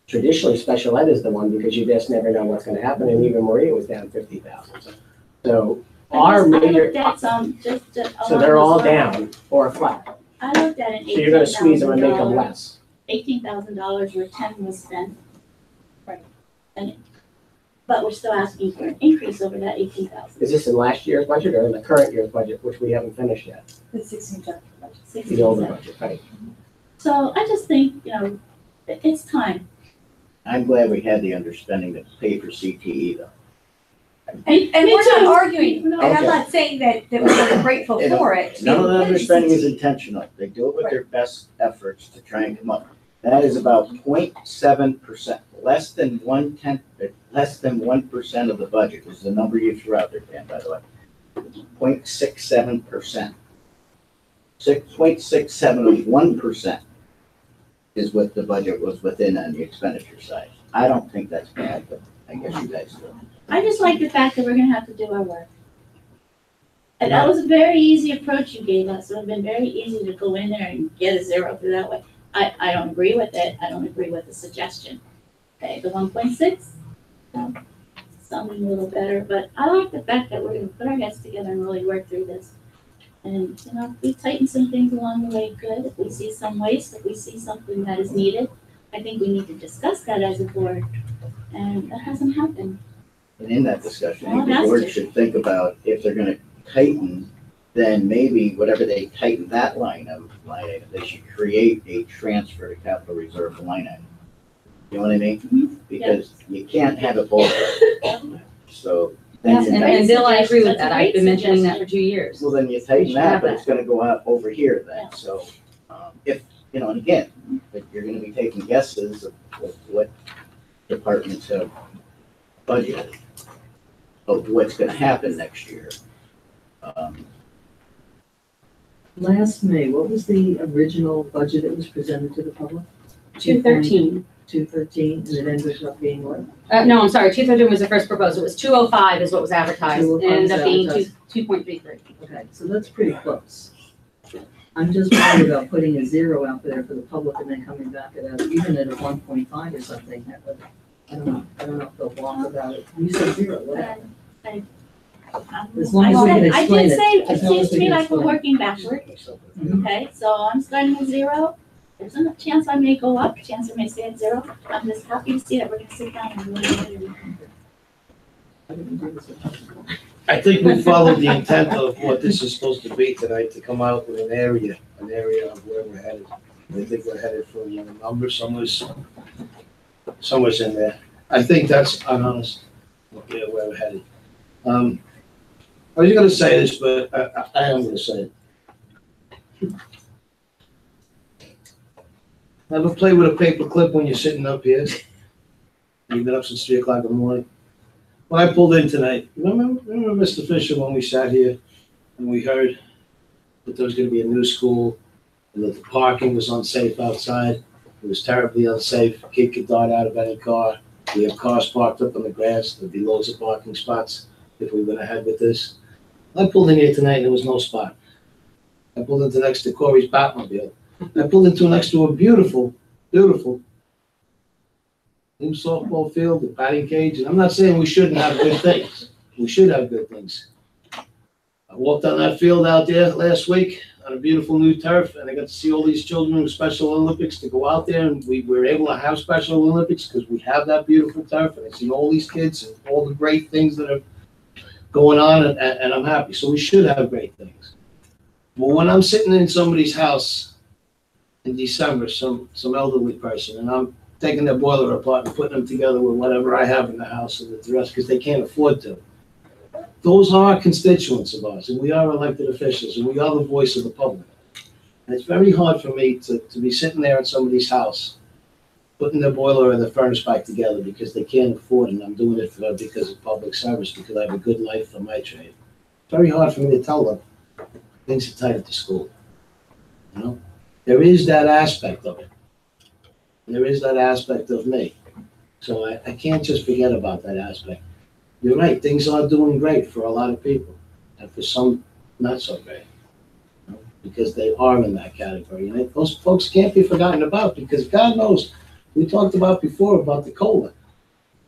Traditionally, special ed is the one because you just never know what's gonna happen, and even Maria was down 50,000. So our major, so they're all down or flat. I looked at it. So you're gonna squeeze them and make them less. $18,000 where 10 was spent. Right. But we're still asking for an increase over that 18,000. Is this in last year's budget or in the current year's budget, which we haven't finished yet? The 16 budget. The older budget, right? So I just think, you know, it's time. I'm glad we had the understanding to pay for CTE though. And we're not arguing, and I'm Okay. not saying that we're grateful for it. None of the understanding is intentional. They do it with their best efforts to try and come up. That is about 0.7%, less than 1% of the budget is the number you threw out there, Dan, by the way. 0.67%. 6.67 of 1% is what the budget was within on the expenditure side. I don't think that's bad, but I guess you guys do. I just like the fact that we're gonna have to do our work. And that was a very easy approach you gave us. It would have been very easy to go in there and get a 0 through that way. I don't agree with it. I don't agree with the suggestion. Okay, the 1.6, something a little better, but I like the fact that we're gonna put our heads together and really work through this. And, you know, if we tighten some things along the way, good. If we see some waste, if we see something that is needed, I think we need to discuss that as a board. And that hasn't happened. And in that discussion, I Well, think the that's board it. should think about if they're gonna tighten, then maybe whatever they tighten that line item, they should create a transfer to capital reserve line item. You know what I mean? Because you can't have it both ways. So then you And Bill, I agree with that. I've been mentioning that for 2 years. well, then you tighten should that, have but it's gonna go out over here then, so, if, you know, and again, if you're gonna be taking guesses of what departments have budgeted, of what's gonna happen next year. Last May, what was the original budget that was presented to the public? 213. 213, and it ended up being what? No, I'm sorry, 213 was the first proposal. It was 205 is what was advertised. It 205 ended up being was advertised. 2.33. Okay, so that's pretty close. I'm just worried about putting a 0 out there for the public and then coming back at a, even at a 1.5 or something. I don't know if they'll walk about it. You said 0, whatever. As long as we can I explain did it. say, it As long seems as to we me can like we're explain it. working backward. Okay, so I'm starting with 0. There's a chance I may go up, chance I may stay at 0. I'm just happy to see that we're gonna sit down and really. I think we followed the intent of what this is supposed to be tonight, to come out with an area of where we're headed. I think we're headed for a number, somewhere's in there. I think that's honest, where we're headed. I was gonna say this, but I am gonna say it. Ever play with a paper clip when you're sitting up here? You've been up since 3 o'clock in the morning. When I pulled in tonight, remember Mr. Fisher, when we sat here and we heard that there was gonna be a new school and that the parking was unsafe outside? It was terribly unsafe. A kid could dart out of any car. We have cars parked up on the grass. There'd be loads of parking spots if we went ahead with this. I pulled in here tonight and there was no spot. I pulled into next to Corey's Batmobile. I pulled into next to a beautiful new softball field, the batting cage, and I'm not saying we shouldn't have good things. We should have good things. I walked on that field out there last week on a beautiful new turf, and I got to see all these children with Special Olympics to go out there, and we were able to have Special Olympics because we have that beautiful turf, and I see all these kids and all the great things that are going on, and I'm happy. So we should have great things. But when I'm sitting in somebody's house in December, some elderly person, and I'm taking their boiler apart and putting them together with whatever I have in the house and the rest, because they can't afford to. Those are constituents of ours, and we are elected officials, and we are the voice of the public. And it's very hard for me to be sitting there in somebody's house, putting their boiler and their furnace back together because they can't afford it, and I'm doing it because of public service, because I have a good life for my trade. It's very hard for me to tell them things are tight at the school. You know, there is that aspect of it. There is that aspect of me. So I can't just forget about that aspect. You're right, things are doing great for a lot of people, and for some, not so great. You know, because they are in that category. And those folks can't be forgotten about, because God knows, we talked about before about the COLA.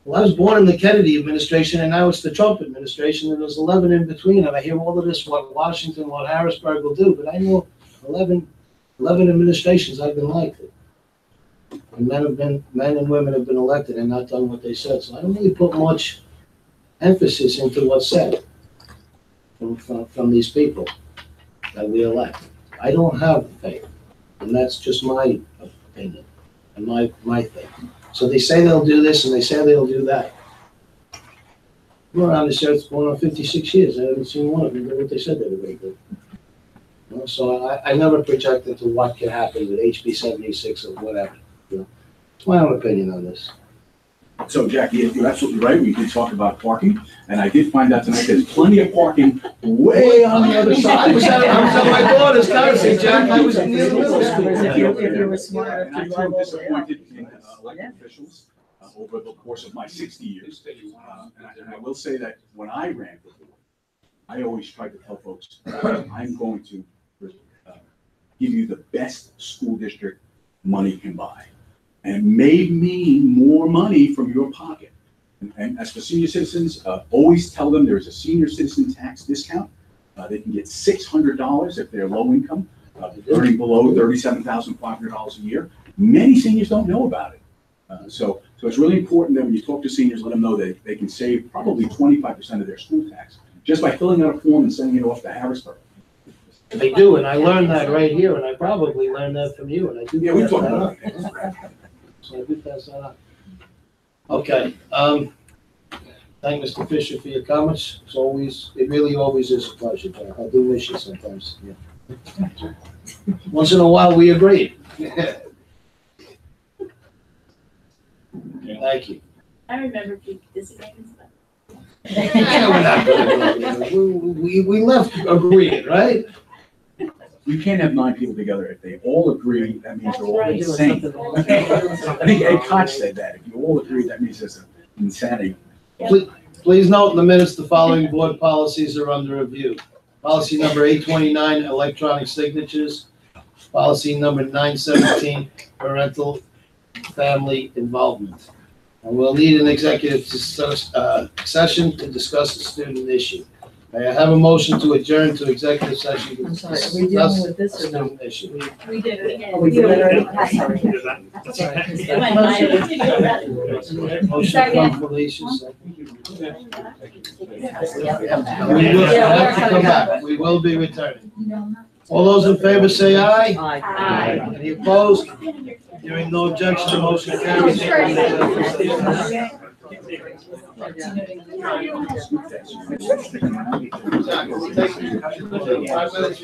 Well, I was born in the Kennedy administration, and now it's the Trump administration, and there's 11 in between, and I hear all of this, what Washington, what Harrisburg will do, but I know 11 administrations I've been elected. And men and women have been elected and not done what they said, so I don't really put much emphasis into what's said from these people that we elect. I don't have faith, and that's just my opinion and my thing. So they say they'll do this and they say they'll do that. We're around this earth going on 56 years. I haven't seen one of them do what they said they were going to do. You know, so I never project into what can happen with HB 76 or whatever. You know, it's my own opinion on this. So Jackie, you're absolutely right. We did talk about parking, and I did find out tonight there's plenty of parking way on the other side. I was at my daughter's house, Jack. I was near the middle school. If you were smart And I enough to too am drive over disappointed in elected officials over the course of my 60 years. And I will say that when I ran for board, I always tried to tell folks, I'm going to give you the best school district money can buy. And it may mean more money from your pocket. And as for senior citizens, always tell them there's a senior citizen tax discount. They can get $600 if they're low income, earning below $37,500 a year. Many seniors don't know about it. So it's really important that when you talk to seniors, let them know that they can save probably 25% of their school tax just by filling out a form and sending it off to Harrisburg. They do, and I learned that right here, and I probably learned that from you, and I do. Yeah, we pass talked that about on. it. So I do pass that on. Okay, thank Mr. Fisher for your comments. It's always, it really always is a pleasure, Jack. I do miss you sometimes. Yeah. Once in a while, we agree. Thank you. I remember big disagreements, but. Yeah, we're not gonna go there. We left agreeing, right? You can't have 9 people together. If they all agree, that means they're all right. insane. I think Ed Koch said that. If you all agree, that means there's an insanity. Please note in the minutes, the following board policies are under review. Policy number 829, electronic signatures. Policy number 917, parental family involvement. And we'll need an executive session to discuss the student issue. May I have a motion to adjourn to executive session to I'm sorry, discuss are we dealing the with this or no? student issue? We did it. Oh, we did it already? Yeah. Sorry. That's okay. It went by, we did it. Motion from Felicia, second. We will have to come back. We will be returning. All those in favor say aye. Aye. Any opposed? Hearing no objection, the motion carries. Exactly. 5 minutes.